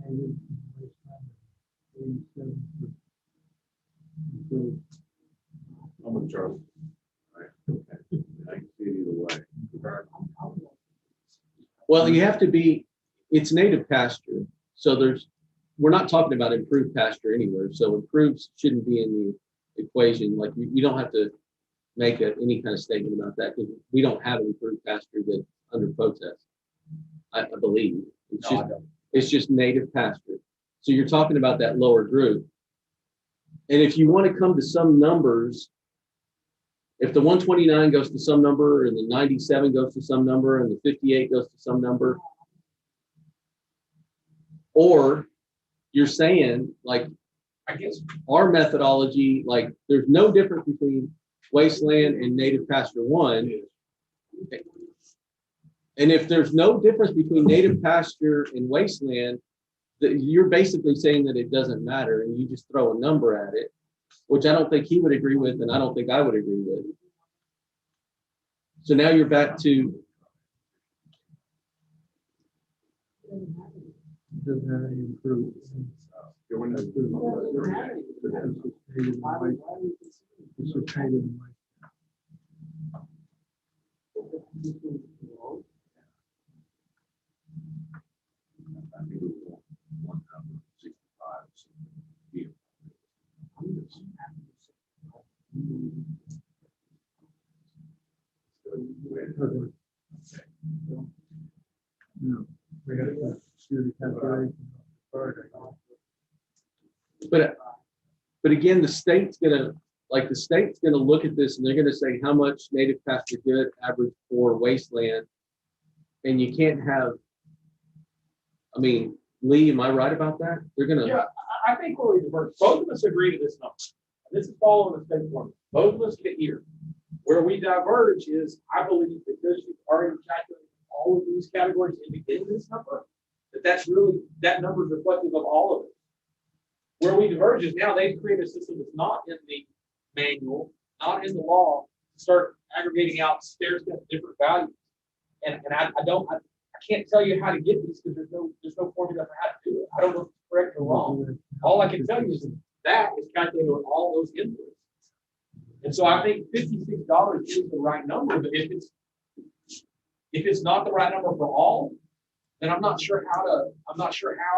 and 87 for improved. I'm with Charlie. Right, okay. I can see it either way. Well, you have to be, it's native pasture, so we're not talking about improved pasture anywhere, so improved shouldn't be in the equation, like you don't have to make any kind of statement about that, because we don't have an improved pasture that's under protest, I believe. It's just native pasture. So you're talking about that lower group. And if you want to come to some numbers, if the 129 goes to some number, and the 97 goes to some number, and the 58 goes to some number, or you're saying, like, I guess. our methodology, like, there's no difference between wasteland and native pasture 1. And if there's no difference between native pasture and wasteland, you're basically saying that it doesn't matter, and you just throw a number at it, which I don't think he would agree with, and I don't think I would agree with. So now you're back to. Doesn't have any improvement. I mean, it was one number, 65. So here. No, we got to do the calculation. But again, the state's gonna look at this, and they're gonna say how much native pasture good average for wasteland, and you can't have. I mean, Lee, am I right about that? They're gonna. Yeah, I think we're diverse. Both of us agree to this number. This is following the state formula. Both of us get here. Where we diverge is, I believe, because you've already calculated all of these categories and you get this number, that number is reflective of all of it. Where we diverge is now they've created a system that's not in the manual, not in the law, start aggregating out stair-step different values. And I can't tell you how to get these because there's no formula for how to do it. I don't know if it's correct or wrong. All I can tell you is that is calculated with all those inputs. And so I think $56 is the right number, but if it's not the right number for all, then I'm not sure how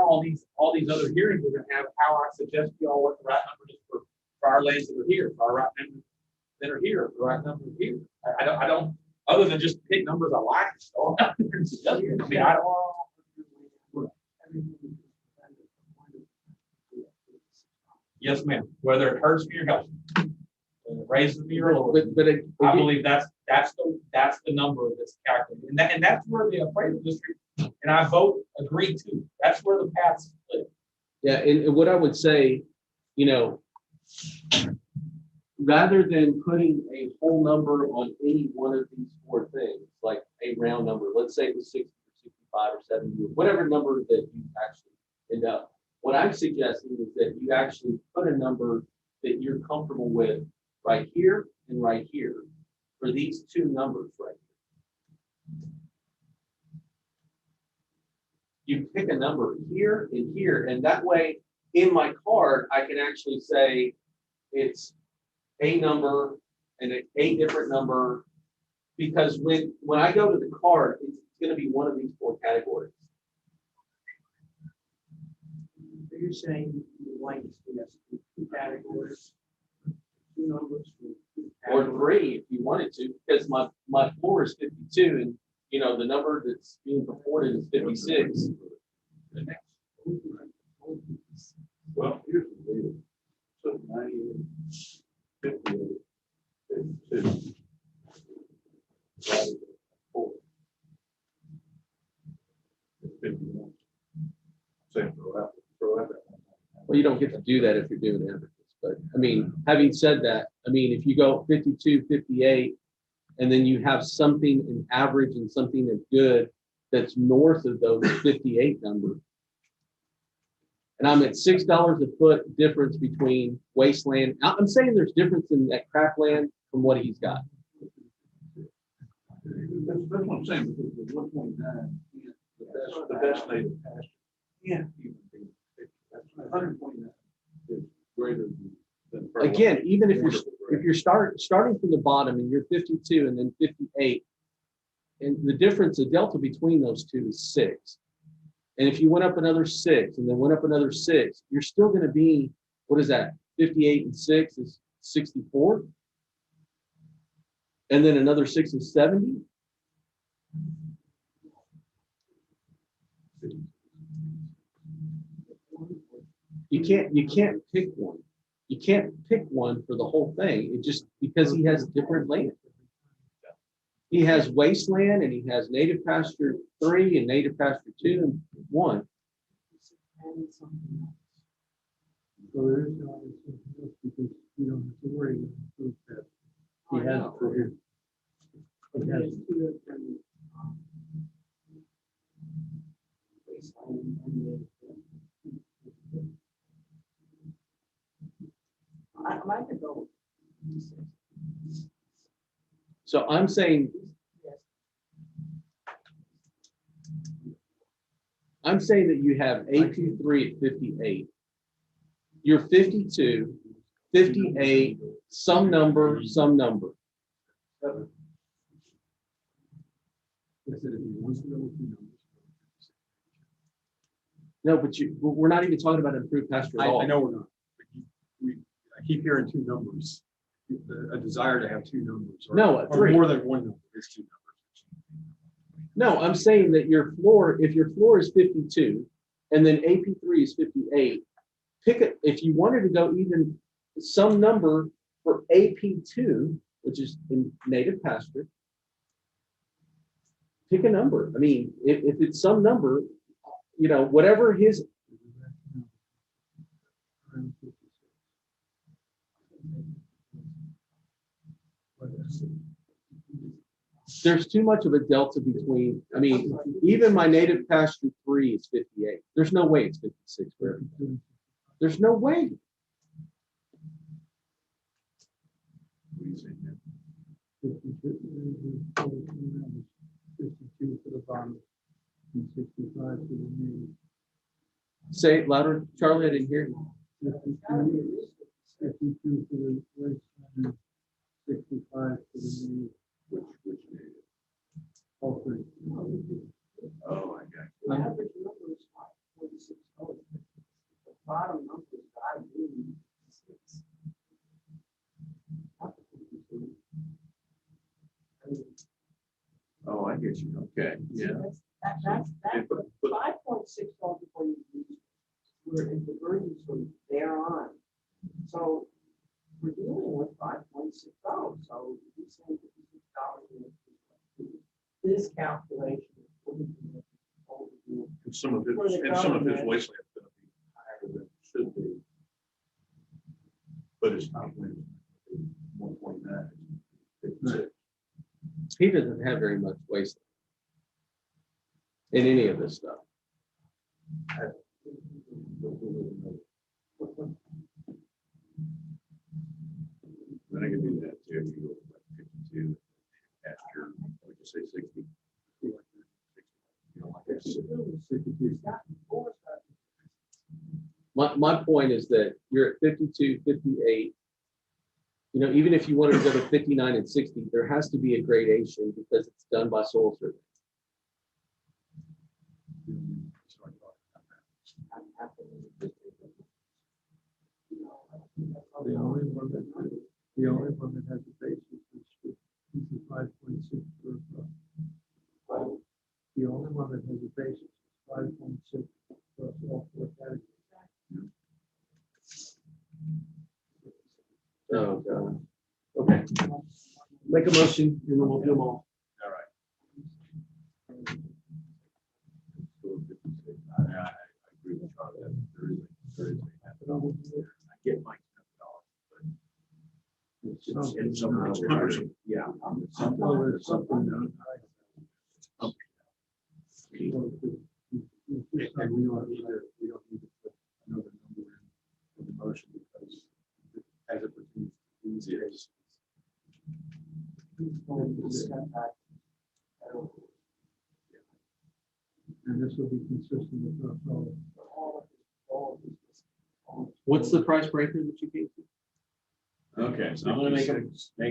all these other hearings we're gonna have, how I suggest to y'all what the right number is for our lands that are here, for our right numbers that are here, the right number here. I don't, other than just pick numbers I like. So I mean, I don't. Yes, ma'am. Whether it hurts me or helps me, whether it raises me or lowers me, I believe that's the number that's calculated, and that's where the appraisal district and I both agree to. That's where the paths split. Yeah, and what I would say, rather than putting a whole number on any one of these 4 things, like a round number, let's say it was 60 or 65 or 70, or whatever number that you actually end up. What I'm suggesting is that you actually put a number that you're comfortable with right here and right here for these 2 numbers right here. You pick a number here and here, and that way in my card, I can actually say it's a number and a different number, because when I go to the card, it's going to be one of these 4 categories. So you're saying you like to see us in 2 categories, 2 numbers, Or 3 if you wanted to, because my floor is 52, and the number that's being reported is 56. Well, here's the deal. So 98, 58, 52. Divided by 4. It's 51. Same throw out that one. Well, you don't get to do that if you're doing averages, but I mean, having said that, I mean, if you go 52, 58, and then you have something in average and something that's good, that's north of those 58 numbers. And I'm at $6 a foot difference between wasteland. I'm saying there's difference in that crackland from what he's got. That's what I'm saying, because the 1.9, the best native pasture. Yeah. 129 is greater than. Again, even if you're starting from the bottom and you're 52 and then 58, and the difference, the delta between those two is 6. And if you went up another 6 and then went up another 6, you're still going to be, what is that? 58 and 6 is 64. And then another 6 is 70. You can't pick one. You can't pick one for the whole thing. It just because he has different land. He has wasteland and he has native pasture 3 and native pasture 2 and 1. So there is no something else because you don't have to worry about proof that he has it for him. He has I like to go. So I'm saying that you have AP3 at 58. You're 52, 58, some number. No, but we're not even talking about improved pasture at all. I know we're not. I keep hearing 2 numbers, a desire to have 2 numbers. No, 3. More than 1 number, it's 2 numbers. No, I'm saying that your floor, if your floor is 52 and then AP3 is 58, pick it. If you wanted to go even some number for AP2, which is in native pasture, pick a number. I mean, if it's some number, you know, whatever his. There's too much of a delta between, I mean, even my native pasture 3 is 58. There's no way it's 56 for everything. There's no way. $52 for the bottom and 65 for the knee. Say it louder, Charlie, I didn't hear you. 52 for the waist and 65 for the knee. Which native? All three. Oh, I got you. The average number is $5.6. The bottom number is $5.86. Oh, I get you. Okay, yeah. That's But- $5.6 before you use, where if the burden's from there on. So we're dealing with $5.6. So he's saying $56. This calculation. And some of his For the wasteland is government. going to be higher than it should be. But it's not 1.9. Right. He doesn't have very much waste in any of this stuff. Then I can do that too. If you go like 52 after, would you say 60? You don't like that? 62. My point is that you're at 52, 58. You know, even if you wanted to go to 59 and 60, there has to be a gradation because it's done by soil survey. The only one that has a basis is the 5.6 for the only one that has a basis is 5.6 across all 4 categories. Oh, God. Okay. Make a motion and then we'll do them all. All right. I agree with Charlie. There is a I get my $10. and some of those, yeah. Well, there's something down. And we don't need to put another number in the motion because as it pertains to these cases. And this will be consistent with all. What's the price breaker that you gave? Okay, so I'm gonna make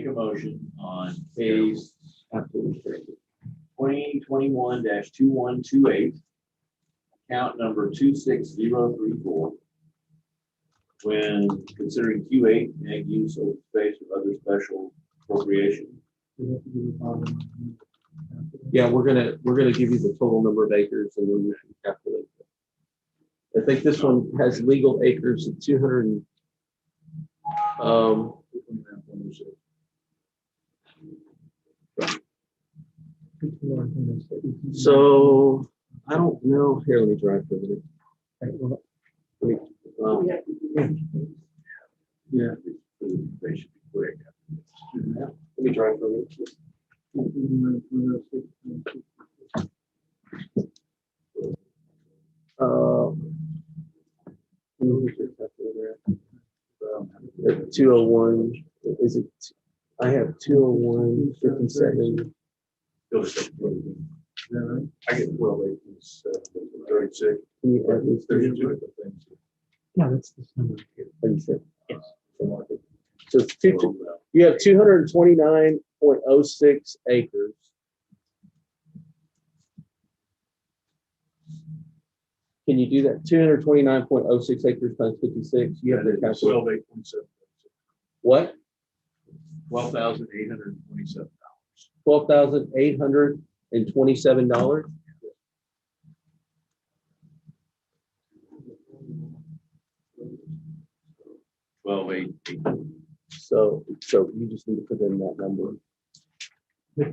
a motion on case 2021-2128, account number 26034. When considering Q8 ag use of space or other special appropriation. We have to do the bottom. Yeah, we're gonna give you the total number of acres and then you can calculate it. I think this one has legal acres of 200. So I don't know. Here, let me drive for a minute. Let me, Yeah. They should be quick. let me drive for a minute. At 201, is it? I have 201, 57. I get 12 acres, 36. At least 32. No, that's this number here. What you said? Yes. So it's you have 229.06 acres. Can you do that? 229.06 acres times 56. You have to calculate. 12,827. What? $12,827. $12,827. So you just need to put in that number. The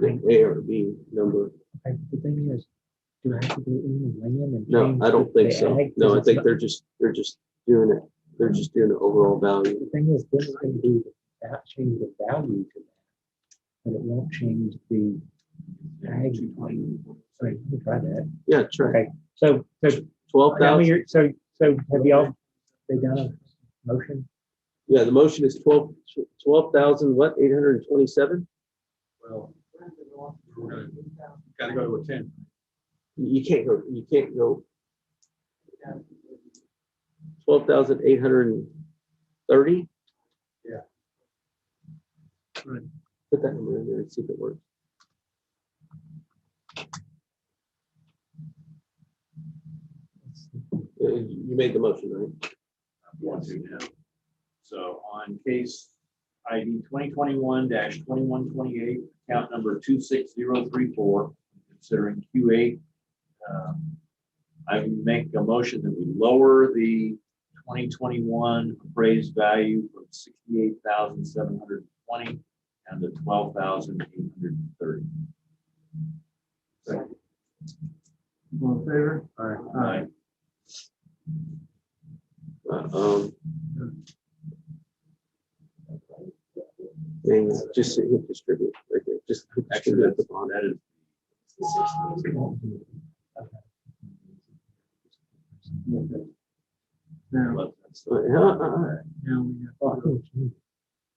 ARB number. The thing is, do I have to go in the land and? No, change I don't think the so. ag? No, I 'Cause it's think not- they're just doing it. They're just doing the overall value. The thing is, this is gonna do that, change the value to that, but it won't change the ag. Right, let me try that. Yeah, try. Okay, so, tell me 12,000. so have y'all, they done a motion? Yeah, the motion is 12,000, what, 827? Well, gotta go to a 10. You can't go 12,830. Yeah. Right. Put that number in there and see if it works. You made the motion, right? I'm going to now. So on case ID 2021-2128, account number 26034, considering Q8, I make a motion that we lower the 2021 appraised value from 68,720 and to 12,830. All in favor? Aye. Just hit distribute right there. Just hit Actually, distribute at the that's, bottom. that is, Now, that's Now we now Oh, I think it's changed.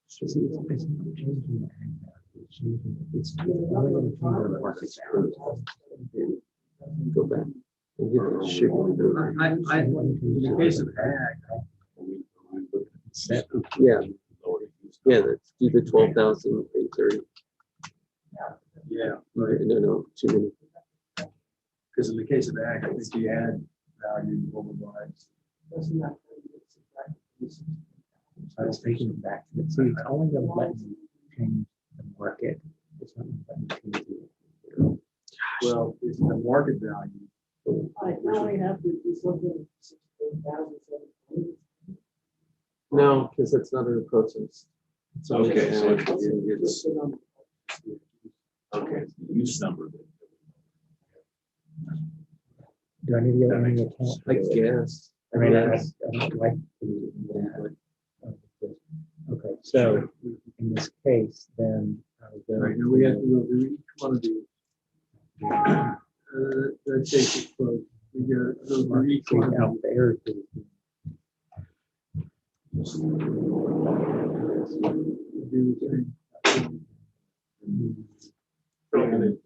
See, it's not changing the ag value, it's changing, it's only gonna change the market value. Go back and hit the distribute. in the case of ag, Yeah, let's do the 12,830. Yeah, No, too many. because in the case of ag, I think the ad value overrides. I was taking it back to the, see, it's only gonna let you change the market. It's not gonna let you change the. Well, it's the market value. Now we have to do something. 16,700. No, because that's not an process. It's only Okay, so an ad. It's- okay, the use number. Do I need to get any account? I guess. I mean, I don't like. to do that. Okay. So in this case, then. Right, now we have to go through each one of these. That takes it close. We got to go through each one Out of there. these. Do the same. We're gonna take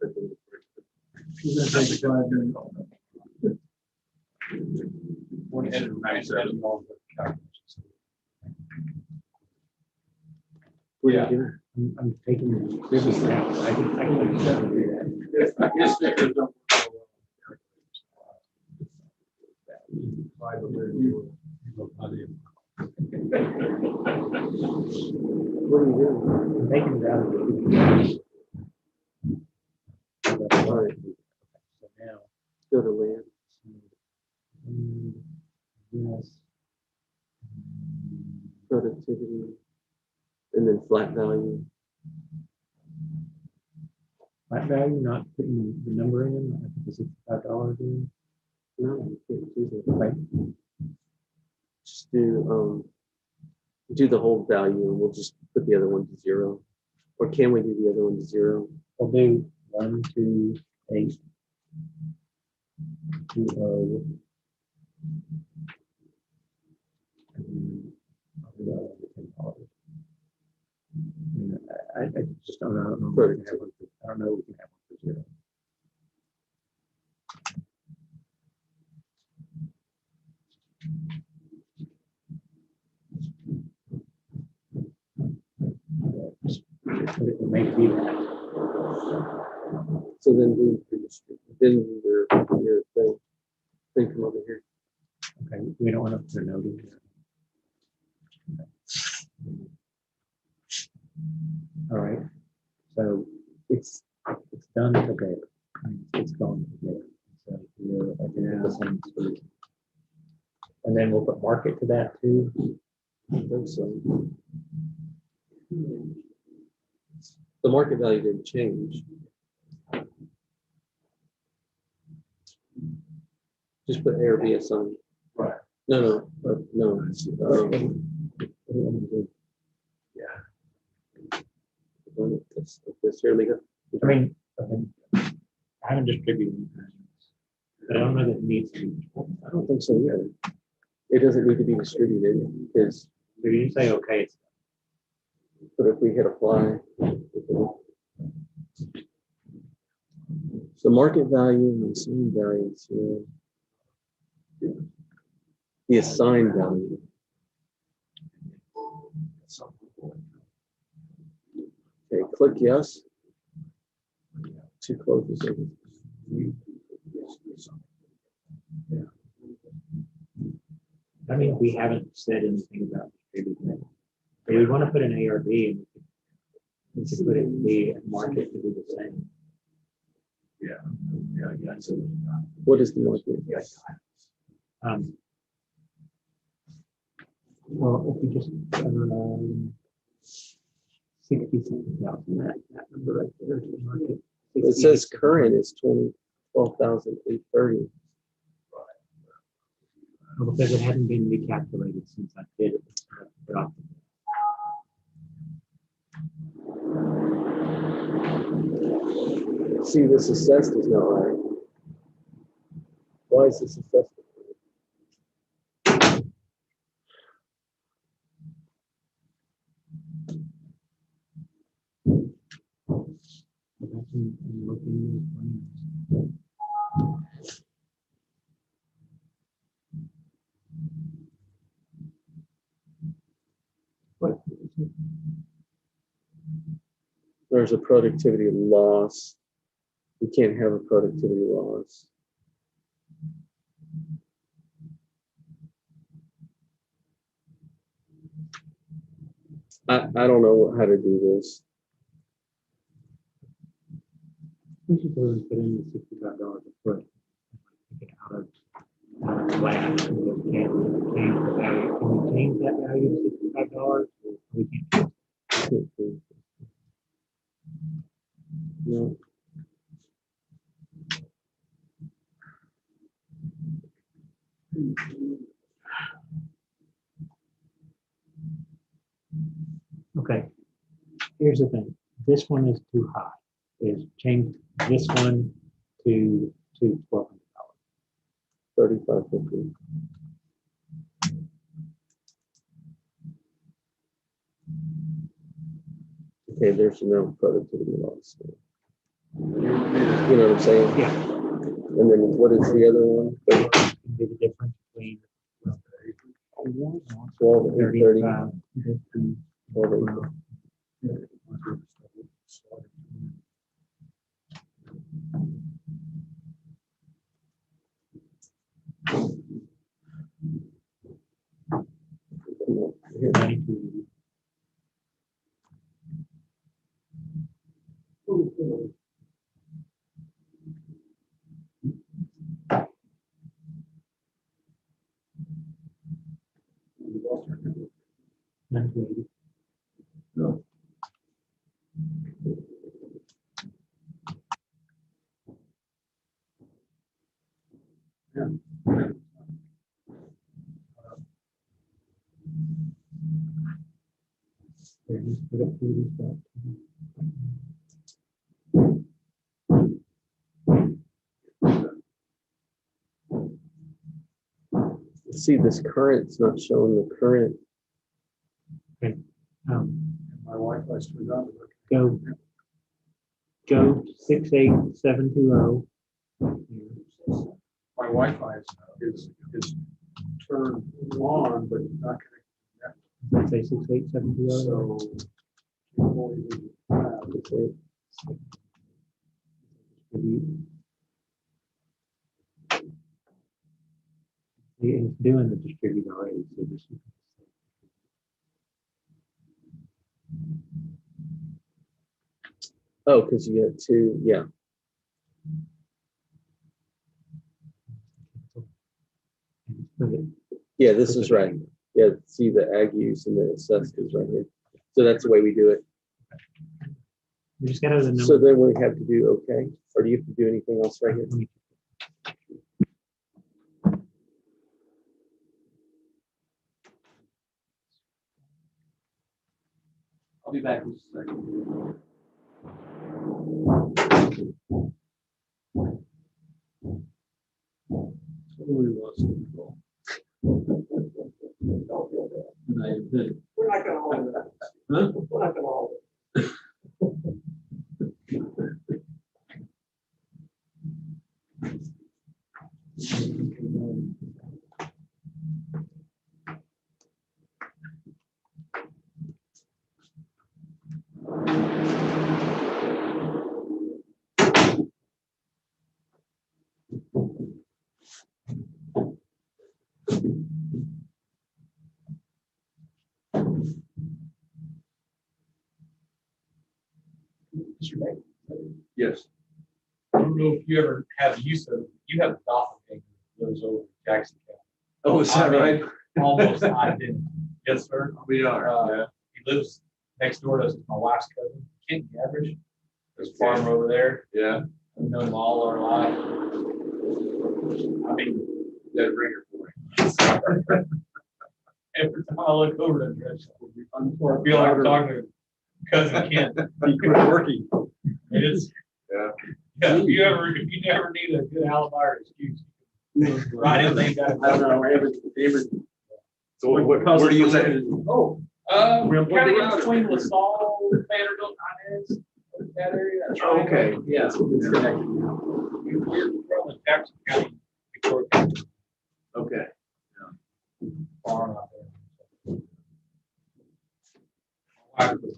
5 minutes. Yeah. I'm taking this is now. I can do that. His stickers don't. What are you doing? I'm taking it out of the. All right. So now go to land. Yes. Productivity. And then flat value. Flat value, not putting the number in, I think it's $65 in. No, you can't do that. Right. Just do the whole value and we'll just put the other one to 0. Or can we do the other one to 0? We'll do 1, 2, 8, 2, 0. And then $10. I just don't know. I don't know. I don't know. We can have one for 0. It may be that. So then your thing come over here. Okay, we don't want to put a note in here. All right, so it's done. Okay, it's gone there. So we're the same speed. And then we'll put market to that too. I think so. The market value didn't change. Just put ARB assigned. Right. No. This here, Leo. I mean, I haven't distributed, but I don't know that it needs to be. I don't think so either. It doesn't need to be distributed because. So you say, okay, but if we hit apply. So market value and assigned values here. The assigned value. Okay, click yes. Two closes. I mean, we haven't said anything about distributing. We want to put an ARB and we could put it in the market to do the same. Yeah. So what is the market? Well, if we just 60,000, that number right there is the market. It says current is 12,830. Well, because it hadn't been recalculated since I did it. See, this assessed is not right. Why is this assessed? What? There's a productivity loss. You can't have a productivity loss. I don't know how to do this. We should go and put in the $65 a foot. Take it out of flat. Can we change that value to $65? We can't. No. Okay. Here's the thing. This one is too high. Is change this one to $1,200. $3,550. Okay, there's no productivity loss. You know what I'm saying? Yeah. And then what is the other one? Be the difference between 12 and 30. 35. 12 and here. 92. No. Yeah. Just put up through this back. See, this current's not showing the current. My Wi-Fi turned on. Go 68720. My Wi-Fi is turned on, but not connected. Say 68720. So. can't only do that. It's doing the distribute already. So just Oh, because you got two, yeah. Yeah, this is right. Yeah, see the ag use and the assessed is right here. So that's the way we do it. we just gotta have the number. So then we have to do okay, or do you have to do anything else right here? I'll be back in just a second. Totally lost control. And I admit, We're not gonna hold it. huh? We're not gonna hold it. Yes. I don't know if you ever have use of, you have a doppelganger that goes over Jackson County. Oh, is that right? Almost identical. Yes, sir. We are. He lives next door to us, my wife's cousin, Kent Gabbard. There's a farmer over there. Yeah. We've known him all our life. I mean, That ringer for me. every time I look over that direction, I feel like I'm talking to cousin Kent. He quit working. It is. Yeah. Yeah, if you never need a good alibi or excuse, right in there, you got I don't know, every. So what Where do you live? Oh, We're on kind the of in route. between LaSalle, Vanderbilt, Inez, that area. that triangle. Okay, yeah. It's connected now. We're from Jackson County, Victoria County, Okay. farm out there. My wife was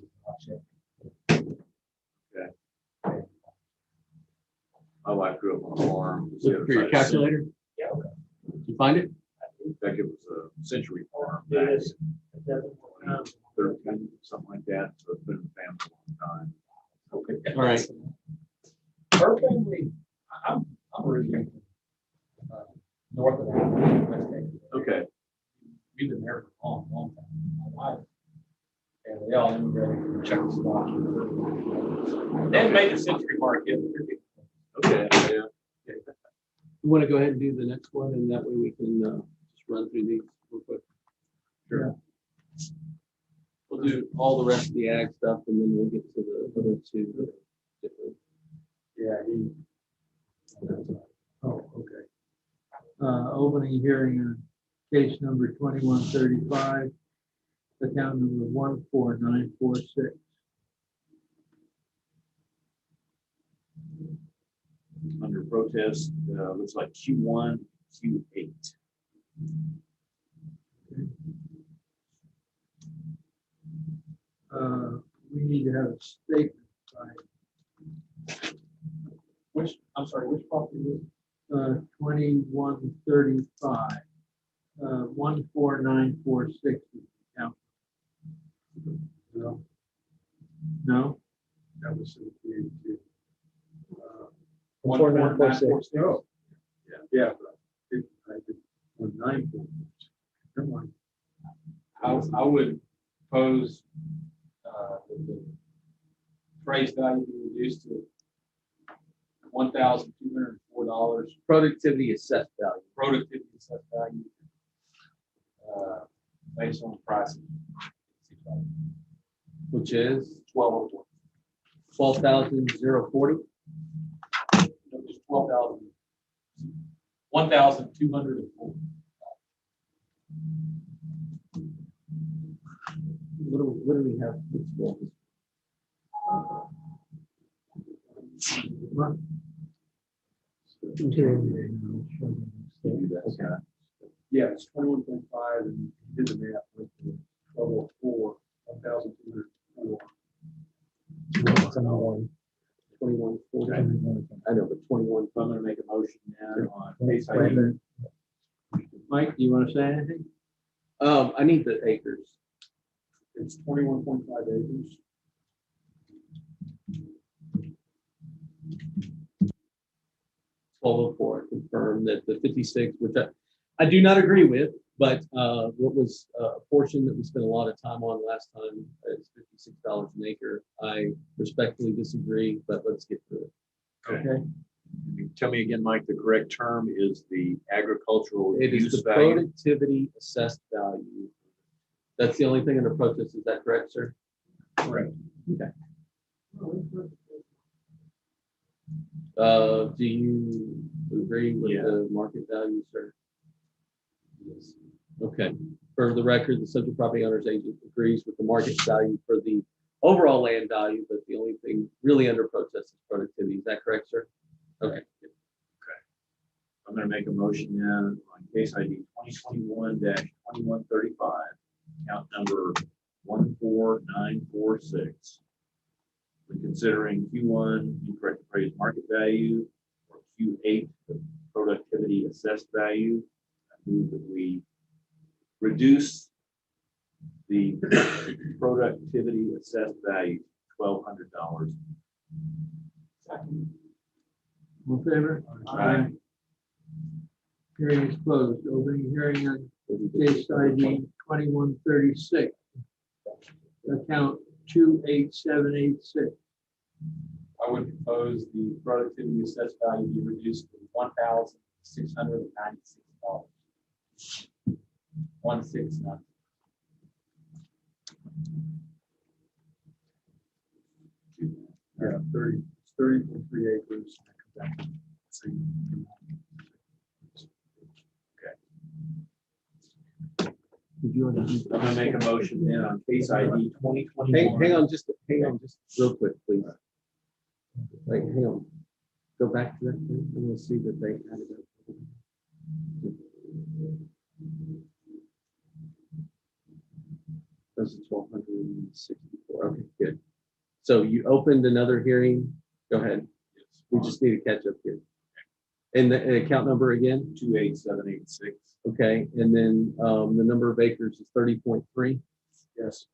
My wife grew up on a farm. Look for your calculator. Yeah, okay. Did you find it? In fact, it was a century farm. Yeah, back it's- in 13, something like that. So it's been in the family a long time. Okay. All right. Her family, I'm originally from, north of that, West Texas. Okay. We've been there for a long, long time. My wife. And they all immigrated from Czechoslovakia. They made the century market. Okay. Yeah. You want to go ahead and do the next one, and that way we can just run through these real quick. Sure. We'll do all the rest of the ag stuff and then we'll get to the other two. that are different. Yeah, he. Oh, okay. Opening hearing on case number 2135, account number 14946. Under protest, looks like Q1, Q8. We need to have a statement by I'm sorry, which property was? 2135, 14946 account. No, No? that was the two. 14946. Oh, yeah. I did 1946. Never mind. I would propose that the appraised value be reduced to $1,204. Productivity assessed value. Productivity assessed value. Based on pricing. Which is 12,040. 1,204. What do we have? Yeah, it's 21.5 and you did the math with the 1204, 1,204. 2140. I know, but 21. So I'm going to make a motion now on case Wait a ID. minute. Mike, do you want to say anything? I need the acres. It's 21.5 acres. Confirm that the 56, which I do not agree with, but what was a portion that we spent a lot of time on last time is $56 an acre. I respectfully disagree, but let's get through it. Okay. Tell me again, Mike, the correct term is the agricultural It is use the value. productivity assessed value. That's the only thing under protest. Is that correct, sir? Correct. Okay. Do you agree with the market value, sir? Yes. Okay. For the record, the subject property owner's agent agrees with the market value for the overall land value, but the only thing really under protest is productivity. Is that correct, sir? Okay. I'm going to make a motion now on case ID 2021-2135, account number 14946. When considering Q1 incorrect appraised market value or Q8 the productivity assessed value, I move that we reduce the productivity assessed value to $1,200. Second. All in favor? Aye. Hearing is closed. Opening hearing on case ID 2136. Account 28786. I would propose the productivity assessed value be reduced to $1,696. 169. Yeah, 30.3 acres. Did you want to? I'm going to make a motion then on case ID 2021. Hang on just real quick, please. Like, hang on. Go back to that thing and we'll see that they added up. That's 1,264. Okay, good. So you opened another hearing. Go ahead. We just need to catch up here. And the account number again? 28786. Okay, and then the number of acres is 30.3. Yes.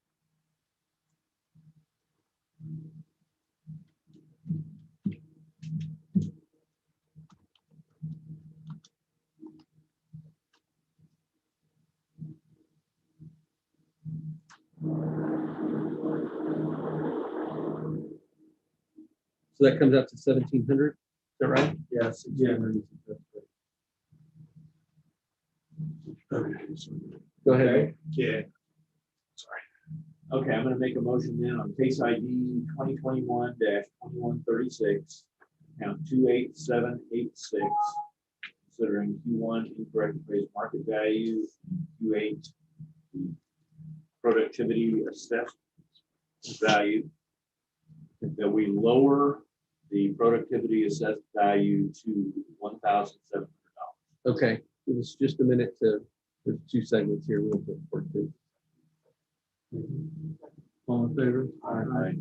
So that comes out to 1,700. Is that right? Yes. Yeah. Go ahead. Yeah. Sorry. Okay, I'm gonna make a motion then on case ID 2021-2136, account 28786, considering Q1 incorrect appraised market value, Q8 the productivity assessed value, that we lower the productivity assessed value to $1,700. Okay, give us just a minute to, there's two segments here real quick for two. All in favor? Aye.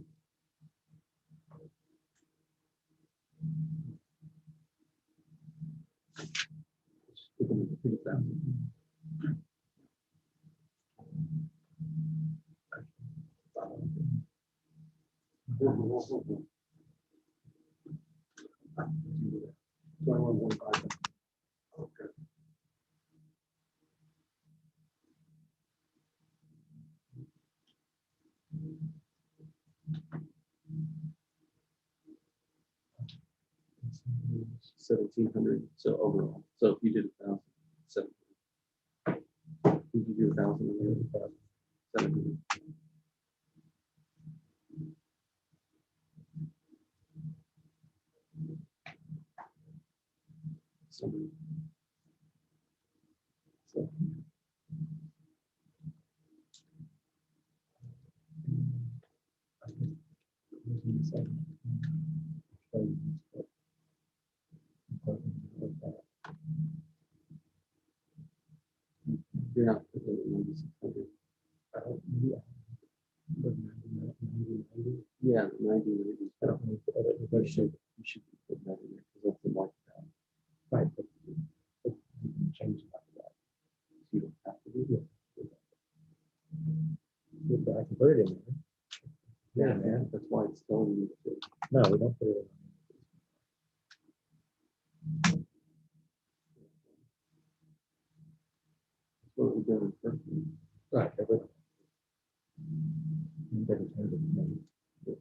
$1,700, so overall, so if you did 1,007, did you do 1,700? So, you're not putting it in 9,600. Yeah, 90. I don't know if you should put that in there because that's the market value. Right, but you can change it like that. You don't have to do it. I can put it in there. Yeah, man, that's why it's telling you to. No, we don't put it in. That's what we're doing first. Right, but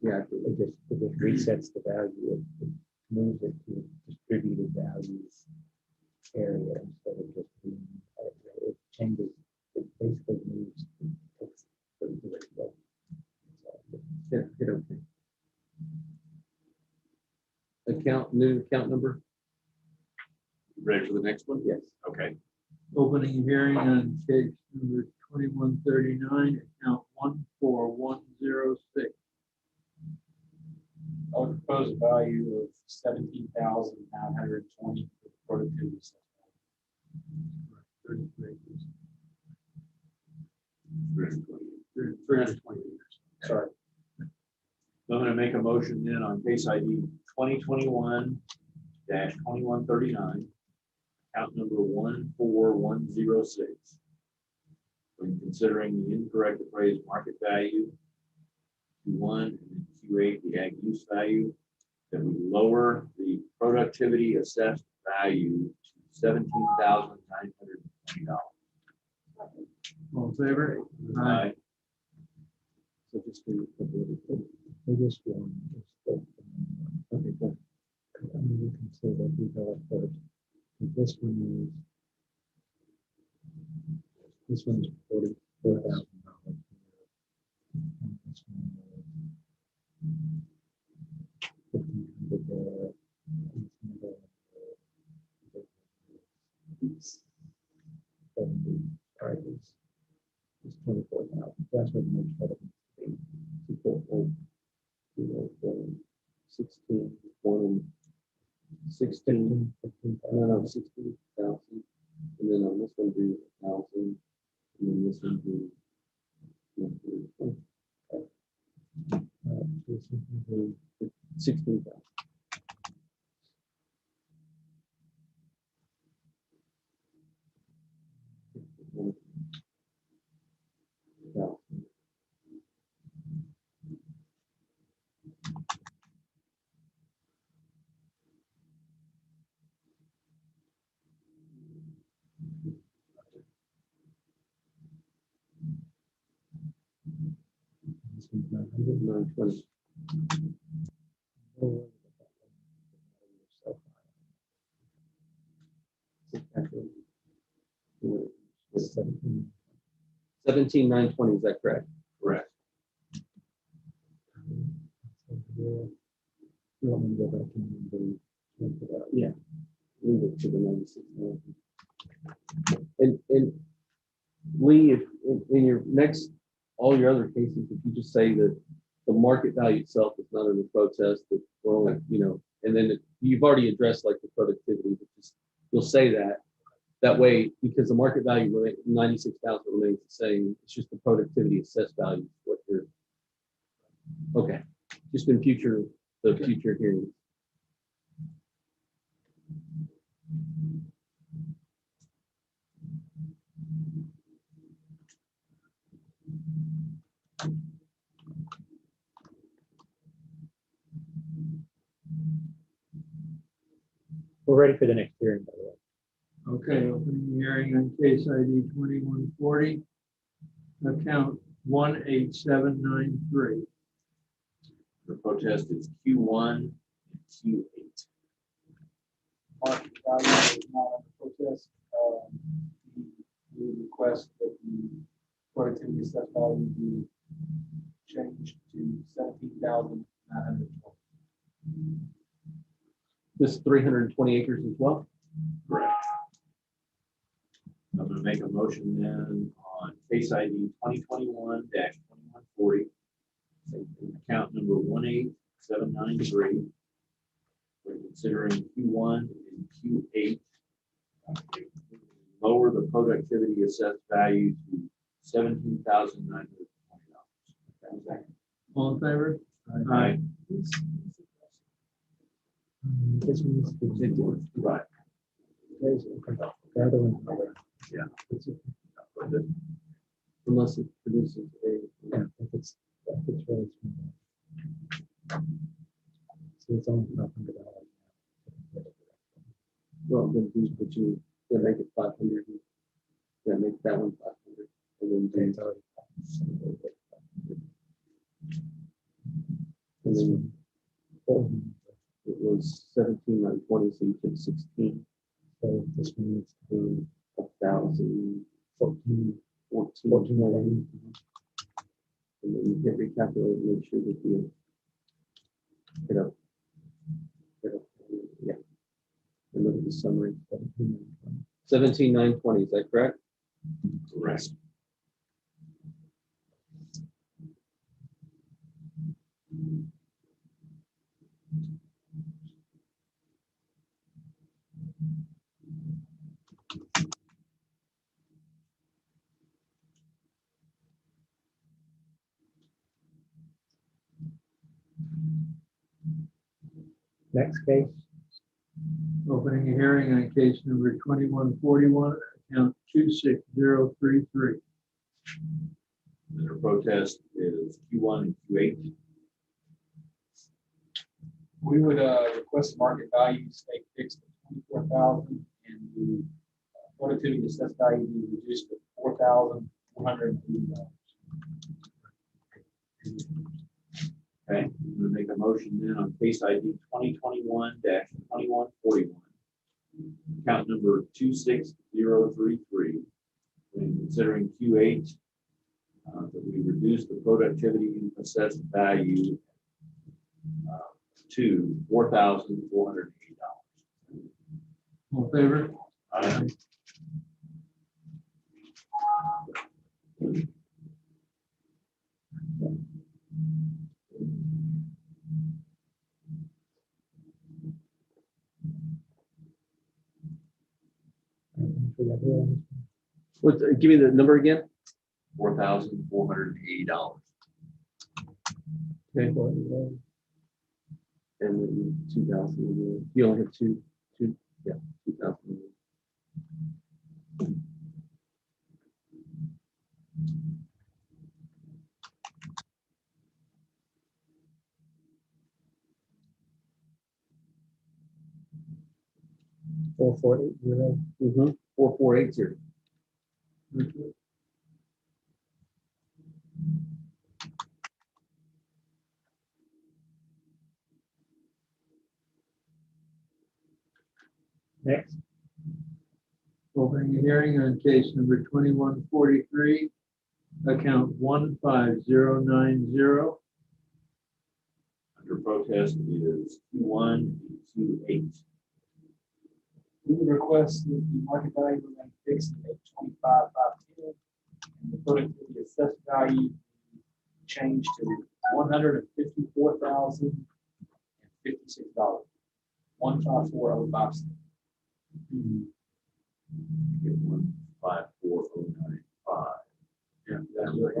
yeah, it just resets the value of, it moves it to distributed values area instead of just being, it changes, it basically moves, takes the rate low. Hit okay. New account number? Ready for the next one? Yes. Okay. Opening hearing on case number 2139, account 14106. I would propose a value of 17,920 for productivity assessment. 33 acres. 320 years. Sorry. So I'm gonna make a motion then on case ID 2021-2139, account number 14106. When considering the incorrect appraised market value, Q1 and then Q8, the ag use value, that we lower the productivity assessed value to $17,920. All in favor? Aye. So just do the biggest one is the, okay, good. I mean, you can say that we got first. And this one is $44,000. And this one is 1,500 there. It's 70, all right, it's 24,000. That's what makes better. 16, 16, 16,000. And then on this one, do 1,000. And then this one, do 16,000. This one's 900, 920. $17,920, is that correct? Correct. You want me to go back and do? Yeah. Leave it to the 96. And Lee, if in your next, all your other cases, if you just say that the market value itself is not under protest, that we're only, and then you've already addressed like the productivity, but just, you'll say that. That way, because the market value 96,000 remains the same, it's just the productivity assessed value, what you're, okay, just in future hearings. We're ready for the next hearing, by the way. Okay, opening the hearing on case ID 2140, account 18793. The protest is Q1 and Q8. Market value is not under protest. We request that the productivity assessed value be changed to 17,912. This 320 acres as well? Correct. I'm gonna make a motion then on case ID 2021-2140, account number 18793. We're considering Q1 and Q8. Lower the productivity assessed value to $17,920. All in favor? Aye. This one's ridiculous. Right. The other one's not. Yeah. Unless it produces a, Yeah, if it's really small. So it's only $500. well, then do, but you, then make it 500. Yeah, make that one 500. And then It's already. and then it was 17,920, so you took 16. So this one needs to be 1,000, 14. 14 million. And then you get recalculate and make sure that you get up. Yeah. And look at the summary. 17,920, is that correct? Correct. Next case, Opening a hearing on case number 2141, account 26033. The protest is Q1 and Q8. We would request market value stay fixed at 24,000 and the productivity assessed value be reduced to $4,480. Okay, I'm gonna make a motion then on case ID 2021-2141, account number 26033. When considering Q8, that we reduce the productivity assessed value to $4,480. All in favor? Aye. What, give me the number again. $4,480. Okay. And then 2,000. You only have two, yeah, 2,000. Mm-hmm. 4480. next, Opening a hearing on case number 2143, account 15090. Under protest is Q1 and Q8. We would request that the market value remain fixed at 25,510, and the productivity assessed value change to $154,056. $154,056. Get 154,095. Yeah, that's what I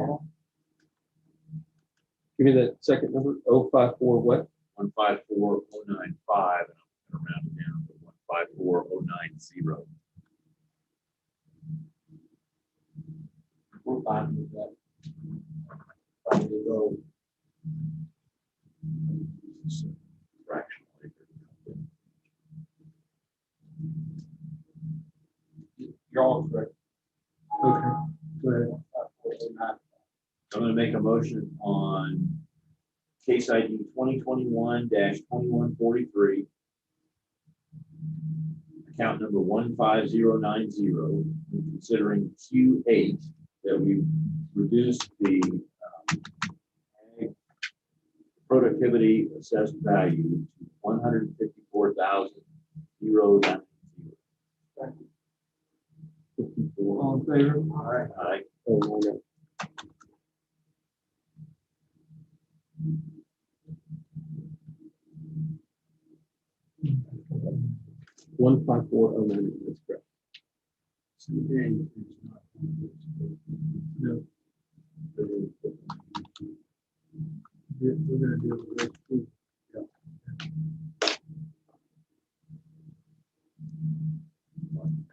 Give me that second number, 054 what? 154,095, and I'm going to round it down to 154,090. We're fine with that. Fine to go. Fractionally. You're all correct. Okay, go ahead. I'm going to make a motion on case ID 2021-2143, account number 15090, considering Q8 that we reduced the productivity assessed value to 154,090. All in favor? All right. Oh, no, no. 15409, that's correct. No. We're gonna deal with that too.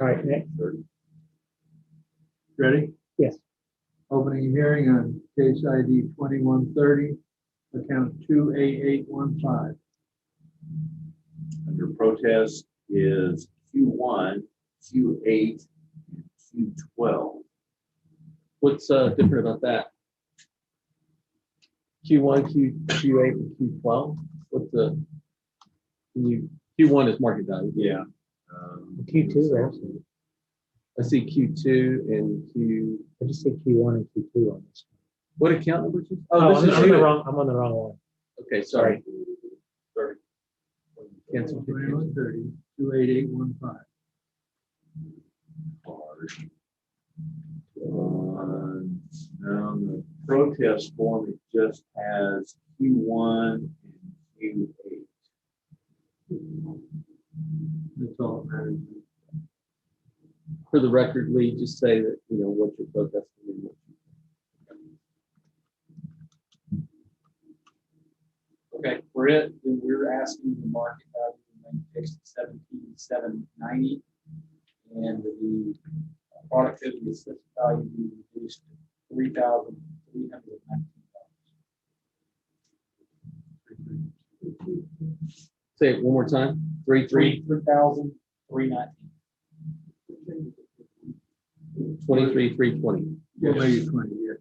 All right, next. Ready? Yes. Opening a hearing on case ID 2130, account 28815. Under protest is Q1, Q8, and Q12. What's different about that? Q1, Q8, and Q12? What's the, Q1 is market value. Yeah. Q2 also. I see Q2 and Q, I just say Q1 and Q2 on this. what account number is this? Oh, Oh, I'm this is on the you. wrong, I'm on the wrong one. Okay, sorry. Cancel. 2130, 28815. Now the protest form, it just has Q1 and Q8. That's all that matters. For the record, Lee, just say that, you know, what you're protesting and what Okay, for it, then we're asking the market value to remain fixed at 17,790, and the productivity assessed value be reduced to $3,319. Say it one more time. 3,319. 23,320. We'll make it 20, yeah.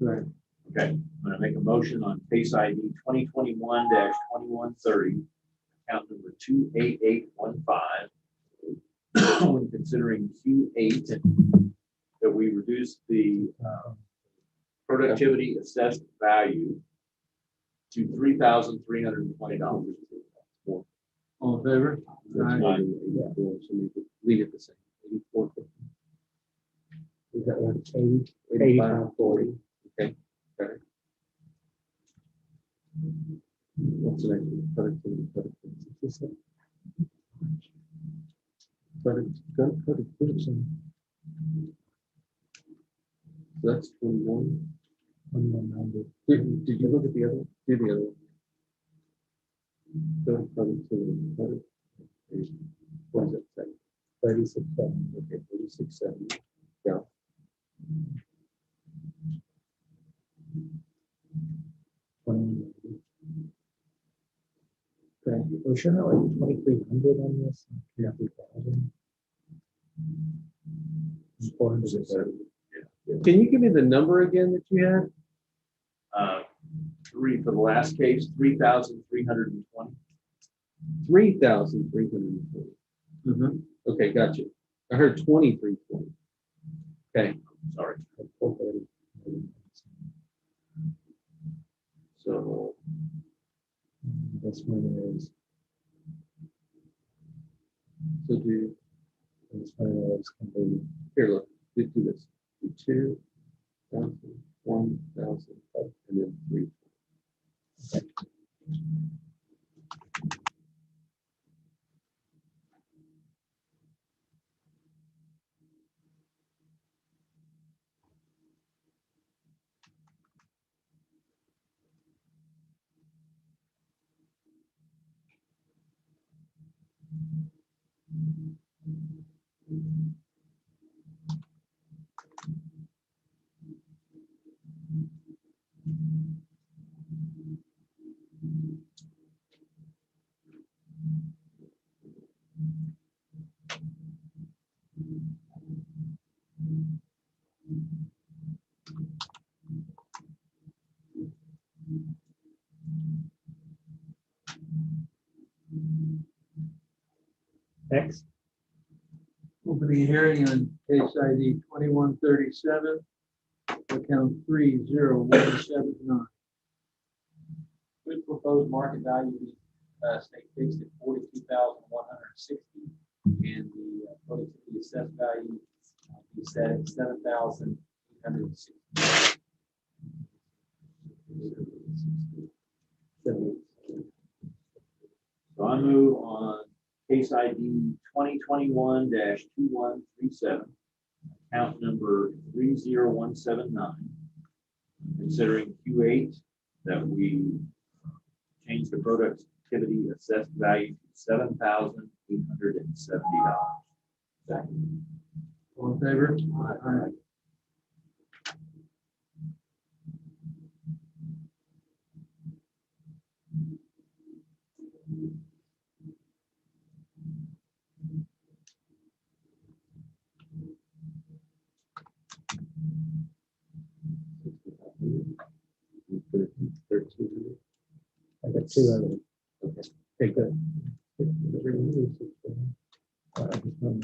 Right. Okay, I'm going to make a motion on case ID 2021-2130, account number 28815. When considering Q8, that we reduce the productivity assessed value to $3,320. All in favor? That's Aye. 84, so make it, leave it the same. 84.50. Is that one 80, 8540? Okay, got it. What's the next one? Productivity. That's 21. 1190. Did you look at the other? Do the other one. Productivity. What does it say? 3670. Okay, 3670. Yeah. Okay, we should have like 2,300 on this. 3,000. 470. Can you give me the number again that you had? Three for the last case, 3,320. 3,320. Okay, gotcha. I heard 2320. Okay, sorry. 430. So This one is, So do, this one is can be, here, look, do this. Do 2,000, 1,000, and then 3. next, Opening hearing on case ID 2137, account 30179. With proposed market value, state fixed at 42,160, and the productivity assessed value be set at 7,860. So I move on case ID 2021-2137, account number 30179, considering Q8 that we change the productivity assessed value to $7,870. Second. All in favor? Aye. I got 2 of them. Okay, good. Just one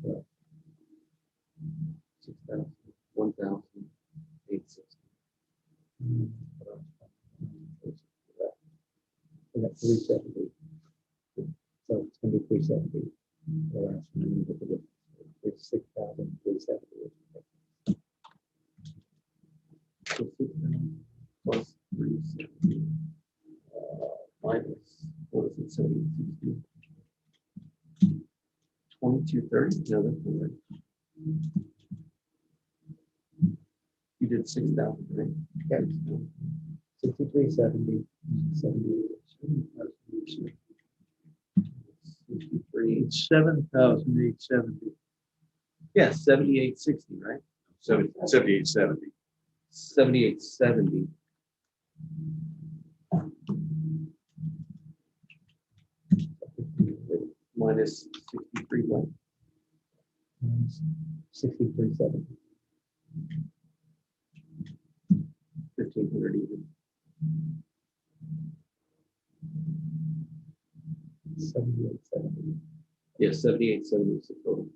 more. 6,000, 1,860. I got 370. So it's gonna be 370. The last one, it's 6,370. So 6,000 plus 360. Minus, what is it, 760? 2230? No, that's not right. You did 6,000, right? Yeah. 6370, 78. 63, it's 7,870. Yeah, 7860, right? 7870. 7870. Minus 63, what? 6370. 1,500 even. 7870. Yeah, 7870 is the total.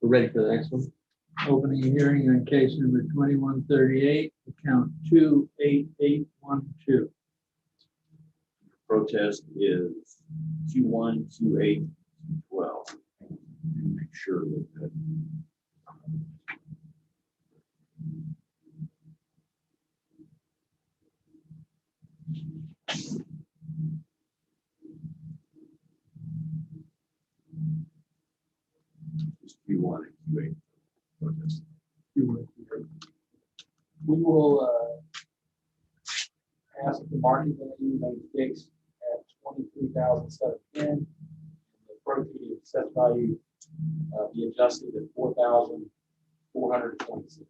We're ready for the next one. Opening a hearing on case number 2138, account 28812. Protest is Q1, Q8, Q12. Make sure that it's Q1 and Q8 protest. We will ask the market value may be fixed at 23,710. The productivity assessed value be adjusted at $4,426.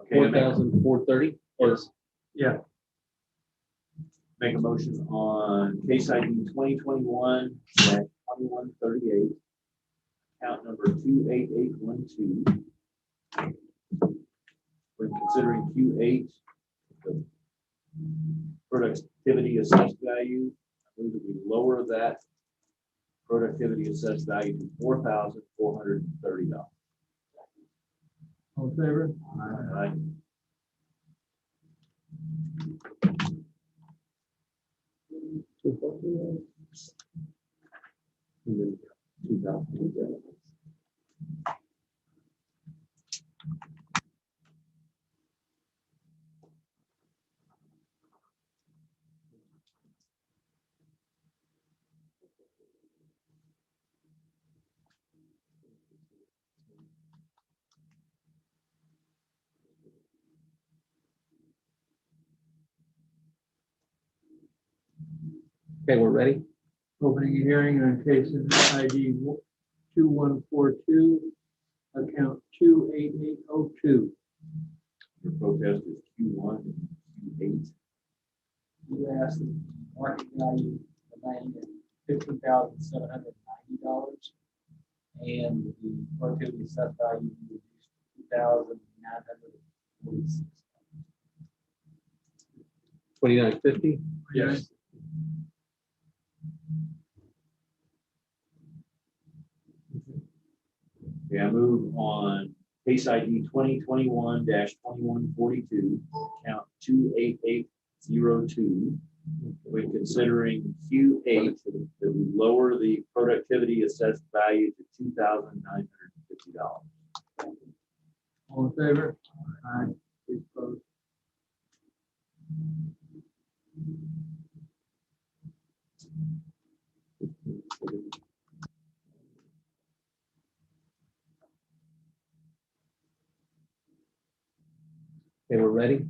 Okay, I make- 4,430 is, yeah, make a motion on case ID 2021-2138, account number 28812. When considering Q8, the productivity assessed value, I move that we lower that productivity assessed value to $4,430. all in favor? Aye. Okay, we're ready. Opening a hearing on case ID 2142, account 28802. Your protest is Q1 and Q8. You asked the market value of the land at $15,790. And the productivity assessed value reduced to $2,946. 2950? Yes. Okay, I move on case ID 2021-2142, count 28802. When considering Q8, that we lower the productivity assessed value to $2,950. All in favor? Aye. Please vote. Okay, we're ready.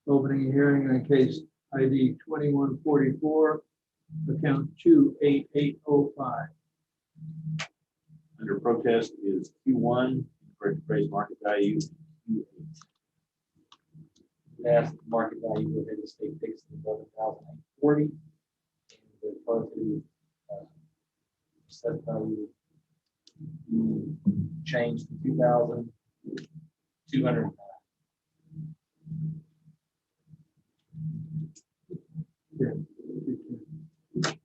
Opening a hearing on case ID 2144, account 28805. Under protest is Q1, correct appraised market value, Q8. Last market value within the state fixed at $11,840. And the productivity assessed value changed to $2,200. I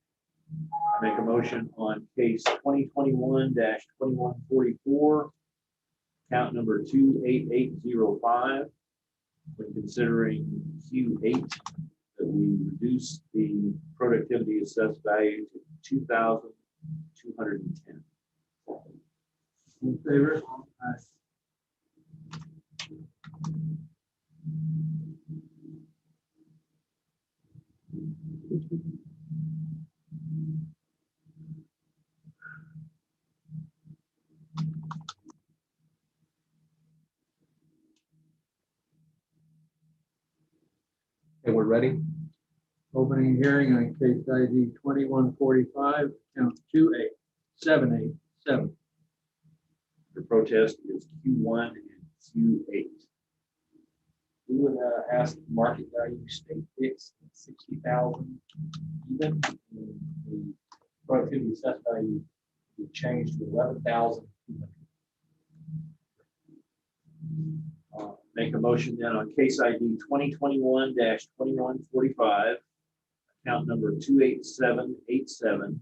make a motion on case 2021-2144, count number 28805. When considering Q8, that we reduce the productivity assessed value to $2,210. All in favor? Aye. Okay, we're ready. Opening a hearing on case ID 2145, count 28787. The protest is Q1 and Q8. We would ask the market value state fixed at $60,000 even. And the productivity assessed value would change to $11,200. Make a motion then on case ID 2021-2145, account number 28787,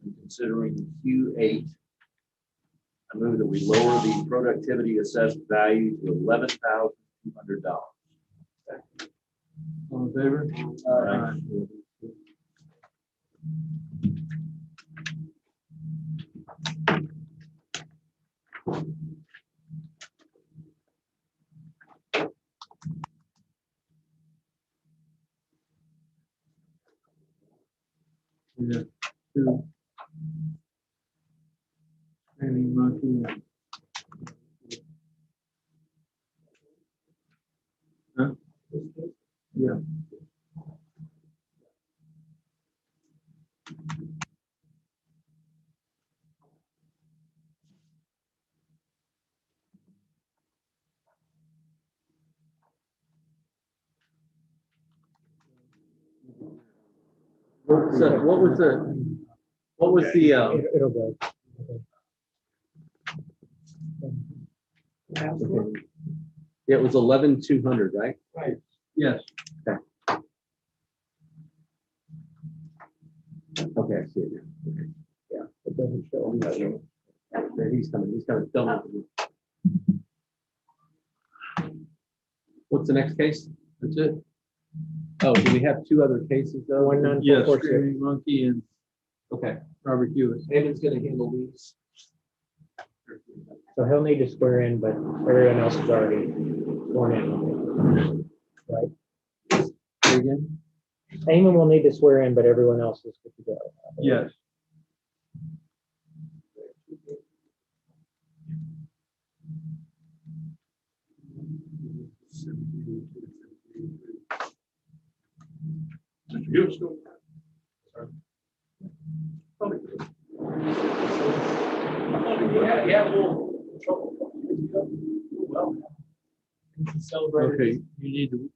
and considering Q8, I move that we lower the productivity assessed value to $11,200. All in favor? Aye. We have two. Screaming monkey. Huh? Yeah. What was the, It'll go. okay. Yeah, it was 11,200, right? Yes, Okay, I see it now. Okay. Yeah, it doesn't show on that one. Yeah, he's coming, double. What's the next case? that's it. Oh, do we have two other cases though? 19446. Screaming Monkey and Okay, Robert Hewitt. David's gonna handle these. So he'll need to swear in, but everyone else is already sworn in. Right? Say again? Eamon will need to swear in, but everyone else is good to go. Yes. Mr. Hewitt still? Yeah, a little trouble. Well. Okay, you need to,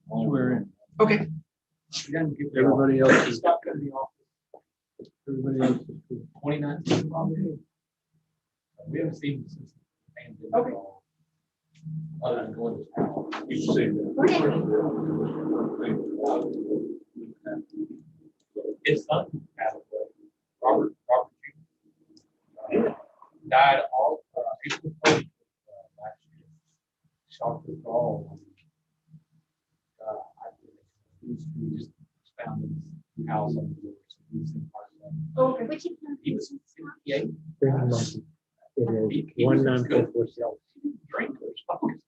swear in. Okay. Everybody else is, Stop going to the office. everybody else is good. 29. We haven't seen him since. the pandemic. Okay. Other than going to town. You should say His son, Robert, died all, April 1st, last year. Shocked us all. We just found his house on the door, so he's in part of that. Which is. He was 68. Screaming Monkey. It is 19446. Drink or something.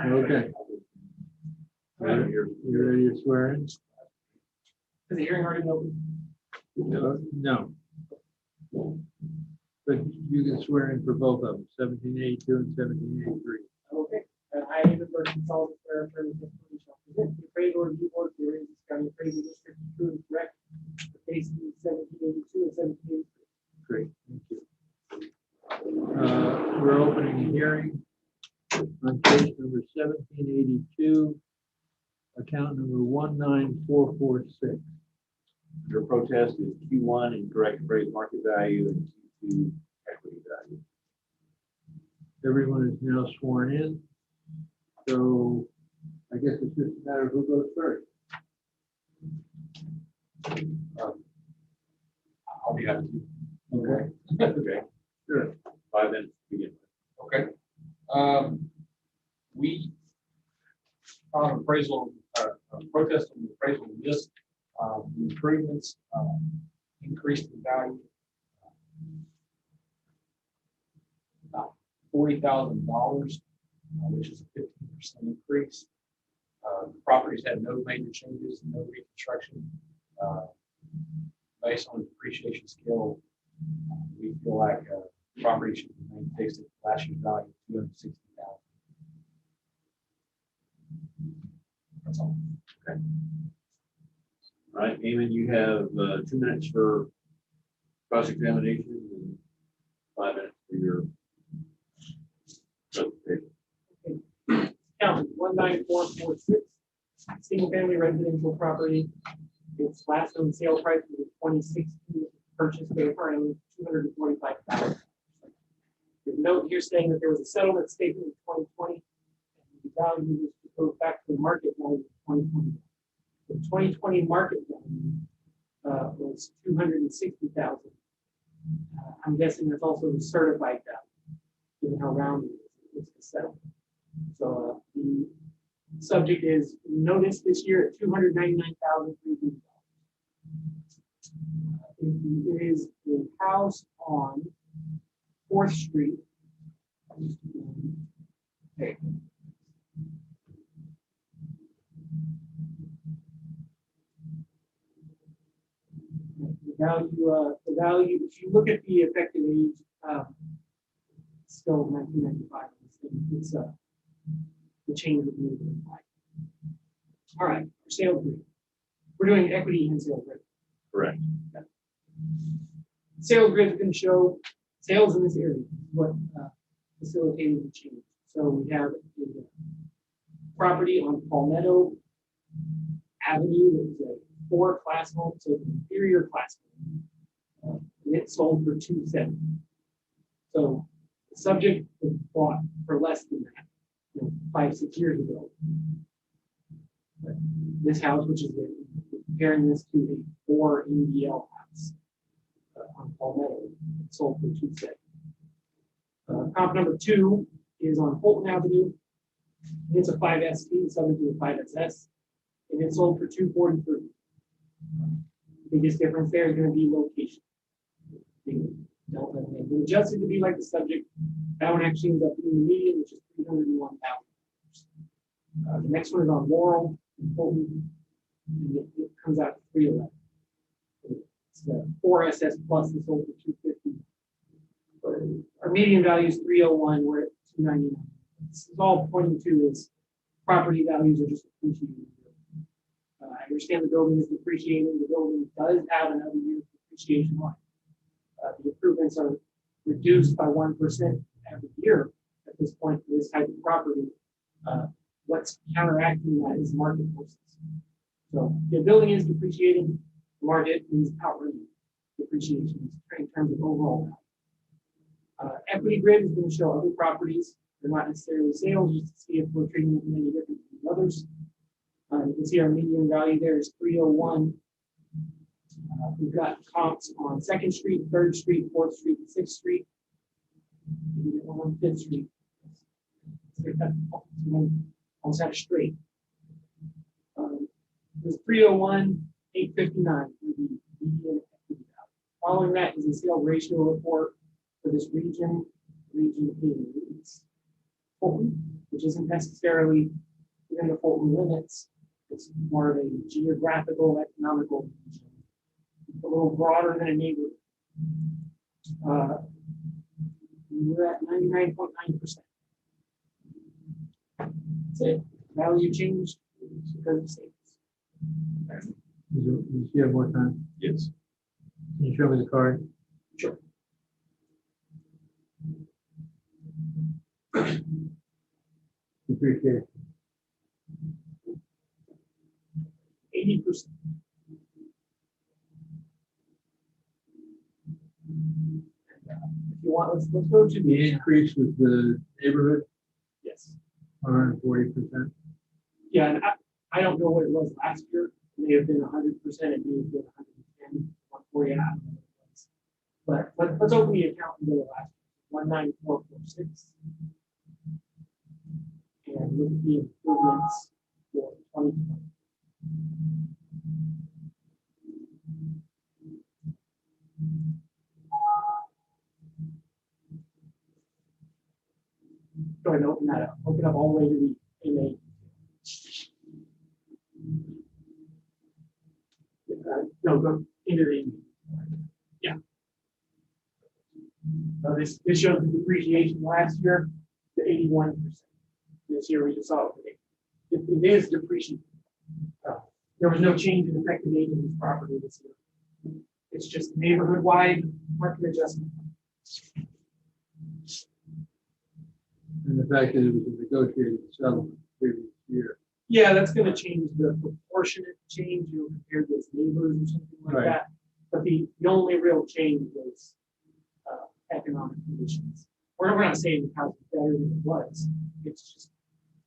Okay. You ready to swear in? Is the hearing already open? No. But you can swear in for both of them, 1782 and 1783. Okay, and I, the person solved the prayer for the testimony shall present to the appraisal review board, the Aransas County Appraisal District, true and correct, for cases 1782 and 1783. Great, thank you. We're opening a hearing on case number 1782, account number 19446. Your protest is Q1 incorrect appraised market value and Q2 equity value. Everyone is now sworn in. So I guess it's just a matter of who goes first. I'll be happy to. Okay. Okay, Sure. 5 minutes to begin with. Okay. We filed appraisal, protest on the appraisal list, the improvements, increased in value. About $40,000, which is a 15% increase. The properties had no major changes, no reconstruction. Based on the depreciation scale, we feel like property should remain fixed at last year's value of $260,000. That's all. Okay. All right, Eamon, you have 2 minutes for cross-examination and 5 minutes for your presentation. Count 19446, single family residential property. Its last known sale price was 2016 purchase paper and $245,000. There's a note here saying that there was a settlement statement in 2020. And the value was to go back to the market value of 2020. The 2020 market value was $260,000. I'm guessing that's also the certified value, given how round it is. It's the settlement. So the subject is noticed this year at $299,300. It is a house on 4th Street. Okay. The value, if you look at the effective age, still 1995. It's the change of movement. All right, for sale grid. We're doing equity and sale grid. Correct. Sales grid is going to show sales in this area, what facilitated the change. So we have a property on Palmetto Avenue that is a 4 class home, so it's an inferior class home. And it sold for $270. So the subject was bought for less than that, 5-6 years ago. But this house, which is comparing this to a 4 NDL house on Palmetto, it sold for $270. Comp number 2 is on Fulton Avenue. It's a 5ST, subject to a 5SS, and it sold for $243. The biggest difference there is going to be location. But adjusted to be like the subject, that one actually ends up being the median, which is $301,000. The next one is on Laurel in Fulton, and it comes out to $311. It's the 4SS plus, it sold for $250. Our median value is $301, we're at $299. This is all pointing to is property values are just appreciating. I understand the building is depreciating. The building does have another year of depreciation on it. The improvements are reduced by 1% every year at this point for this type of property. What's counteracting that is market forces. So the building is depreciating, the market is outrunning depreciation in terms of overall value. Equity grid is going to show other properties. They're not necessarily sales, just to see if we're treating them any different than others. You can see our median value there is 301. We've got comps on 2nd Street, 3rd Street, 4th Street, and 6th Street. You can get one on 5th Street. Almost have straight. There's 301, 859 for the median equity value. Following that is a sale ratio report for this region. Region is Fulton, which isn't necessarily within the Fulton limits. It's more of a geographical, economical region. A little broader than a neighborhood. We're at 99.9%. That's it. Value changed because of savings. Does she have more time? Yes. Can you show me the card? Sure. Depreciation. 80%. If you want, let's go to The increase with the neighborhood, yes. 140%. Yeah, and I don't know what it was last year. It may have been 100%. It may have been 110, 140. I don't know what it was. But let's open the account and go to last year. 19446. And look at the improvements for 2020. Go ahead and open that up. Open up all the way to the MA. No, go into the MA. Yeah. So this shows the depreciation last year to 81%. This year we just saw it is depreciating. There was no change in effective age of this property this year. It's just neighborhood-wide market adjustment. And the fact that it was a negotiated settlement previous year. Yeah, that's going to change the proportionate change compared to its neighbors or something like Right. that. But the only real change was economic conditions. We're not saying the house is better than it was. It's just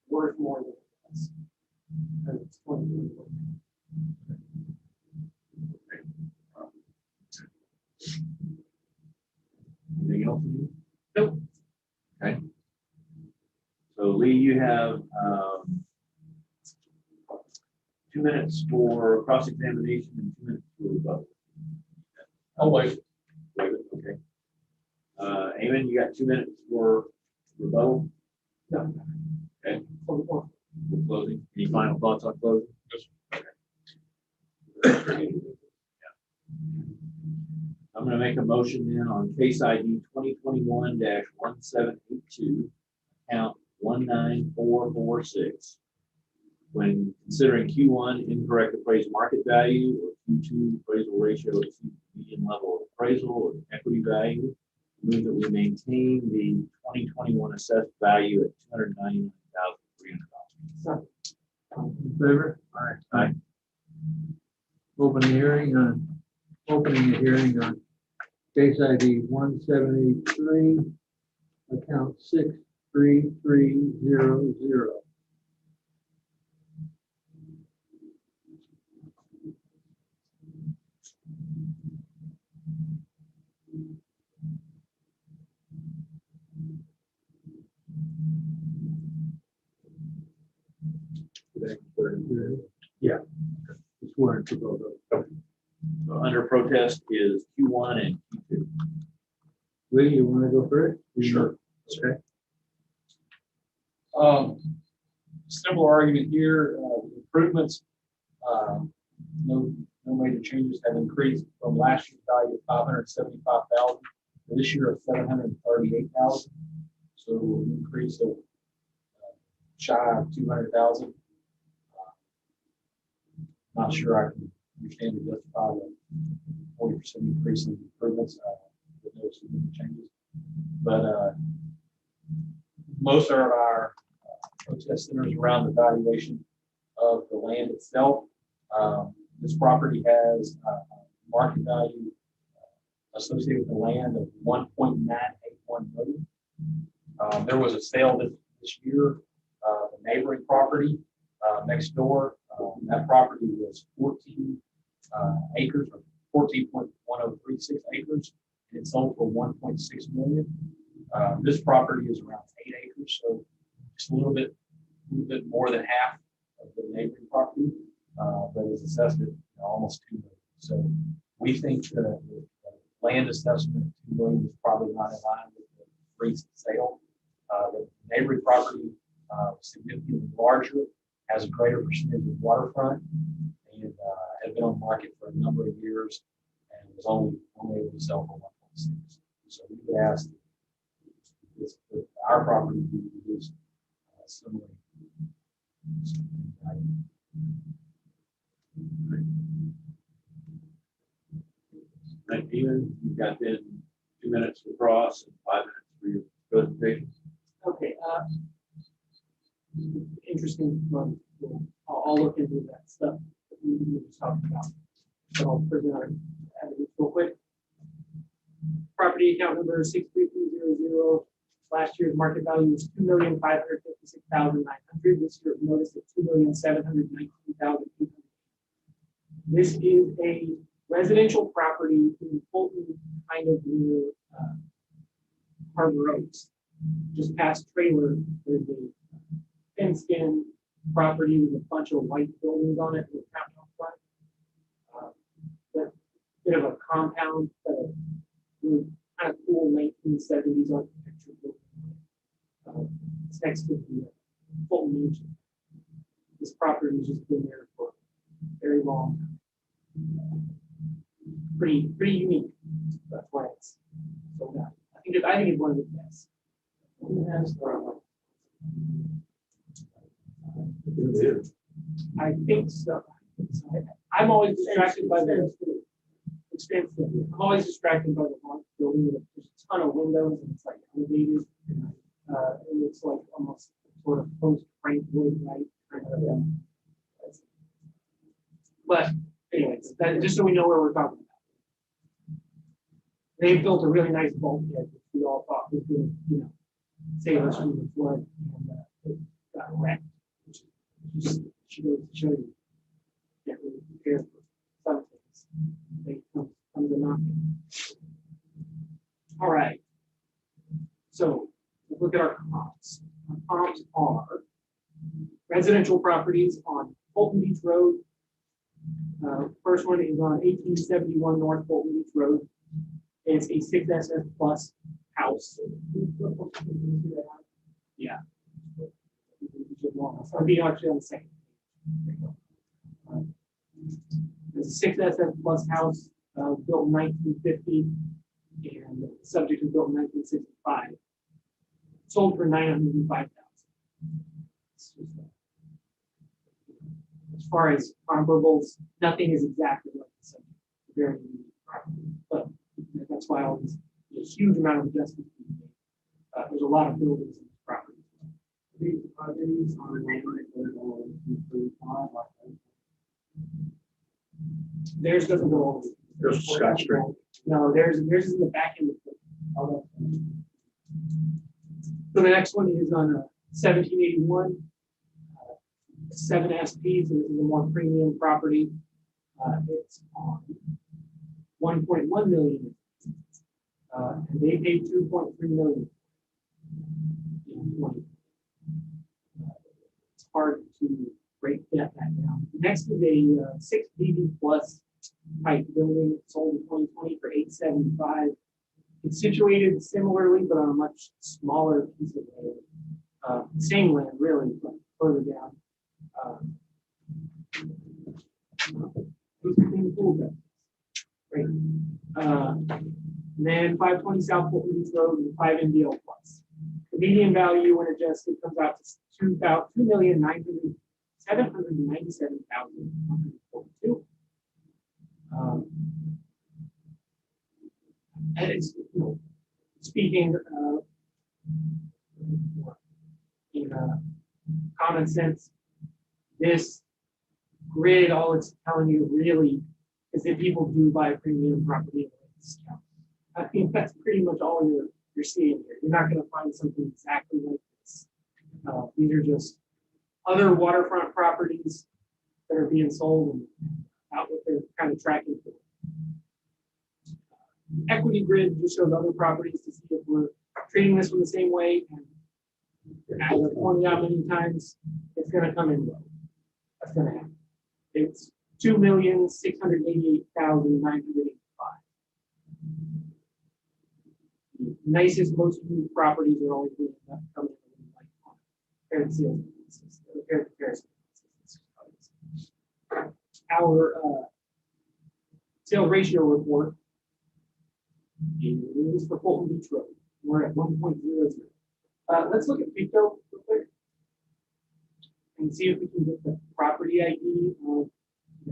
worth more than it was. And it's 2021. Anything else? Nope. Okay. So Lee, you have 2 minutes for cross-examination and 2 minutes for rebuttal. Oh, wait. Wait, okay. Eamon, you got 2 minutes for rebuttal? No. Okay. For closing. Any final thoughts on closing? Okay. I'm going to make a motion then on case ID 2021-1782, account 19446. When considering Q1 incorrect appraised market value or Q2 appraisal ratio exceeds median level of appraisal or equity value, Move that we maintain the 2021 assessed value at $299,300. All in favor? Aye. Opening the hearing on case ID 1783, account 63300. Yeah. Swear to go. So under protest is Q1 and Q2. Lee, you want to go first? Sure. Okay. Similar argument here, improvements, no major changes have increased from last year's value of 575,000 to this year of 738,000. So an increase of shy of 200,000. Not sure I can understand to justify the 40% increase in improvements with no significant changes. But most of our protest centers around the valuation of the land itself. This property has market value associated with the land of 1.981 million. There was a sale this year, the neighboring property next door. That property was 14 acres, or 14.1036 acres, and it sold for 1.6 million. This property is around 8 acres, so just a little bit more than half of the neighboring property, but is assessed at almost 2 million. So we think the land assessment of 2 million is probably not in line with the recent sale. The neighboring property significantly larger, has a greater percentage of waterfront, and had been on the market for a number of years and was only able to sell for 1.6. So we would ask that our property be reduced similarly. Right, Ian, you've got then 2 minutes to cross and 5 minutes for your presentation. Okay, interesting. I'll look into that stuff that we were just talking about. So I'll present our evidence real quick. Property account number 63300. Last year's market value was 2,556,900. This year notice at 2,719,800. This is a residential property in Fulton, kind of near Harbor Oaks. Just past trailer, there's a fenced-in property with a bunch of white buildings on it with fountain on front. Bit of a compound, really kind of cool 1970s architecture building. It's next to the Fulton Mansion. This property has just been there for very long. Pretty unique. That's why it's so bad. I think it's one of the best. I think so. I'm always distracted by the expense. I'm always distracted by the large building with there's a ton of windows and it's like elevated. And it's like almost sort of post Frank Wood, right? But anyways, just so we know where we're talking about. They built a really nice bulkhead, which we all thought was going to, save us from the flood, and it got wrecked. Which she goes to show you. Can't really prepare for some things. They come to knocking. All right. So let's look at our comps. Our comps are residential properties on Fulton Beach Road. First one is on 1871 North Fulton Beach Road. It's a 6SS plus house. Yeah. I'll be actually on the second. It's a 6SS plus house built in 1950 and the subject was built in 1965. Sold for $905,000. As far as comparables, nothing is exactly like the subject. Very unique property, but that's why all these a huge amount of adjustments being made. There's a lot of buildings in this property. These properties are Theirs doesn't go over. There's Scott Street. No, theirs is in the back end. So the next one is on 1781. 7SP, so this is a more premium property. It's on 1.1 million. And they paid 2.3 million. In 20. It's hard to break that down. Next is a 6 PV plus height building sold in 2020 for $875. It's situated similarly, but on a much smaller piece of land. Same land, really, but further down. Those are clean pool decks. Great. Then 520 South Fulton Beach Road and 5 NDL plus. The median value when adjusted comes out to $2,797,142. And it's, speaking in common sense, this grid, all it's telling you really is that people do buy premium property at a discount. I think that's pretty much all you're seeing here. You're not going to find something exactly like this. These are just other waterfront properties that are being sold and out what they're kind of tracking for. Equity grid just shows other properties to see if we're treating this one the same way. And as I've pointed out many times, it's going to come in low. That's going to happen. It's 2,688,985. The nicest, most unique properties are always going to come in like paired sales. Our sales ratio report is for Fulton Beach Road. We're at 1.00. Let's look at Pico real quick and see if we can get the property ID of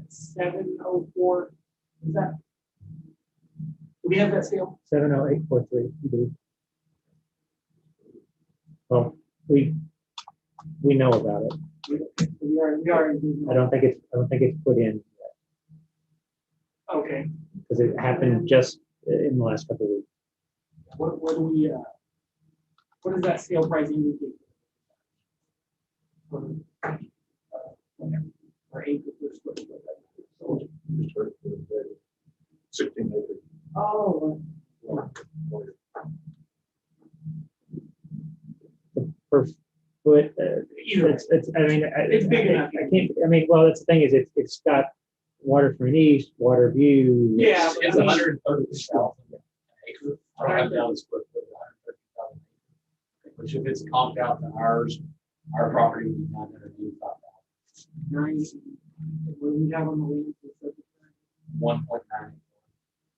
704. Is that? Do we have that sale? 70843. You do. Well, we know about it. We are. I don't think it's put in yet Okay. because it happened just in the last couple of weeks. What do we? What does that sale price indicate? Or acre per square foot. 16 acres. Oh. Per foot, it's. I mean, It's big enough. I can't. I mean, well, that's the thing is it's got waterfront east, water view. Yeah, It's 130,000 acre. I don't have down the square foot, 130,000 acre. Which if it's comped out to ours, our property would be 985,000. What do we have on the land? 1.9.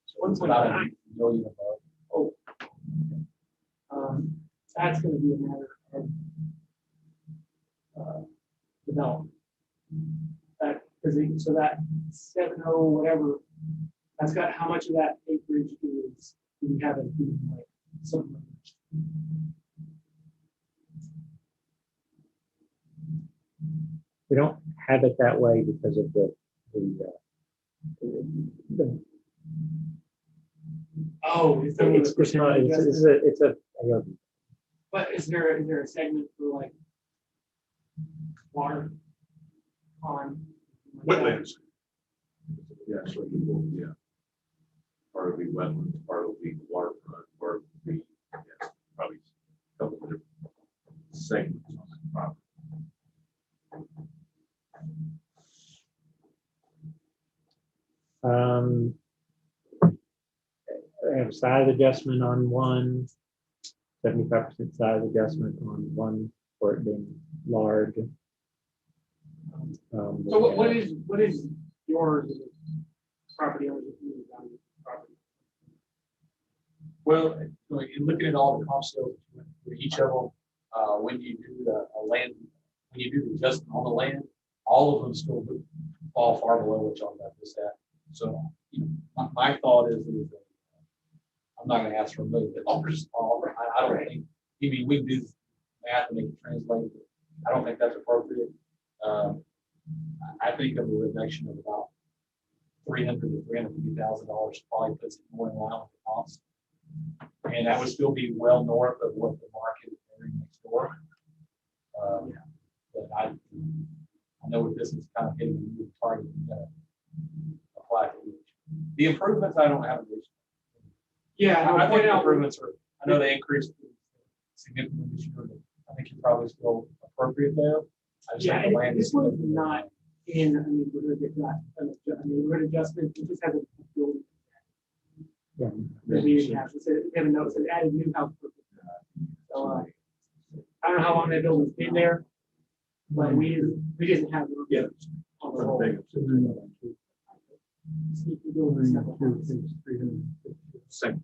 So it's about a million above. Oh. That's going to be a matter of development. So that 70 whatever, that's got how much of that acreage is do we have it being like something. We don't have it that way because of the Oh, is there it's not, it's a ARB. but is there a segment for like water on Wetlands. Yeah, so you will, yeah. Part will be wetlands, part will be waterfront, part will be, yes, probably a couple of different segments on that property. I have a size adjustment on one, 75% size adjustment on one for it being large. So what is your property owner's value of the property? Well, in looking at all the comp sales for each of them, when you do the land, when you do the adjustment on the land, all of them still fall far below what y'all got this at. So, my thought is a not gonna ask for $1 million. I don't think, I mean, we can do math and make it translate, but I don't think that's appropriate. I think of a reduction of about $300,000 to $350,000 probably puts it more in line with the cost. And that would still be well north of what the market is bearing next door. But I know with this is kind of hitting a new target. Apply to each. The improvements, I don't have an issue. Yeah, I I think point the out, improvements are, I know they increased significantly this year, but I think you're probably still appropriate there. I just yeah, think the land and this is. one's not in, I mean, we're gonna get that, I mean, we're gonna adjustment, it just has a building. Yeah. Maybe it has, it said, we have a note, it said added new house. So, I don't know how long that building's been there, but we didn't have. Yeah. On the whole. Sneaky building, several houses. Second.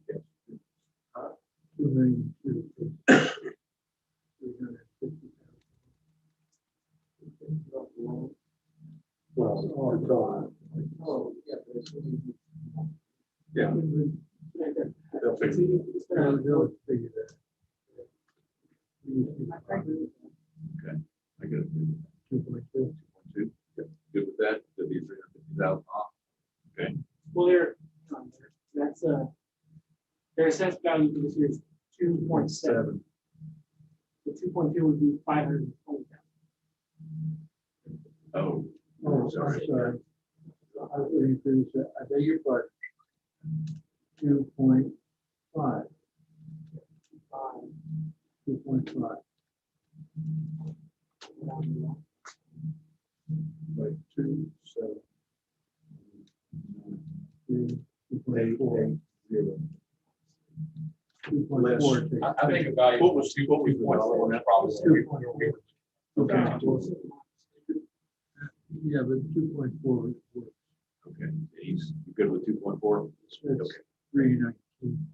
Oh, yeah. Yeah. They'll fix it. They'll figure that. Okay, I get it. 2.2. 2.2. Yep. Good with that, that'd be 350,000 off. Okay, Well, that's, their assessed value for this year is 2.7. The 2.2 would be 520,000. oh, Oh, sorry. I beg your pardon. 2.5. 2.5. Like 2, 7. 2.4. 2.4. I think the value. What was the dollar on that? Probably. Okay. Yeah, but 2.4 works. Okay, he's good with 2.4? It's Okay. 319.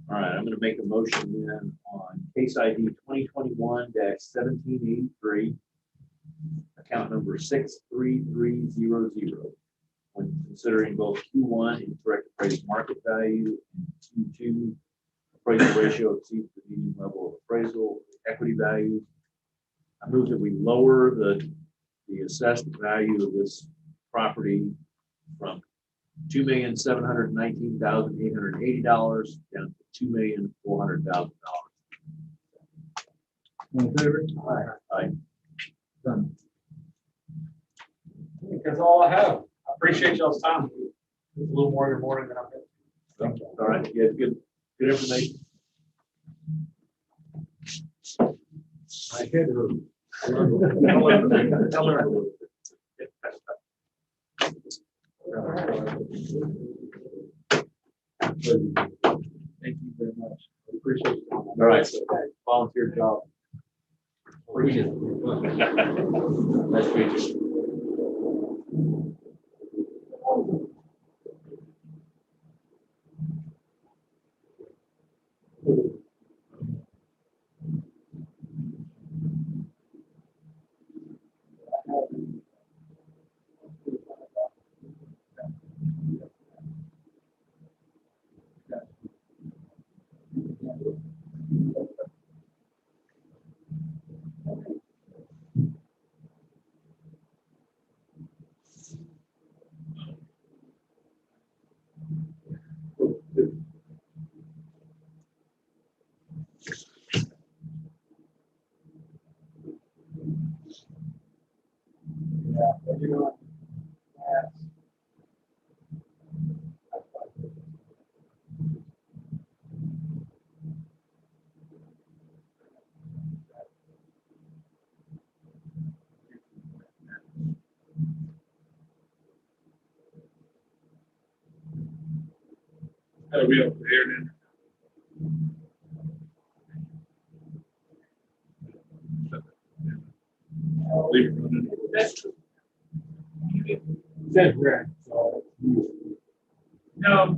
All right, I'm gonna make a motion then on case ID 2021-1783, account number 63300. When considering both Q1 and correct appraised market value and Q2 appraisal ratio exceeds the median level of appraisal, equity value. I move that we lower the assessed value of this property from $2,719,880 down to $2,400,000. All in favor? Aye. Done. I think that's all I have. I appreciate y'all's time. It's a little more in the morning than I've been. All right, you had good information. I had to. Thank you very much. I appreciate it. All right, volunteer job. Appreciate it. Nice to meet you. Yeah, you know, That'll be up there then. Leave it running. That's true. That's correct. So, No,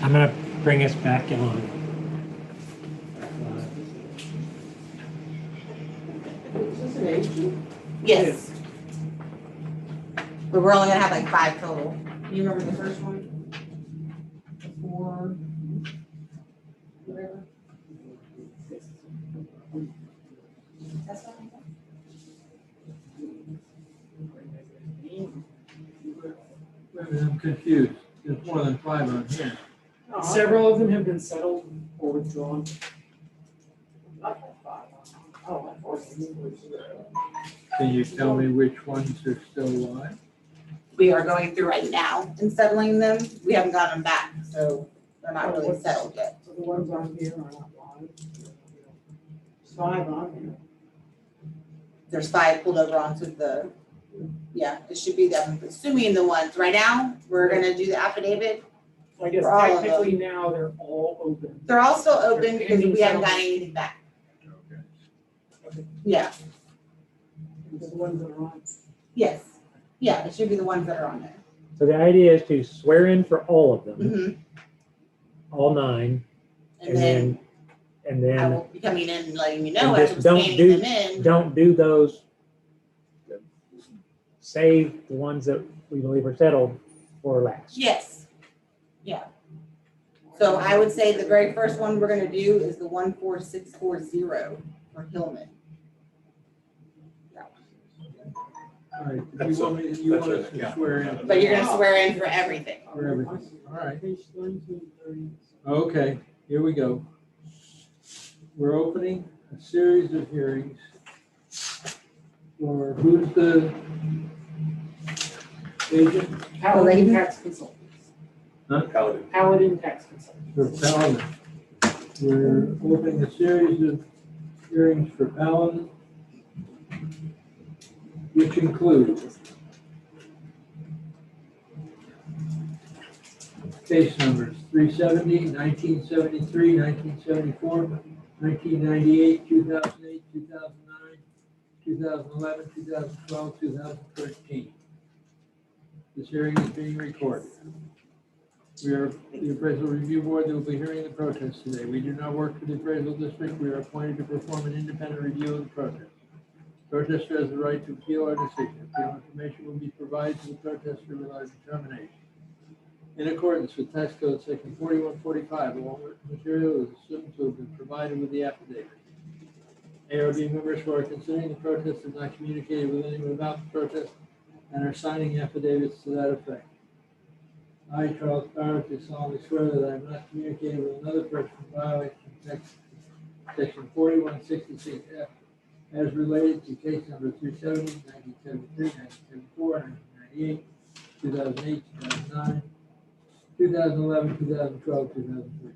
I'm gonna bring us back on. Is this an agent? Yes. But we're only gonna have like 5 total. You remember the first one? 4. Whatever. That's what I got. I'm confused. There's more than 5 on here. Several of them have been settled or withdrawn. Oh, I thought you were Can you tell me which ones are still live? We are going through right now and settling them. We haven't got them back, so they're not really settled yet. So the ones on here are not live? There's 5 on here. There's 5 pulled over onto the, yeah, it should be them, assuming the ones, right now, we're gonna do the affidavit. So I guess For all of them. technically now they're all open. They're all still open because Pending we haven't got settlement. anything back. Okay. Yeah, The ones that are on. yes, yeah, it should be the ones that are on there. So the idea is to swear in for all of them, Mhm. all 9, And then and I then will be coming in and letting you And know as just I'm don't scanning do- them in. don't do those. Save the ones that we believe are settled for last. Yes, yeah. So I would say the very first one we're gonna do is the 14640 for Hillman. All right, you want me, you want us to swear in? But you're gonna swear in for everything. For everything, all right. Page 19, 30. Okay, here we go. We're opening a series of hearings for, who's the agent? Paladin Tax Consultants. Paladin. Paladin Tax Consultants. For Paladin. We're opening a series of hearings for Paladin, which include case numbers 370, 1973, 1974, 1998, 2008, 2009, 2011, 2012, 2013. This hearing is being recorded. We are the appraisal review board that will be hearing the protest today. We do not work for the appraisal district. We are appointed to perform an independent review of the protest. Protester has the right to appeal our decision. Appeal information will be provided to the protester with our determination. In accordance with tax code section 4145, all material is assumed to have been provided with the affidavit. ARB members who are considering the protest have not communicated with anyone about the protest and are signing affidavits to that effect. I, Charles Barrett, do solemnly swear that I have not communicated with another person in violation of section 4166F as related to case number 370, 1973, 1974, 1998, 2008, 2009, 2011, 2012, 2013.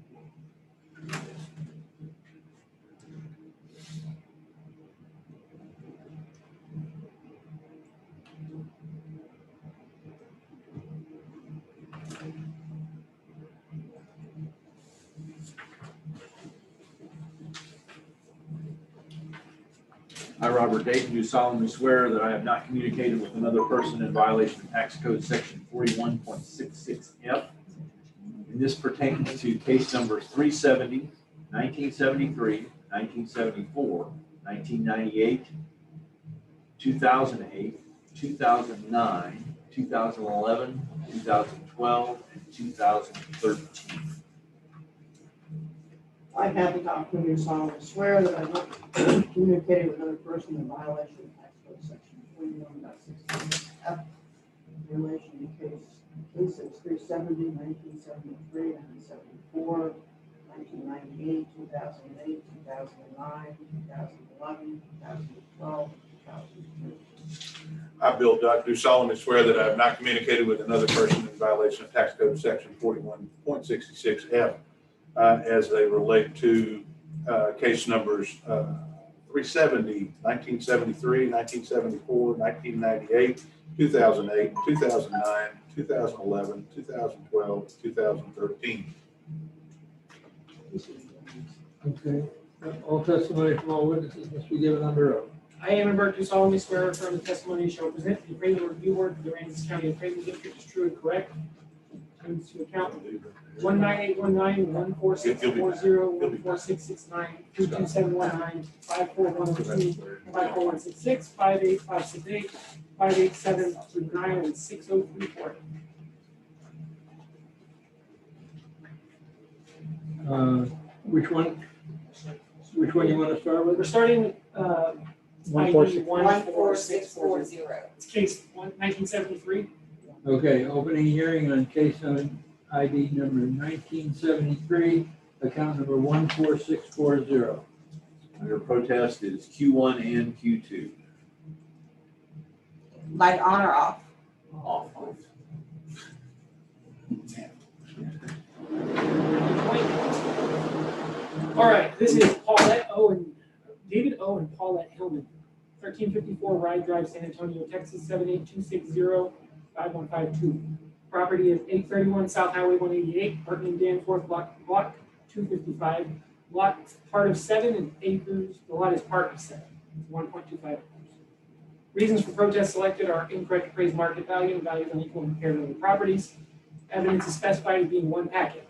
I, Robert Dayton, do solemnly swear that I have not communicated with another person in violation of tax code section 41.66F. And this pertains to case numbers 370, 1973, 1974, 1998, 2008, 2009, 2011, 2012, and 2013. I have the opportunity to solemnly swear that I have not communicated with another person in violation of tax code section 41.16. In relation to cases 370, 1973, 1974, 1998, 2008, 2009, 2011, 2012, 2013. I, Bill Duck, do solemnly swear that I have not communicated with another person in violation of tax code section 41.66F as they relate to case numbers 370, 1973, 1974, 1998, 2008, 2009, 2011, 2012, 2013. Okay, all testimony from all witnesses must be given under oath. I, Aaron Burke, do solemnly swear affirm the testimony shall present to the appraisal review board for the Aransas County Appraisal District is true and correct. comes to account 19819, 14640, 14669, 22719, 54102, 54166, 58568, 58729, and 6034. Which one? Which one you want to start with? We're starting ID 14640. It's case 1973. Okay, opening hearing on case on ID number 1973, account number 14640. Under protest is Q1 and Q2. Light on or off? Off. All right, this is David O. and Paulette Hillman, 1354 Ride Drive, San Antonio, Texas, 78260-5152. Property is 831 South Highway 188, Martin and Danforth, block 255. Lot part of 7 acres. The lot is part of 7, 1.25 acres. Reasons for protest selected are incorrect appraised market value and values unequal compared to other properties. Evidence is specified as being one packet.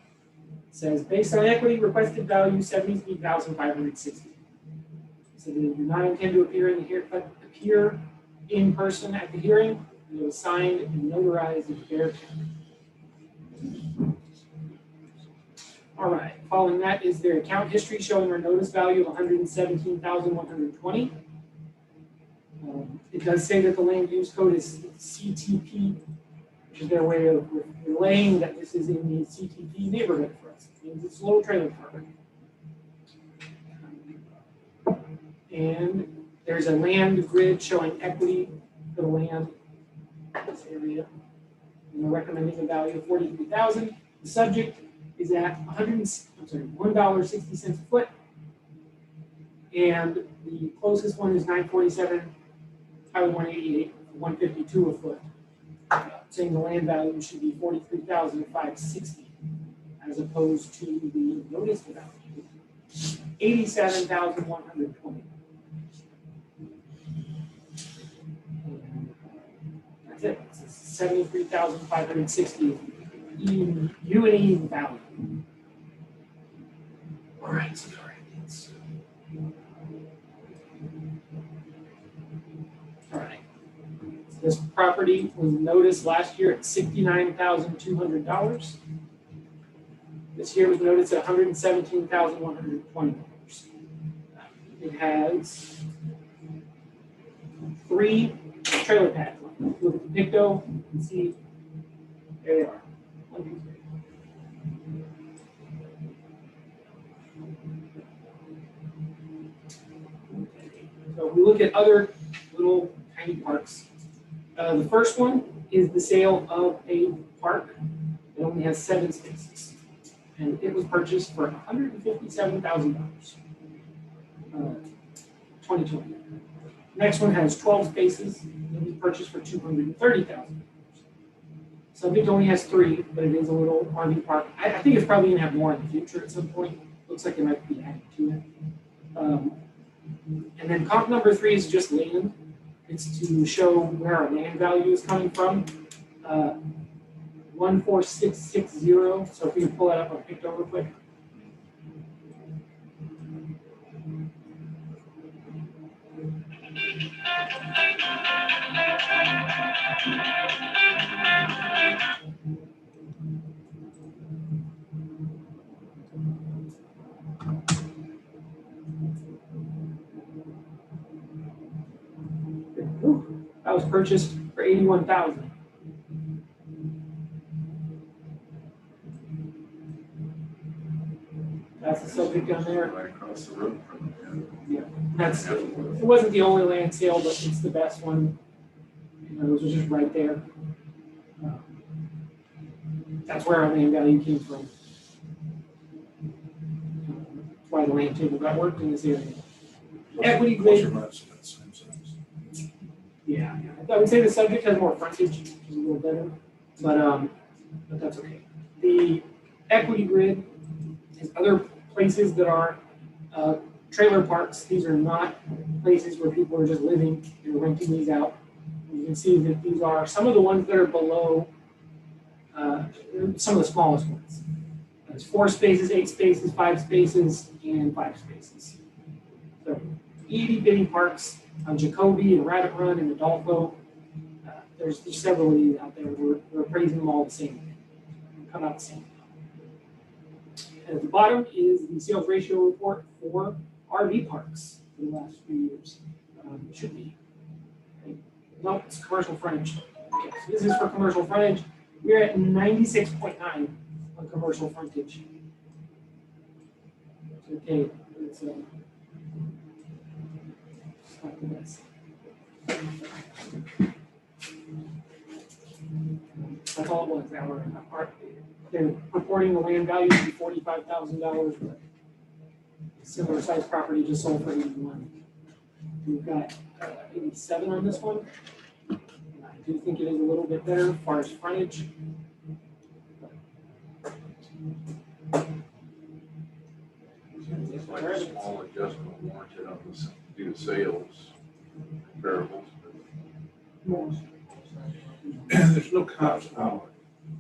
It says based on equity requested value 73,560. So they do not intend to appear in person at the hearing. And it was signed and notarized in Bear County. All right. Following that is their account history showing our notice value of 117,120. It does say that the land use code is CTP, which is their way of relaying that this is in the CTP neighborhood for us. It means it's low trailer park. And there's a land grid showing equity for the land in this area. And they're recommending a value of 43,000. The subject is at $1.60 a foot. And the closest one is 947 Highway 188, 152 a foot. Saying the land value should be 43,560 as opposed to the notice value, 87,120. That's it. It's 73,560 U&E value. All right, so all right. This property was noticed last year at $69,200. This year was noticed at $117,120. It has 3 trailer pads. Look at the picto and see, there they are. 1, 2, 3. So we look at other little tiny parks. The first one is the sale of a park that only has 7 spaces. And it was purchased for $157,000. 2020. Next one has 12 spaces. It was purchased for $230,000. Subject only has 3, but it is a little RV park. I think it's probably going to have more in the future at some point. Looks like it might be added to it. And then comp number 3 is just land. It's to show where our land value is coming from. 14660. So if we can pull that up on Picto real quick. That was purchased for $81,000. That's the subject down there. Right across the road from Yeah, it wasn't the only land sale, but it's the best one. You know, those are just right there. That's where our land value came from. That's why the land table got worked in this area. Equity grid. Yeah, I would say the subject has more frontage, which is a little better, but that's okay. The equity grid is other places that are trailer parks. These are not places where people are just living and renting these out. You can see that these are some of the ones that are below some of the smallest ones. There's 4 spaces, 8 spaces, 5 spaces, and 5 spaces. So itty bitty parks on Jacoby and Rabbit Run and Adolfo. There's several of these out there. We're appraising them all the same. Come out the same. And at the bottom is the sales ratio report for RV parks for the last few years. It should be. Okay. No, it's commercial frontage. Okay, so this is for commercial frontage. We're at 96.9 on commercial frontage. Okay, it's not the best. That's all it was. They're reporting the land value to be $45,000, but similar size property just sold for 81. We've got 87 on this one. And I do think it is a little bit better as far as frontage. It's like a small adjustment warranted on this, due to sales comparables. And there's no comps out.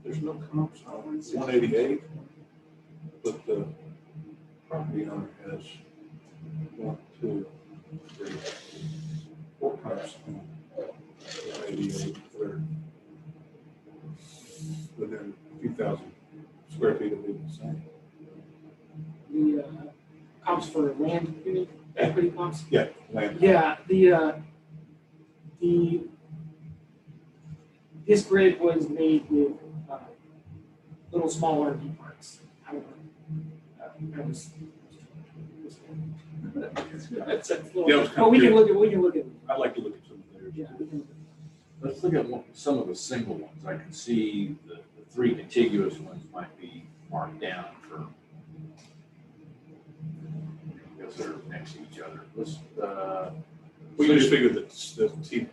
There's no comps out. 188, but the property owner has 1, 2, 3, 4 comps on 188. They're within a few thousand square feet of being the same. The comps for land unit, equity comps. Yeah, land. Yeah, this grid was made with little small RV parks. However, that was. That's a little, Yeah, it was but we can cute. look at. I'd like to look at some of theirs. Yeah, we can. Let's look at some of the single ones. I can see the 3 contiguous ones might be marked down for, because they're next to each other. Let's, We just figured that the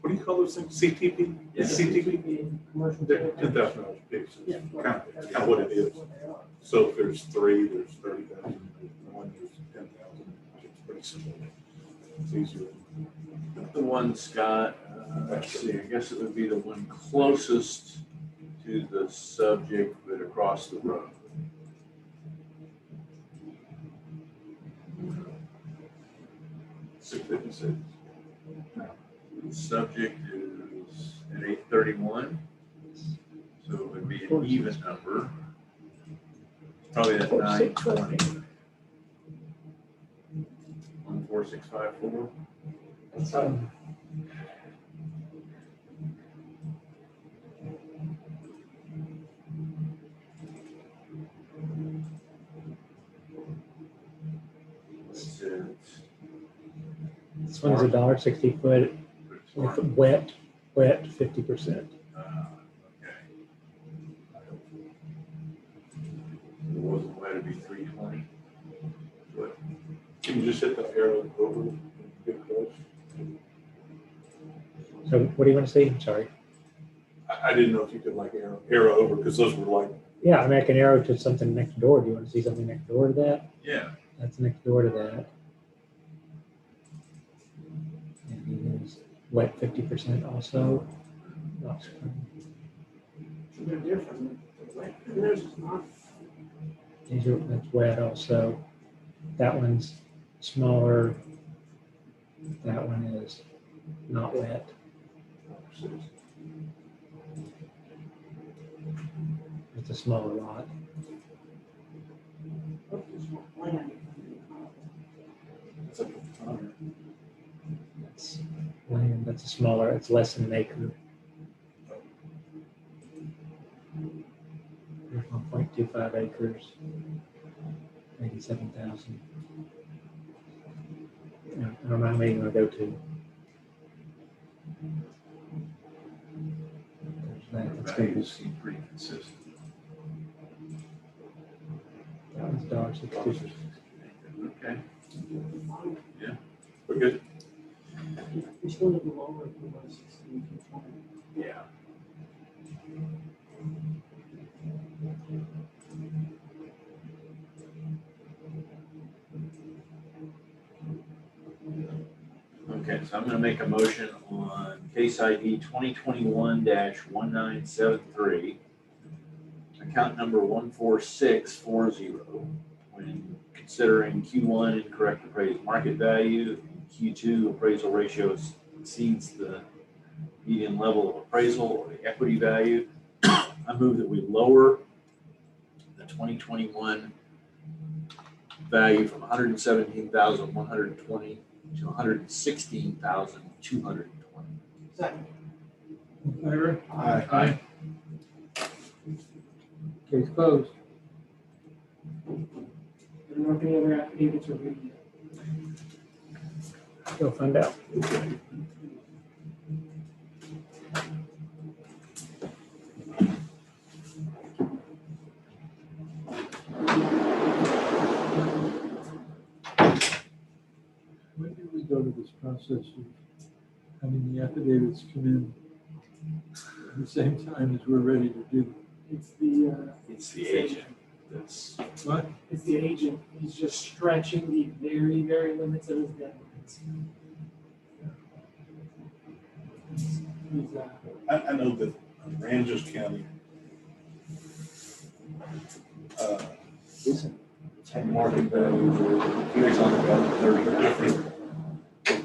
what do you call those things? CTP? Yeah. CTP? Commercial. They're $10,000 a piece. Yeah. Kind of what it is. So if there's 3, there's 30,000. One, there's 10,000. It's pretty simple. It's easier. the one, Scott, let's see, I guess it would be the one closest to the subject, but across the road. $656. The subject is at 831, so it would be an even number. Probably at 920. 14654. That's That's it. This one's $1.60 foot, with wet 50%. Okay. It wasn't wet, it'd be 320. But Can you just hit the arrow over and get close? So what do you want to see? I'm sorry. I didn't know if you could like arrow over because those were like. Yeah, I mean, I can arrow to something next door. Do you want to see something next door to that? yeah, That's next door to that. And it is wet 50% also. Not spring. They're different. Theirs is not. That's wet also. That one's smaller. That one is not wet. It's a smaller lot. That's land. That's a smaller. It's less than an acre. There's 1.25 acres. 87,000. I don't know how many you want to go to. There's that. That's going to be. values seem pretty consistent. That one's $1.62. Okay. Yeah. We're good. Which one of the lower of the 160? Yeah. Okay, so I'm going to make a motion on case ID 2021-1973 account number 14640, when considering Q1 incorrect appraised market value, and Q2 appraisal ratios exceeds the median level of appraisal or the equity value, I move that we lower the 2021 value from 117,120 to 116,220. Second. In favor? Aye. Aye. Case closed. I don't know if any other affidavits are ready yet. Go find out. When did we go to this process of having the affidavits come in at the same time as we're ready to do them? It's the agent that's. What? It's the agent. He's just stretching the very, very limits of his deadlines. He's, I know that Aransas County, Market value, here's on about 30 different.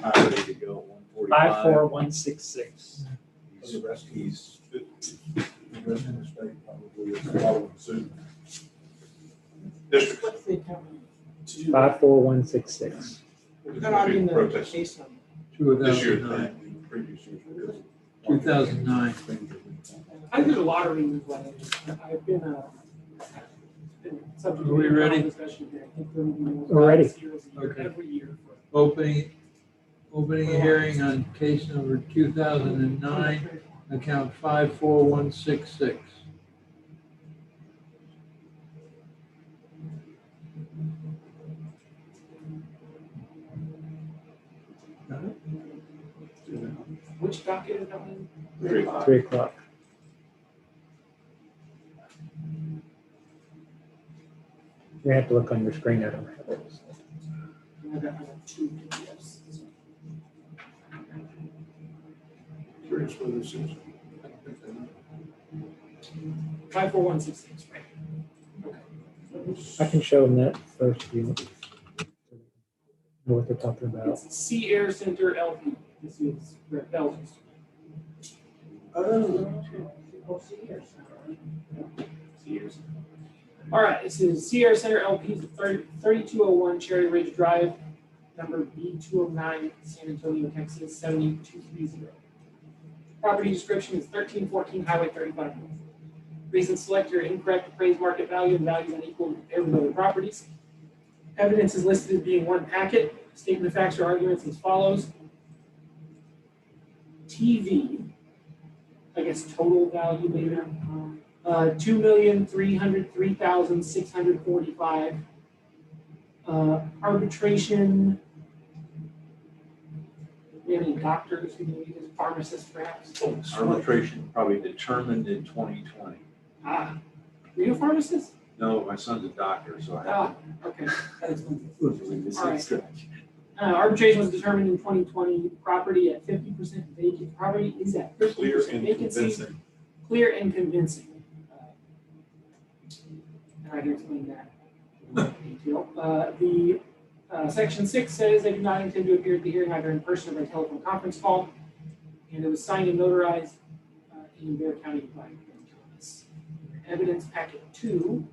I'm ready to go, 145. 54166. the rest, he's, the rest of the state probably is following suit. District. What's the account to do? 54166. They're not in the Protest. case number. This year, 2009. the previous years. because 2009. I did a lottery newsletter. I've been subject Are we to ready? discussion here. I think there will be more We're ready. zeros Okay. every year. Opening a hearing on case number 2009, account 54166. Got it? Which docket is that one? 3 3 o'clock. You have to look on your screen. I don't have it. I got 2 PDFs. Curious whether this is. 54166, right? Okay. I can show them that first if you know what they're talking about. It's C Air Center LP. This is where Belgium's. Oh, see here. Sears. All right, this is Sierra Center LP, 3201 Cherry Ridge Drive, number B209, San Antonio, Texas, 78230. Property description is 1314 Highway 35 North. Reason select your incorrect appraised market value and values unequal compared with other properties. Evidence is listed as being one packet. Statement of facts or arguments as follows. TV, I guess total value later. 2,303,645. Arbitration. Do we have any doctors who need as pharmacists perhaps? Arbitration probably determined in 2020. Ah, are you a pharmacist? No, my son's a doctor, so I have Ah, okay. That explains it. to leave this All right. stretch. Arbitration was determined in 2020. Property at 50% vacant. Property is at 50% Clear and vacancy. convincing. Clear and convincing. And I can explain that in more detail. The section 6 says they do not intend to appear at the hearing either in person or by telephone conference call. And it was signed and notarized in Bear County by Thomas. Evidence packet 2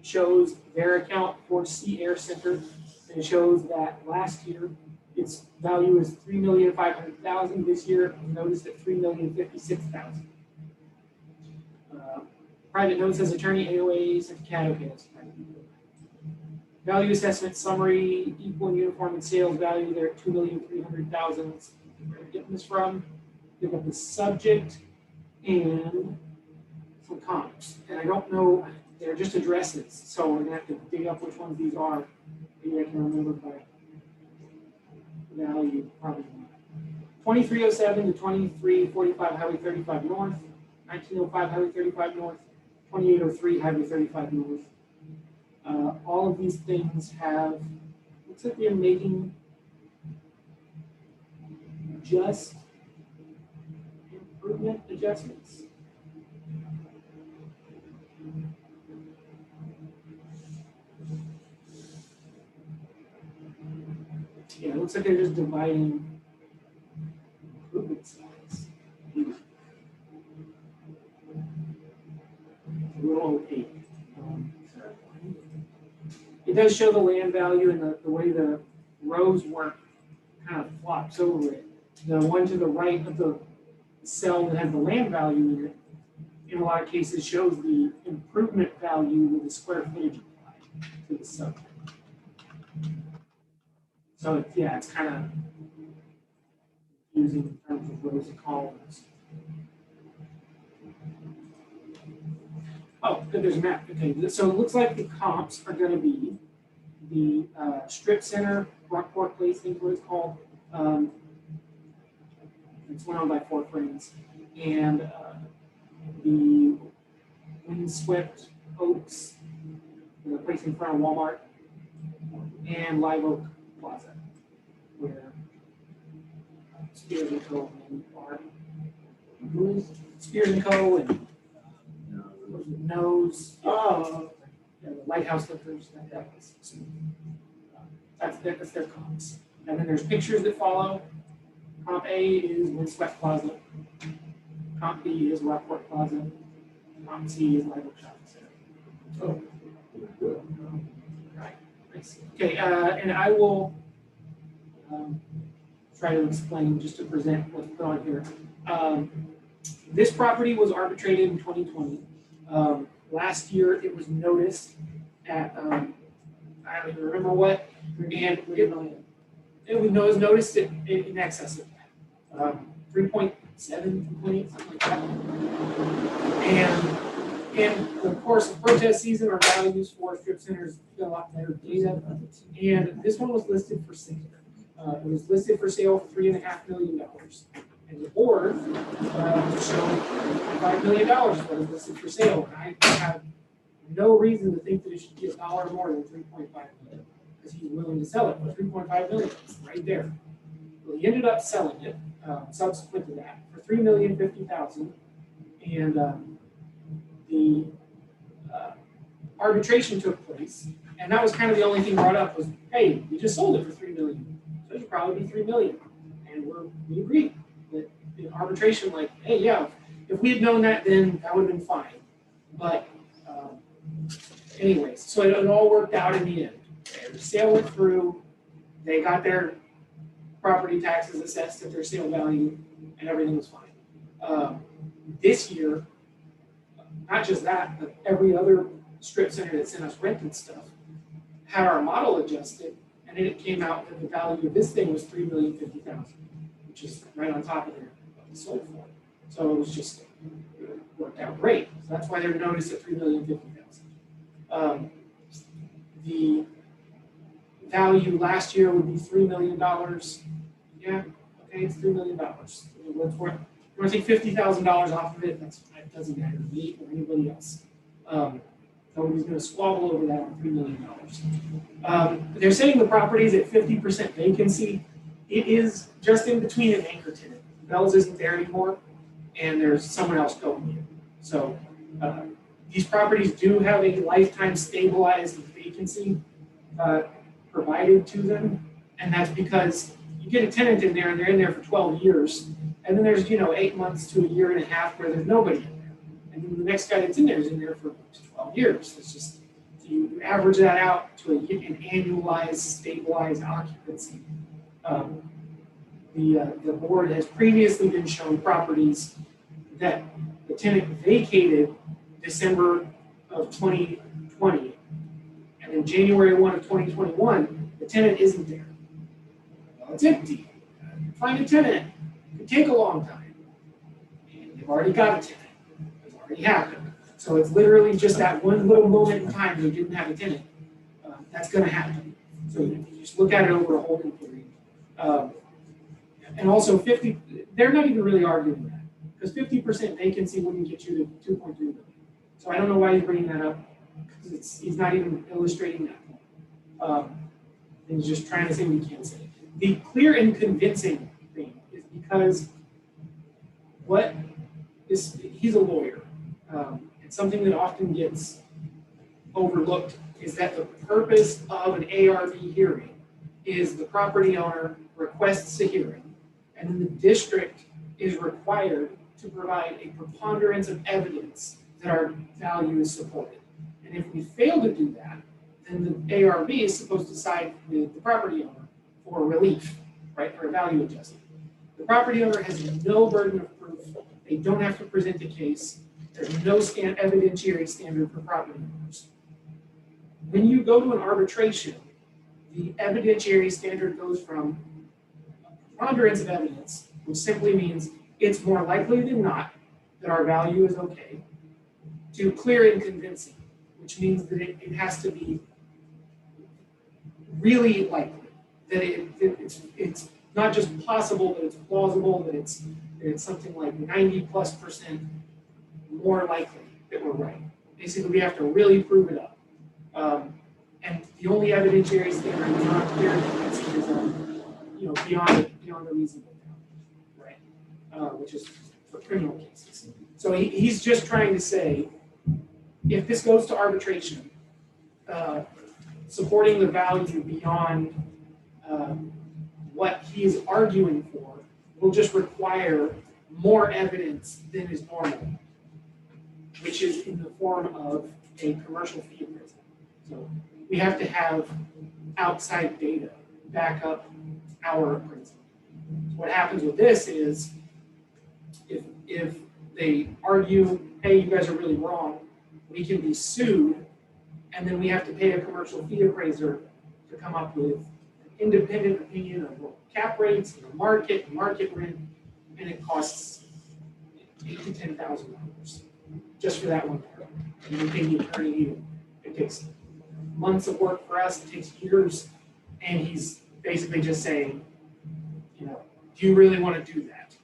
shows their account for Sea Air Center. And it shows that last year its value is $3,500,000. This year, noticed at $3,056,000. Private notes as attorney, AOA, sent to CAD, okay, that's fine. Value assessment summary, equal and uniform in sales value, they're at $2,300,000. Where are we getting this from? They've got the subject and some comps. And I don't know, they're just addresses, so we're gonna have to dig up which ones these are. Maybe I can remember by value, probably not. 2307 to 2345 Highway 35 North, 1905 Highway 35 North, 2803 Highway 35 North. All of these things have, looks like they're making just improvement adjustments. looks like they're just dividing improvement size. A little opaque. It does show the land value and the way the rows work kind of flops over it. The one to the right of the cell that has the land value in it, in a lot of cases shows the improvement value with the square footage applied to the subject. So yeah, it's kind of confusing in terms of rows and columns. Oh, good, there's a map. Okay, so it looks like the comps are going to be the strip center, Rockport Place, I think what it's called. It's one owned by 4 friends, and the Windswept Oaks, the place in front of Walmart, and Live Oak Plaza, where Spears and Co. are. Who is Spears and Co. and Nose? Oh, yeah, the Lighthouse Lifters. That's their comps. And then there's pictures that follow. Comp A is Windswept Plaza. Comp B is Rockport Plaza. Comp C is Live Oak Shopping Center. Right. Nice. Okay, and I will try to explain, just to present what's going on here. This property was arbitrated in 2020. Last year, it was noticed at, I don't even remember what, and it was noticed in excess of that. 3.7, 2.8, something like that. And of course, the protest season, our values for strip centers got a lot better data. And this one was listed for sale. It was listed for sale for $3.5 million. And the board showed $5 million what was listed for sale. And I have no reason to think that it should be $1 more than $3.5 million, because he's willing to sell it for $3.5 million. It's right there. Well, he ended up selling it subsequent to that for $3,050,000, and the arbitration took place, and that was kind of the only thing brought up was, hey, we just sold it for $3 million, so it should probably be $3 million, and we agreed that in arbitration, like, hey, yeah, if we had known that, then that would have been fine, but anyways, so it all worked out in the end. The sale went through, they got their property taxes assessed at their sale value, and everything was fine. This year, not just that, but every other strip center that sent us rented stuff had our model adjusted, and then it came out that the value of this thing was $3,050,000, which is right on top of their what they sold for. So it was just, it worked out great. So that's why they're noticed at $3,050,000. The value last year would be $3 million. Yeah, okay, it's $3 million. What's worth? You want to take $50,000 off of it? That doesn't matter to me or anybody else. Nobody's going to squabble over that on $3 million. They're saying the property is at 50% vacancy. It is just in between an anchor tenant. Bell's isn't there anymore, and there's someone else going in. So these properties do have a lifetime stabilized vacancy provided to them, and that's because you get a tenant in there and they're in there for 12 years, and then there's 8 months to a year and a half where there's nobody in there, and then the next guy that's in there is in there for 12 years. It's just, so you average that out to an annualized stabilized occupancy. The board has previously been shown properties that the tenant vacated December of 2020, and in January 1 of 2021, the tenant isn't there. Well, it's empty. Find a tenant. It could take a long time. And they've already got a tenant. It's already happened. So it's literally just that one little moment in time they didn't have a tenant. That's going to happen. So you just look at it over a holding period. And also 50, they're not even really arguing that, because 50% vacancy wouldn't get you to 2.3 million. So I don't know why he's bringing that up, because he's not even illustrating that point. He's just trying to say we can't say it. The clear and convincing thing is because he's a lawyer. And something that often gets overlooked is that the purpose of an ARB hearing is the property owner requests a hearing, and then the district is required to provide a preponderance of evidence that our value is supported. And if we fail to do that, then the ARB is supposed to side with the property owner for relief, right, for a value adjustment. The property owner has no burden of proof. They don't have to present a case. There's no evidentiary standard for property owners. When you go to an arbitration, the evidentiary standard goes from preponderance of evidence, which simply means it's more likely than not that our value is okay, to clear and convincing, which means that it has to be really likely, that it's not just possible, but it's plausible, that it's something like 90+% more likely that we're right. Basically, we have to really prove it up. And the only evidentiary standard that's not clear and convincing is beyond a reasonable doubt, right? Which is for criminal cases. So he's just trying to say, if this goes to arbitration, supporting the value beyond what he is arguing for will just require more evidence than is normal, which is in the form of a commercial fee appraisal. So we have to have outside data back up our appraisal. What happens with this is, if they argue, hey, you guys are really wrong, we can be sued, and then we have to pay a commercial fee appraiser to come up with an independent opinion of cap rates, market rent, and it costs $8,000 to $10,000 just for that one part. And we pay the attorney, it takes months of work for us, it takes years, and he's basically just saying, do you really want to do that?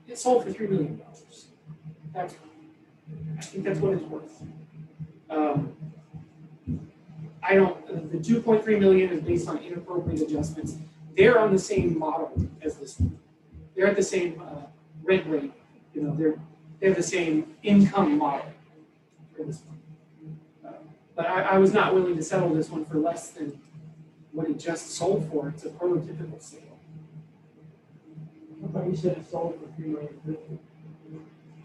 It sold for $3 million. I think that's what it's worth. The 2.3 million is based on inappropriate adjustments. They're on the same model as this one. They're at the same rent rate. They have the same income model for this one. But I was not willing to settle this one for less than what it just sold for. It's a prototypical sale. I thought you said it sold for $3 million.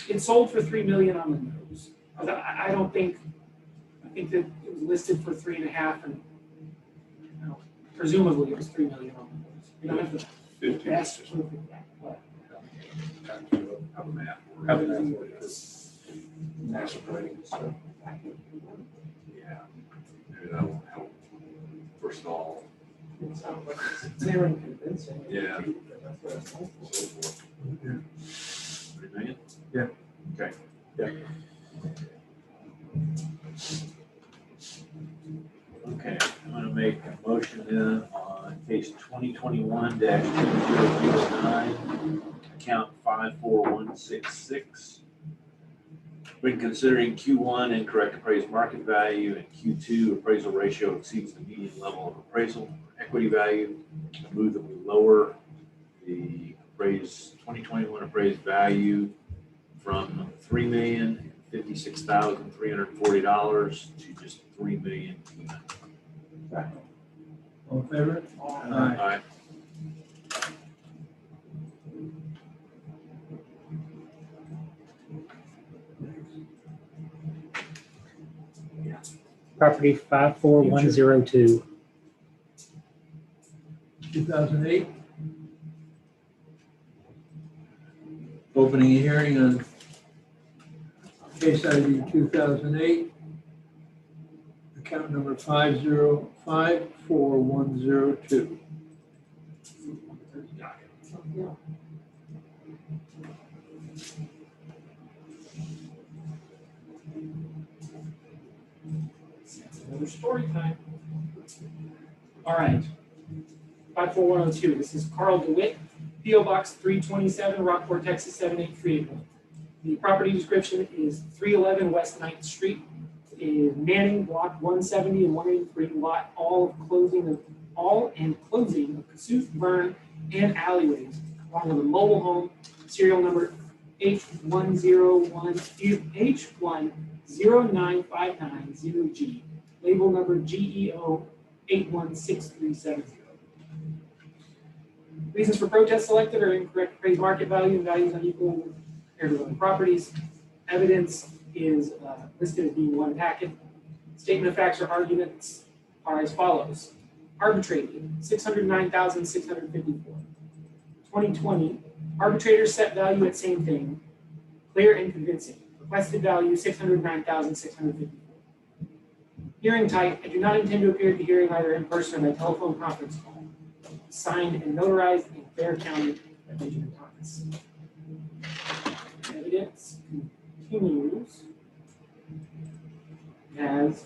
It sold for $3 million on the nose. I think that it was listed for 3.5, and presumably it was $3 million on the nose. You don't have the best proof of that, but Have a map. Have a map for this. National rating stuff. Yeah. Maybe that will help. First of all. it sounds like it's clear and convincing. Yeah. That's what it's sold for. So forth. $3 million? Yeah. Okay. Yeah. Okay, I'm gonna make a motion then on case 2021-2009, account 54166. When considering Q1 incorrect appraised market value and Q2 appraisal ratio exceeds the median level of appraisal equity value, I move that we lower the 2021 appraised value from $3,056,340 to just $3,200,000. All in favor? Aye. Aye. Property 54102. 2008. Opening a hearing on case ID 2008, account number 5054102. another story time. All right. 54102. This is Carl DeWitt, P.O. Box 327, Rockport, Texas 78381. The property description is 311 West 9th Street in Manning, Block 170 and 183, lot all and closing of Cassuth, Burn, and alleyways, along with a mobile home, serial number H1095990G, label number GEO 816370. Reasons for protest selected are incorrect appraised market value and values unequal compared to other properties. Evidence is listed as being one packet. Statement of facts or arguments are as follows. Arbitrated, 609,654. 2020, arbitrator set value at same thing, clear and convincing. Requested value, 609,654. Hearing type, I do not intend to appear at the hearing either in person or by telephone conference call. Signed and notarized in Fair County by Benjamin Thomas. Evidence continues as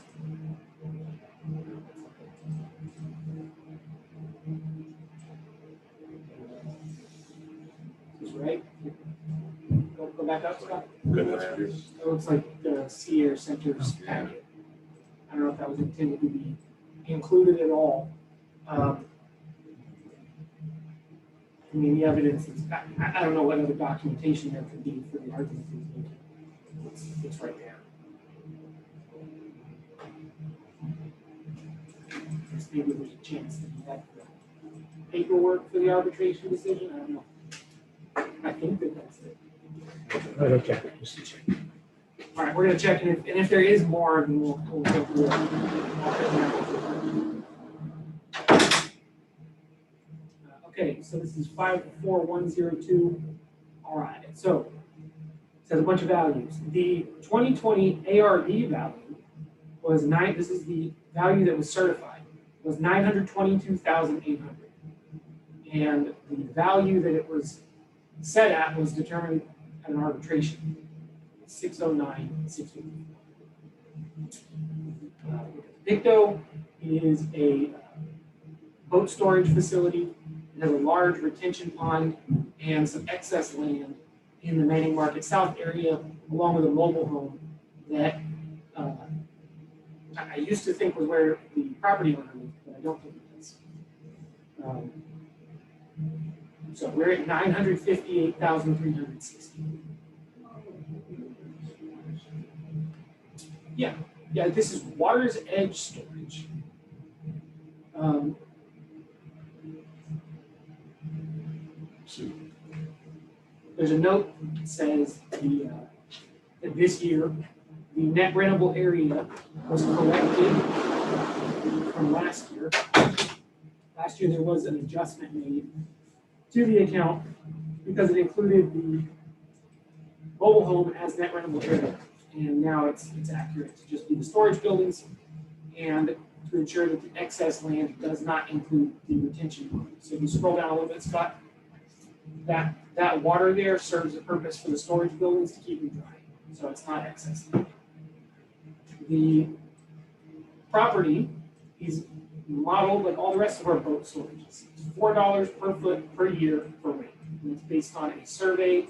is right. Go back up, Scott. Good. It looks like the Sierra Center's packet. I don't know if that was intended to be included at all. I mean, the evidence is, I don't know what other documentation there could be for the argument he's making. It's right there. Maybe there's a chance that you have the paperwork for the arbitration decision. I don't know. I think that that's it. Okay. All right, we're going to check, and if there is more, then we'll go through it. Okay, so this is 54102. All right, so it says a bunch of values. The 2020 ARB value was this is the value that was certified, was 922,800. And the value that it was set at was determined at an arbitration, 609,654. Picto is a boat storage facility. It has a large retention pond and some excess land in the Manning Market South area, along with a mobile home that I used to think was where the property owner lived, but I don't think it is. So we're at 958,360. Yeah, this is Water's Edge Storage. There's a note that says that this year the net rentable area was corrected from last year. Last year there was an adjustment made to the account because it included the mobile home as net rentable area, and now it's accurate to just be the storage buildings and to ensure that the excess land does not include the retention pond. So if you scroll down a little bit, Scott, that water there serves a purpose for the storage buildings to keep them dry, so it's not excess land. The property is modeled like all the rest of our boat storages. It's $4 per foot per year for rent. And it's based on a survey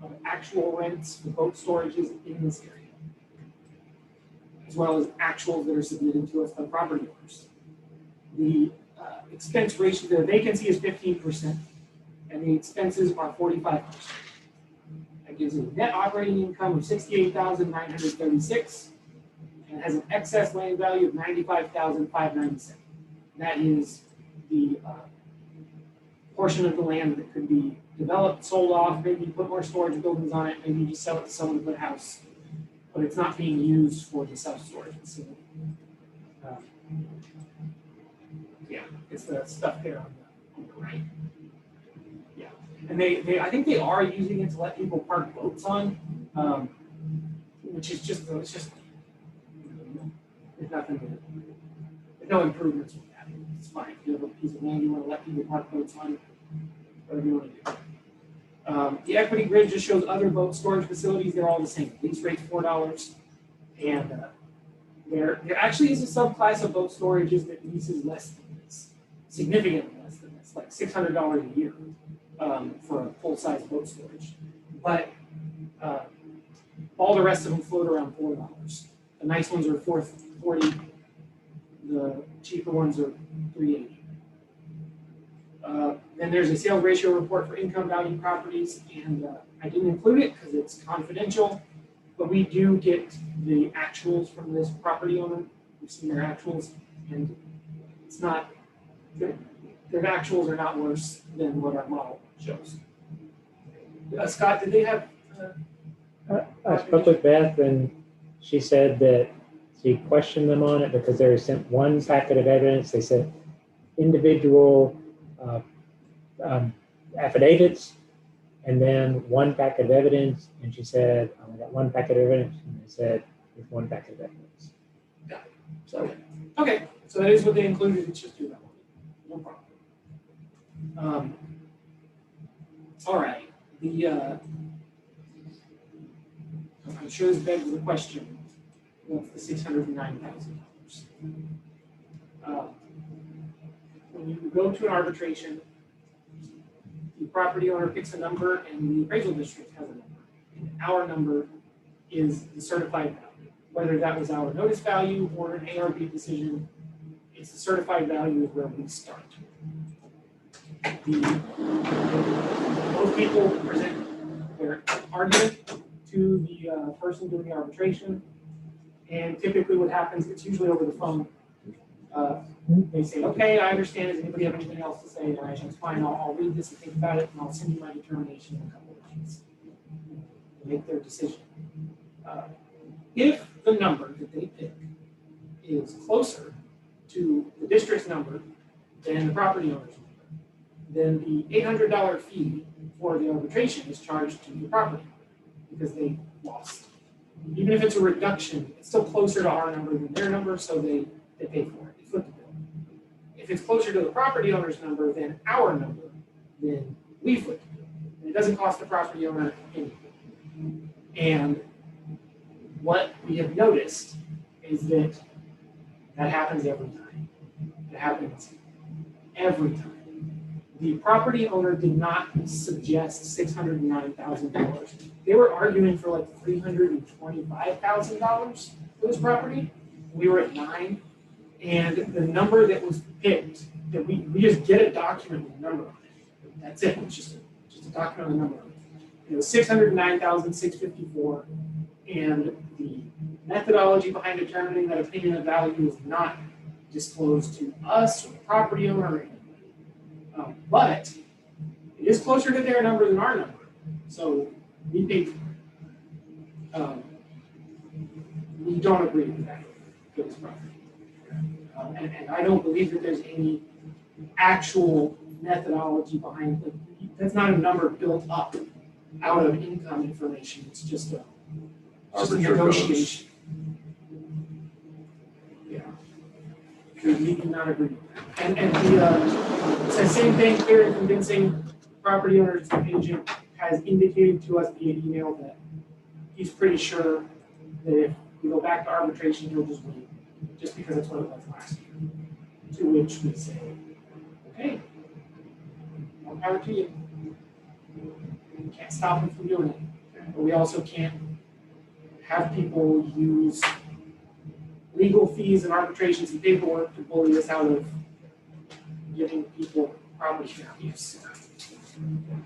of actual rents for boat storages in this area, as well as actuals that are submitted to us by property owners. The expense ratio, the vacancy is 15%, and the expenses are 45%. That gives a net operating income of $68,936, and has an excess land value of $95,597. That is the portion of the land that could be developed, sold off, maybe put more storage buildings on it, maybe just sell it to someone to put a house, but it's not being used for the self-storage facility. Yeah, it's the stuff there on the right. Yeah, and they I think they are using it to let people park boats on, which is just there's nothing, there's no improvements with that. It's fine. If you have a piece of land you want to let people park boats on, whatever you want to do. The equity grid just shows other boat storage facilities. They're all the same. Lease rate's $4, and there actually is a subclass of boat storages that leases less than this, significantly less than this, like $600 a year for a full-size boat storage. But all the rest of them float around $4. The nice ones are $4.40. The cheaper ones are $3.80. Then there's a sales ratio report for income value properties, and I didn't include it because it's confidential, but we do get the actuals from this property owner we've seen their actuals, and it's not, their actuals are not worse than what our model shows. Scott, did they have? I spoke with Beth and she said that she questioned them on it because they were sent one packet of evidence. They said individual affidavits and then one packet of evidence. And she said, I got one packet of evidence. And they said, with one packet of evidence. Got it. So, okay, so that is what they included. It's just do that one. No problem. All right. I'm sure this begs the question, what's the $609,000? When you go to an arbitration, the property owner picks a number and the appraisal district has a number. And our number is the certified value. Whether that was our notice value or an ARB decision, it's the certified value is where we start. Both people present their argument to the person doing the arbitration, and typically what happens, it's usually over the phone. They say, okay, I understand, does anybody have anything else to say? And I say, it's fine, I'll read this and think about it, and I'll send you my determination in a couple of days. They make their decision. If the number that they pick is closer to the district's number than the property owner's number, then the $800 fee for the arbitration is charged to the property because they lost. Even if it's a reduction, it's still closer to our number than their number, so they pay for it. They foot the bill. If it's closer to the property owner's number than our number, then we foot the bill. And it doesn't cost the property owner anything. And what we have noticed is that happens every time. It happens every time. The property owner did not suggest $609,000. They were arguing for like $325,000 for this property. We were at 9, and the number that was picked, that we just get a document with a number on it. That's it. It's just a document with a number on it. It was $609,654, and the methodology behind determining that opinion of value is not disclosed to us or the property owner or anybody. But it is closer to their number than our number, so we paid for it. We don't agree with that for this property. And I don't believe that there's any actual methodology behind it. That's not a number built up out of income information. It's just a negotiation. Yeah. We do not agree with that. And it's the same thing, clear and convincing. Property owner's agent has indicated to us via email that he's pretty sure that if we go back to arbitration, he'll just win, just because that's what it was last year. To which we say, okay, more power to you. We can't stop him from doing it. But we also can't have people use legal fees and arbitrations and paperwork to bully us out of giving people property values.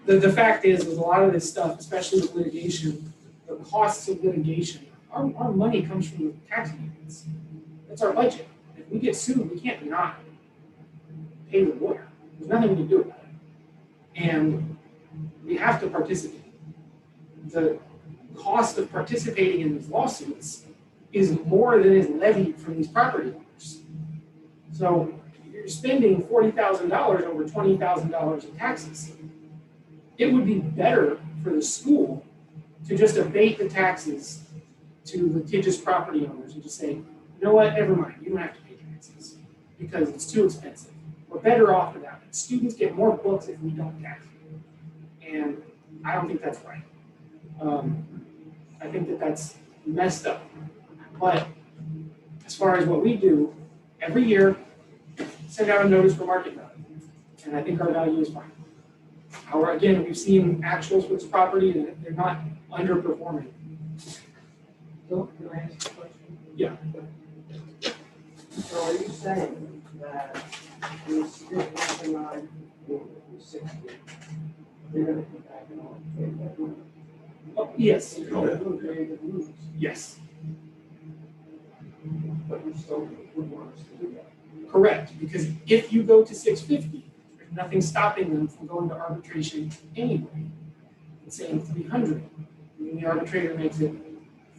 The fact is, with a lot of this stuff, especially with litigation, the costs of litigation, our money comes from the tax payments. That's our budget. If we get sued, we can't not pay the lawyer. There's nothing we can do about it. And we have to participate. The cost of participating in these lawsuits is more than is levied from these property owners. So you're spending $40,000 over $20,000 in taxes. It would be better for the school to just abate the taxes to litigious property owners and just say, you know what, never mind, you don't have to pay taxes because it's too expensive. We're better off without it. Students get more books if we don't tax them. And I don't think that's right. I think that that's messed up. But as far as what we do, every year, send out a notice for market value. And I think our value is fine. Again, we've seen actuals for this property and they're not underperforming. So, can I ask a question? Yeah. So are you saying that this $59 or $60, they're gonna come back and all pay that money? Oh, yes. They're gonna lose. Yes. But you're still gonna would want us to do that. Correct, because if you go to 650, there's nothing stopping them from going to arbitration anyway. And saying 300, and the arbitrator makes it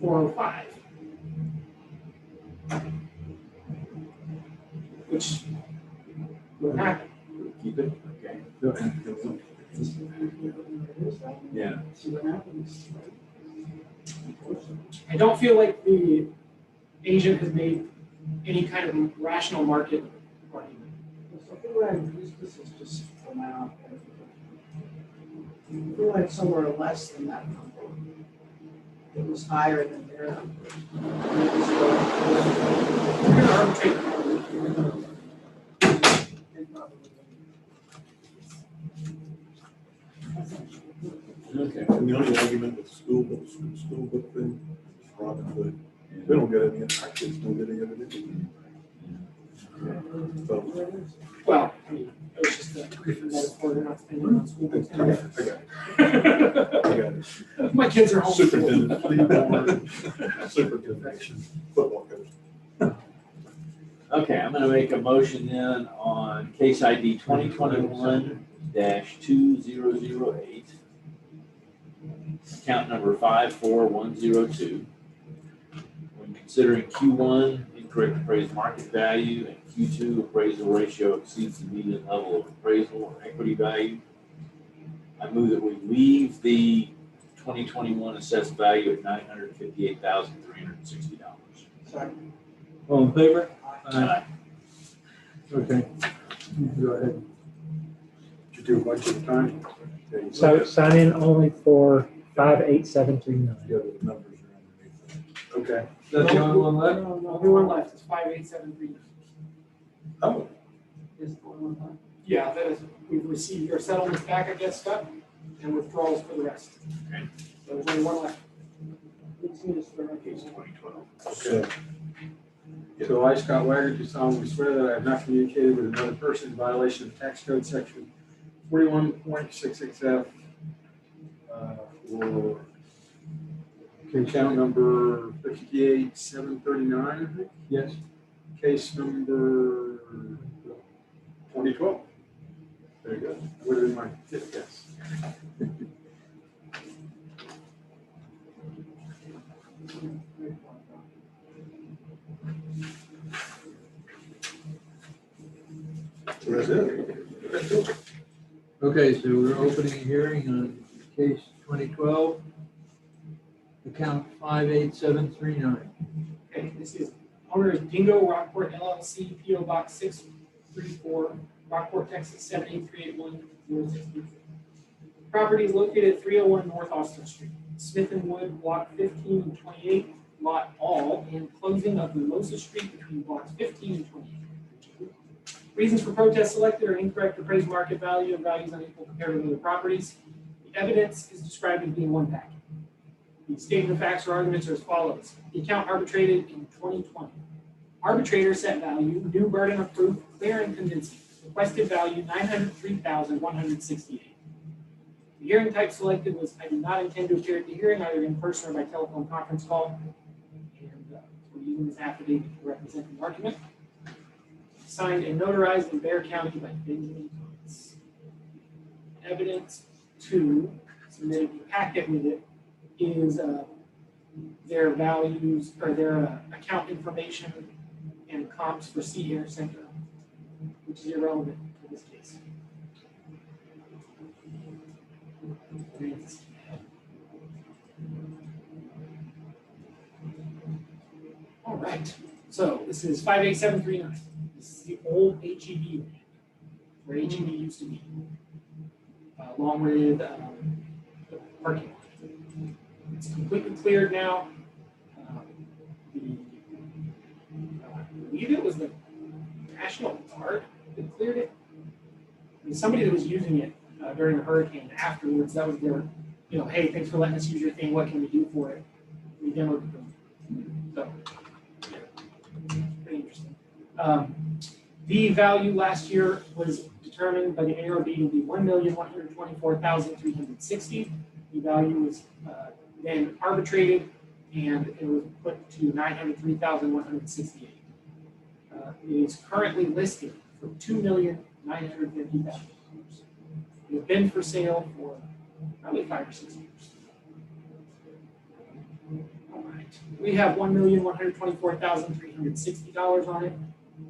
405. Which will happen. Keep it, okay. Go ahead. Yeah. See what happens. I don't feel like the agent has made any kind of rational market argument. So I feel like this is just for now. I feel like somewhere less than that number. It was higher than their number. We're gonna arbitrate. Okay. And the only argument with school book thing, is Robin Hood, they don't get any, our kids don't get any of it anyway. So, Well, I mean, it was just a brief metaphor, they're not spending on school books. I got it. I got it. My kids are home. Superintendent, please don't worry. Superintendent, football coach. Okay, I'm gonna make a motion then on case ID 2021-2008. Account number 54102. When considering Q1 incorrect appraised market value and Q2 appraisal ratio exceeds the median level of appraisal or equity value, I move that we leave the 2021 assessed value at $958,360. Sorry. All in favor? Aye. Okay. You Go ahead. Did you do a bunch at a time? So sign in only for 58739. The other numbers are underneath. Okay. Is that the only one left? Only one left is 5873. Oh, Is the one left? Yeah, that is, we've received our settlements back, I guess, Scott, and withdrawals for the rest. Okay. So there's only one left. It's used for Case vacation. 2012. so, So I, Scott Wagner, do solemnly swear that I have not communicated with another person in violation of tax code section 41.66F for account number 58739, Yes. case number 2012. there you go. Would have been my fifth guess. So that's it. That's it. Okay, so we're opening a hearing on case 2012, account 58739. Okay, this is owner is Dingo Rockport LLC, PO Box 634, Rockport, Texas 78381-063. Property is located at 301 North Austin Street, Smith and Wood, Block 15 and 28, Lot All, and closing of Mimosa Street between Blocks 15 and 28. Reasons for protest selected are incorrect appraised market value and values unequal compared with other properties. The evidence is described as being one packet. The statement of facts or arguments are as follows. The account arbitrated in 2020. Arbitrator set value, new burden of proof, clear and convincing. Requested value, $903,168. The hearing type selected was, I do not intend to appear at the hearing either in person or by telephone conference call. And we're using this affidavit to represent the argument. Signed and notarized in Bear County by Benjamin Thomas. Evidence 2, submitted in the packet with it, is their values or their account information and comps for Sea Air Center, which is irrelevant to this case. All right, so this is 58739. This is the old HEB land, where HEB used to be, along with the parking lot. It's completely cleared now. I believe it was the National Guard that cleared it. I mean, somebody that was using it during the hurricane afterwards, that was their, hey, thanks for letting us use your thing. What can we do for it? We demoed it. So, yeah, pretty interesting. The value last year was determined by the ARB to be $1,124,360. The value was then arbitrated, and it was put to $903,168. It is currently listed for $2,950,000. It's been for sale for probably 5 or 6 years. All right. We have $1,124,360 on it,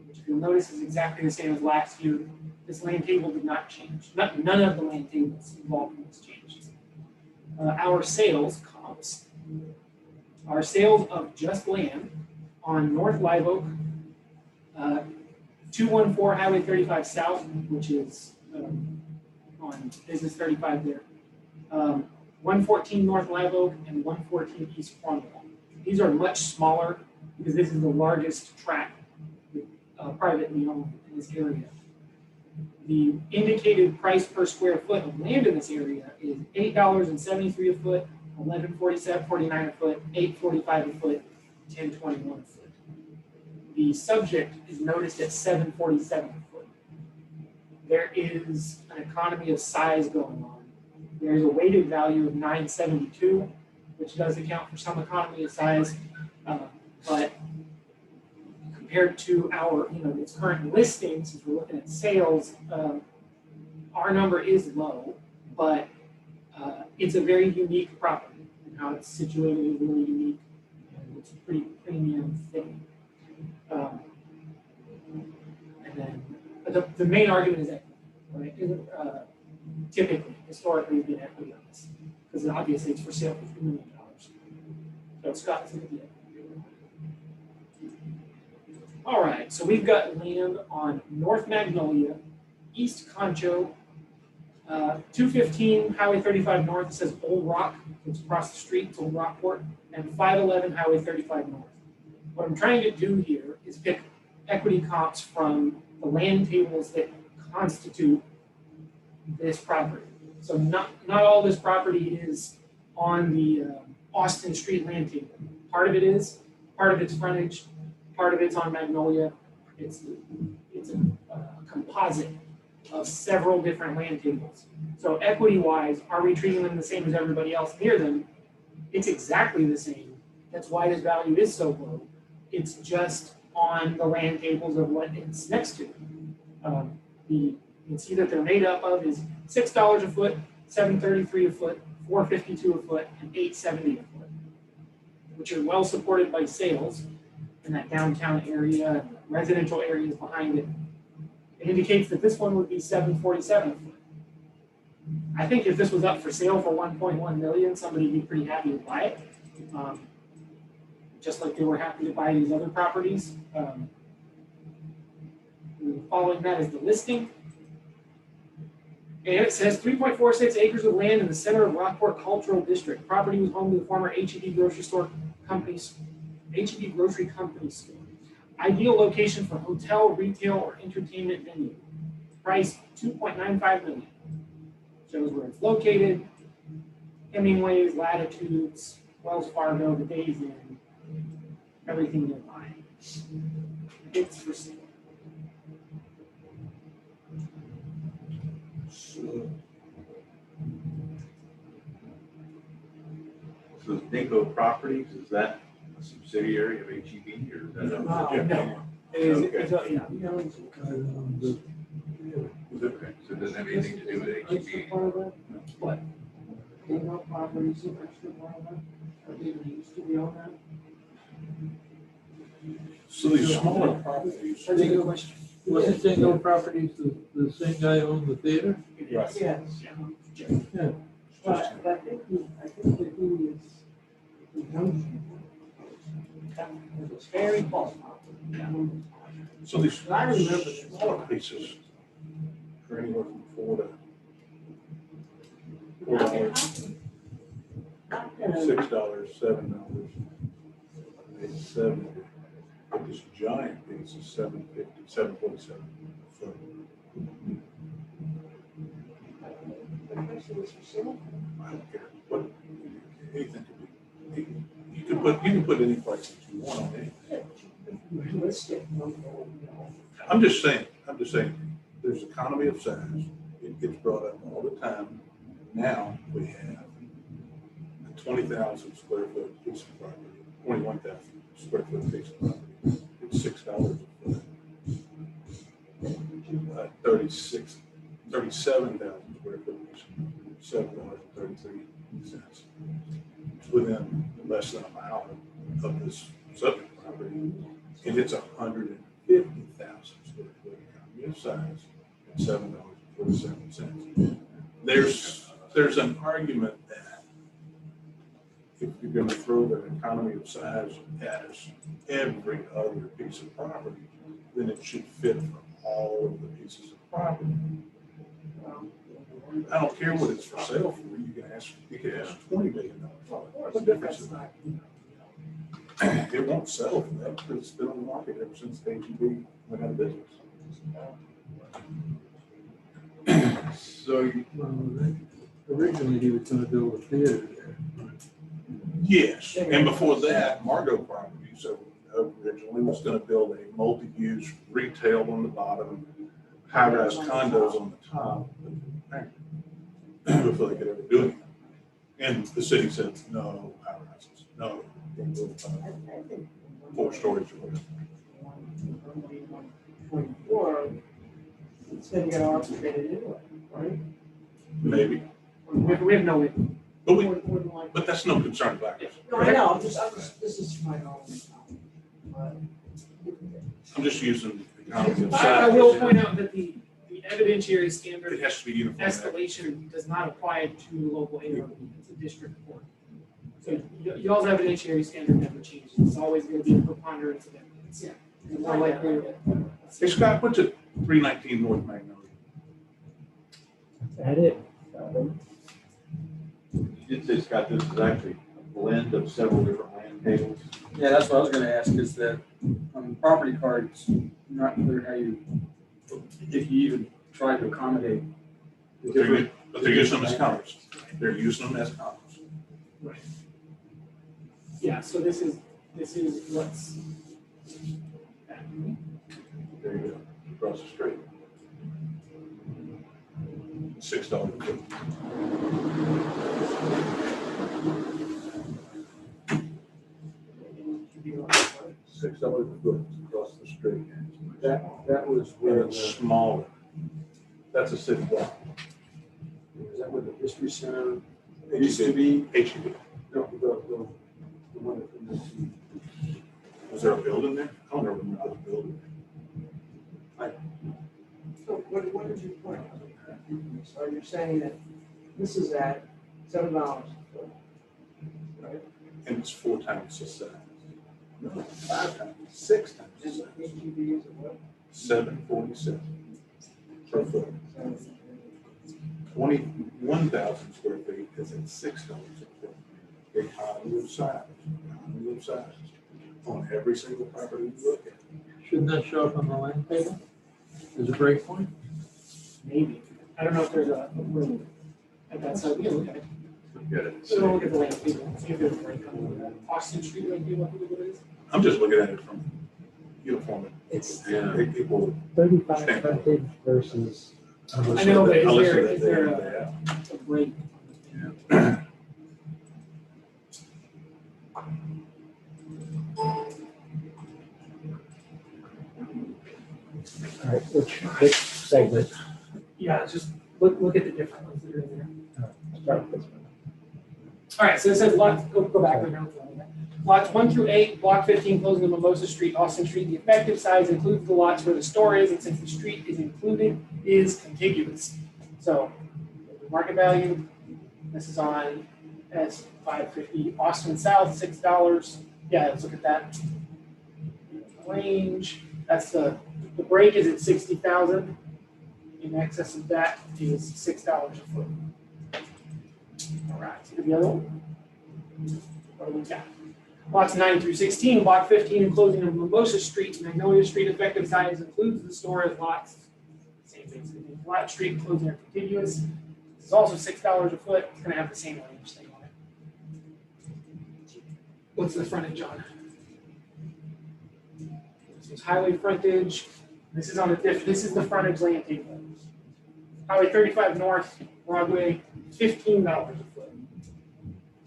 which if you'll notice is exactly the same as last year. This land table did not change. None of the land tables involved in this changed. Our sales comps, our sales of just land on North Live Oak, 214 Highway 35 South, which is on Business 35 there. 114 North Live Oak and 114 East Cornwall. These are much smaller because this is the largest tract privately owned in this area. The indicated price per square foot of land in this area is $8.73 a foot, $11.49 a foot, $8.45 a foot, $10.21 a foot. The subject is noticed at $7.47 a foot. There is an economy of size going on. There's a weighted value of 972, which does account for some economy of size, but compared to our, its current listings, since we're looking at sales, our number is low, but it's a very unique property, and how it's situated is really unique, and it's a pretty premium thing. And then the main argument is equity, right? Typically, historically, has been equity on this, because obviously it's for sale for $3 million. So Scott's going to be equity. All right, so we've got land on North Magnolia, East Concho, 215 Highway 35 North, it says Old Rock, it's across the street, it's Old Rockport, and 511 Highway 35 North. What I'm trying to do here is pick equity comps from the land tables that constitute this property. So not all this property is on the Austin Street land table. Part of it is, part of its frontage, part of it's on Magnolia. It's a composite of several different land tables. So equity-wise, are we treating them the same as everybody else near them? It's exactly the same. That's why this value is so low. It's just on the land tables of what it's next to. You can see that they're made up of is $6 a foot, $7.33 a foot, $4.52 a foot, and $8.70 a foot, which are well supported by sales in that downtown area and residential areas behind it. It indicates that this one would be $7.47 a foot. I think if this was up for sale for $1.1 million, somebody would be pretty happy to buy it. Just like they were happy to buy these other properties. Following that is the listing. And it says 3.46 acres of land in the center of Rockport Cultural District. Property was home to the former H-E-B grocery store companies, H-E-B grocery company store. Ideal location for hotel, retail, or entertainment venue. Price $2.95 million. Shows where it's located, Hemingway's, latitudes, Wells Fargo, the days in, everything nearby. It's for sale. So Dinko Properties, is that a subsidiary of HEB or is that? No. Okay. Okay, so it doesn't have anything to do with HEB? What? Dingo Properties, or they used to be on that? So these smaller properties. That's a good question. Wasn't Dingo Properties the same guy who owned the theater? Yes. Yeah. But I think that he is negotiable. It's very possible. So these I remember this. smaller pieces are anywhere from $4 to $6, $7, $8.70. But this giant piece is $7.50, $7.47 a foot. I don't care what, anything could be. You can put any price that you want on anything. I'm just saying, there's economy of size. It gets brought up all the time. Now we have a 20,000 square foot piece of property, 21,000 square foot piece of property. It's $6 a foot. $37,000 square feet, $7.33. It's within less than a mile of this subject property, and it's 150,000 square foot economy of size at $7.47. There's an argument that if you're going to throw the economy of size as every other piece of property, then it should fit for all of the pieces of property. I don't care what it's for sale for. You can ask $20 million for it. What's the difference? It won't sell for that because it's been on the market ever since AGB went out of business. So originally he was gonna build a theater there. Yes, and before that, Margot Properties originally was going to build a multi-use retail on the bottom, high-rise condos on the top, before they could ever do it. And the city said, no, high-rises, no, 4 stories or whatever. 24, it's gonna get arbitrated anyway, right? Maybe, We have no way. but that's no concern about us. No, I know, this is my own. I'm just using economy of I will size. point out that the evidentiary standard It has to be uniform. escalation does not apply to local ARB, it's a district court. So y'all's evidentiary standard never changes, it's always gonna be a preponderance of evidence. Yeah. It's more likely that. Hey Scott, what's it, 319 North Magnolia? Is that it? You did say, Scott, this is actually a blend of several different land tables. Yeah, that's what I was gonna ask, is that on the property cards, not clear how you, if you even try to accommodate. the different- But they're using them as colors. They're using them as colors. Right. Yeah, so this is what's. There you go, across the street. $6 a foot. $6 a foot across the street. That was Where where it's the, smaller. That's a city block. is that where the history center used to be? HEB. No, the one that, Was there a building there? I don't remember the building. So what did you point out? So you're saying that this is at $7 a foot, right? And it's 4 times the size. No, 5 times, 6 times the And size. HGV is at what? 747 per foot. 21,000 square feet is at $6 a foot. Economy of size, on every single property you look at. Shouldn't that show up on the land table as a breakpoint? Maybe. I don't know if there's a room at that side. We can look at it. Get it? So we'll look at the land table, see if there's a break on that. Austin Street land table, I think it is. I'm just looking at it from uniform. It's Yeah. People. 35 frontage versus. I know, but I'll is listen to there that a break? All right, which segment? Yeah, just look at the different ones that are in there. Start with this one. All right, so it says lots, go back. Lots 1 through 8, block 15, closing of Mimosa Street, Austin Street. The effective size includes the lots where the store is, and since the street is included, is contiguous. So the market value, this is on as 550. Austin South, $6. Yeah, let's look at that. Range, that's the break is at 60,000. In excess of that is $6 a foot. All right, so the other one. What do we got? Lots 9 through 16, block 15, and closing of Mimosa Street, Magnolia Street. Effective size includes the store as lots. Same thing. Lot Street and closing are contiguous. This is also $6 a foot. It's going to have the same range thing on it. What's the frontage on? This is highway frontage. This is on the this is the frontage land table. Highway 35 North, Broadway, $15 a foot.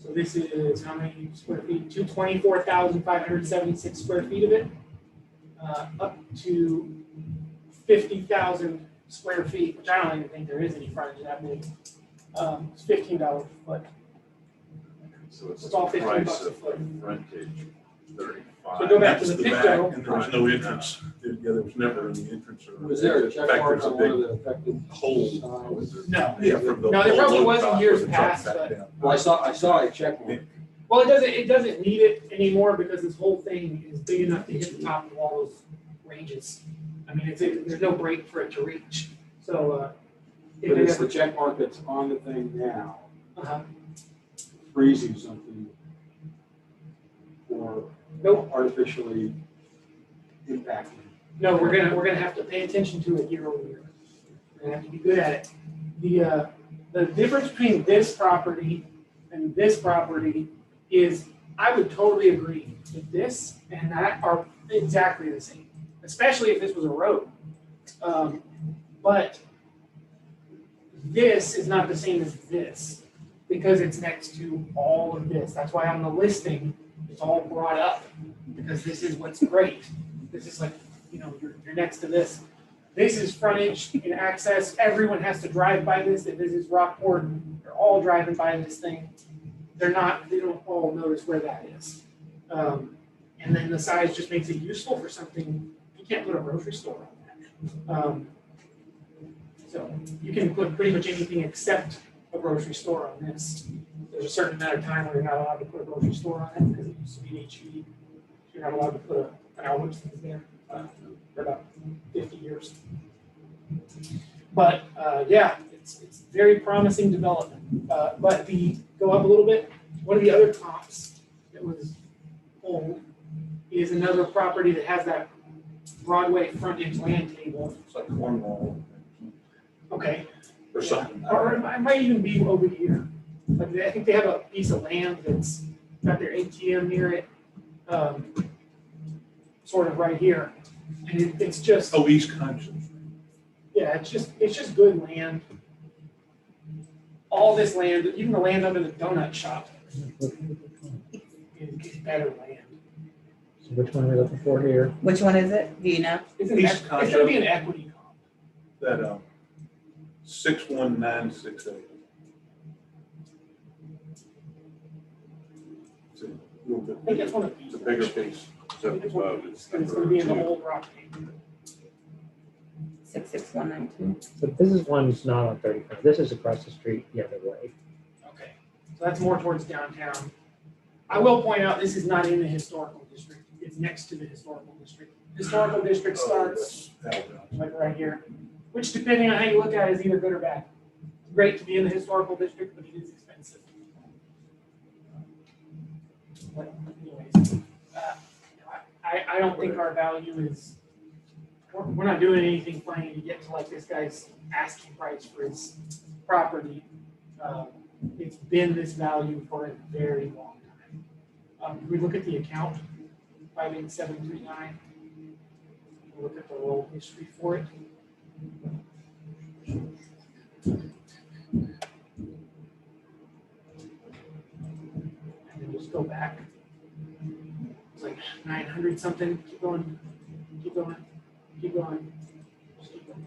So this is how many square feet? 224,576 square feet of it, up to 50,000 square feet, which I don't even think there is any frontage that big. It's $15 a foot. So it's It's all the 15 price bucks a of foot. frontage, 35. So go back to That's the back, picture. and there was no entrance. Yeah, there was never any entrance or. Was there a In check fact, mark there's a on one of big the affected hole. signs? No. Yeah, from the. No, there whole probably load was in dock years where the truck past, back but- down. Well, I saw a check mark. Well, it doesn't need it anymore because this whole thing is big enough to hit the top of all those ranges. I mean, there's no break for it to reach. So, if But it it's ever, the check mark that's on the thing now, uh-huh. freezing something or Nope. artificially impacting. No, we're gonna have to pay attention to it year over year. We're gonna have to be good at it. The difference between this property and this property is, I would totally agree that this and that are exactly the same, especially if this was a road. But this is not the same as this because it's next to all of this. That's why on the listing, it's all brought up because this is what's great. This is like, you know, you're next to this. This is frontage and access. Everyone has to drive by this. If this is Rockport, they're all driving by this thing. They don't all notice where that is. And then the size just makes it useful for something. You can't put a grocery store on that. So you can put pretty much anything except a grocery store on this. There's a certain amount of time where you're not allowed to put a grocery store on it because it used to be an HUD. You're not allowed to put an Albertsons there for about 50 years. But yeah, it's very promising development. But go up a little bit. One of the other comps that was old is another property that has that Broadway frontage land table. It's like Cornwall. Okay. Or something. Or it might even be over here. Like I think they have a piece of land that's got their ATM near it, sort of right here. And it's just, Oh, East Conscience. yeah, it's just good land. All this land, even the land under the donut shop is better land. So which one are we looking for here? Which one is it? Do you know? It's East gonna be an equity comp. That, 61968. It's a little bit. I think it's one of these. It's a bigger piece. It's gonna be in the old rock table. 66192. But this is one that's not on 35. This is across the street the other way. Okay, so that's more towards downtown. I will point out, this is not in the historical district. It's next to the historical district. Historical district starts like right here, which depending on how you look at it is either good or bad. It's great to be in the historical district, but it is expensive. But anyways, I don't think our value is, we're not doing anything funny to get to like this guy's asking price for his property. It's been this value for a very long time. We look at the account, 58739. We'll look at the roll history for it. And then just go back. It's like 900 something. Keep going. Keep going. Keep going. Just keep going.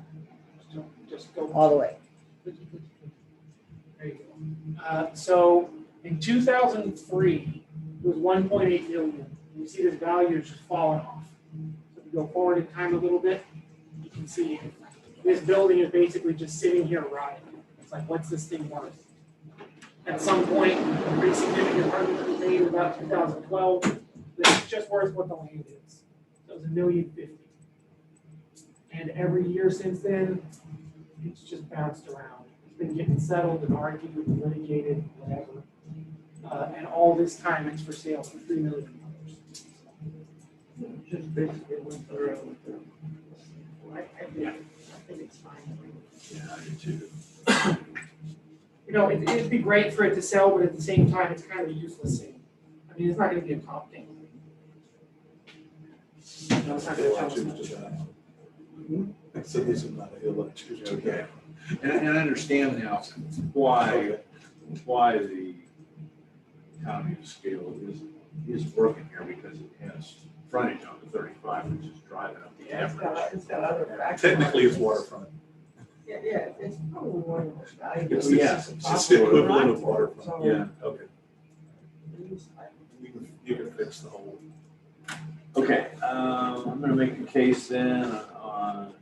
Just go. All the way. There you go. So in 2003, it was 1.8 million. You see this value is just falling off. So if you go forward in time a little bit, you can see this building is basically just sitting here rotting. It's like, what's this thing worth? At some point, a pretty significant argument was made in about 2012 that it's just worth what the land is. So it was $1,050,000. And every year since then, it's just bounced around. It's been getting settled and argued and litigated, whatever. And all this time it's for sale for $3 million. Just basically went through. I think it's fine. Yeah, I do too. You know, it'd be great for it to sell, but at the same time, it's kind of a useless thing. I mean, it's not going to be a comp thing. No, it's not going to tell us much. So this is not a hill that choose. Okay. And I understand now why the economy of scale is working here, because it has frontage on the 35, which is driving up the average. It's got other factors. Technically, it's waterfront. Yeah, it's probably one of the most valuable. It's pieces of it's the property equivalent around of water. so Yeah, okay. You can fix the whole. Okay, I'm gonna make a case then on,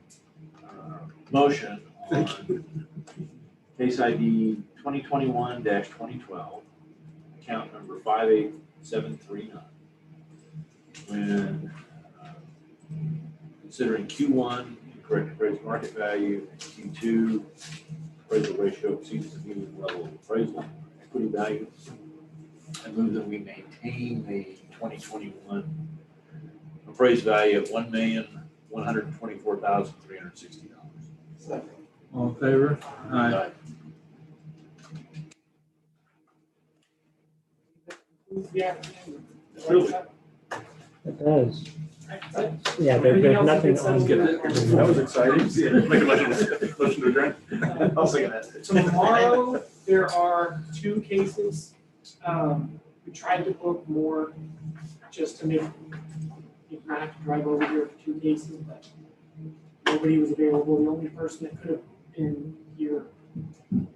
motion on case ID 2021-2012, account number 58739. When considering Q1, incorrect appraised market value, and Q2, appraisal ratio exceeds the median level of appraisal equity value. I move that we maintain the 2021 appraised value of $1,124,360. Second. All in favor? Aye. Yeah. Really? It does. Yeah, Everything there's else nothing is on. good. That was exciting. Make a motion to adjourn. I'll second that. Tomorrow, there are 2 cases. We tried to book more just to make, you not have to drive over here for 2 cases, but nobody was available. The only person that could have been here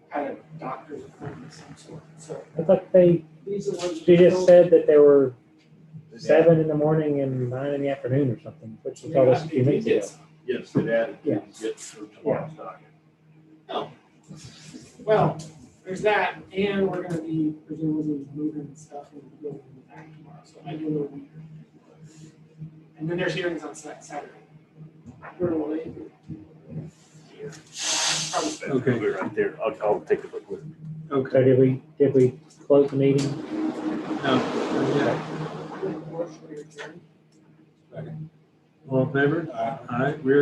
had a doctor's appointment of some sort, so. I thought they, These are ones. she just said that there were 7 in the morning and 9 in the afternoon or something, which you told us a few minutes ago. Yes, it added, Yeah. get through tomorrow's docket. Oh, well, there's that, and we're gonna be presumably moving stuff and building back tomorrow, so it might be a little weird. And then there's hearings on Saturday. Where will they be? Here. Probably. Okay. Right there, I'll take a look with me. So Okay. did we close the meeting? No. Yeah. All in favor? Aye. We're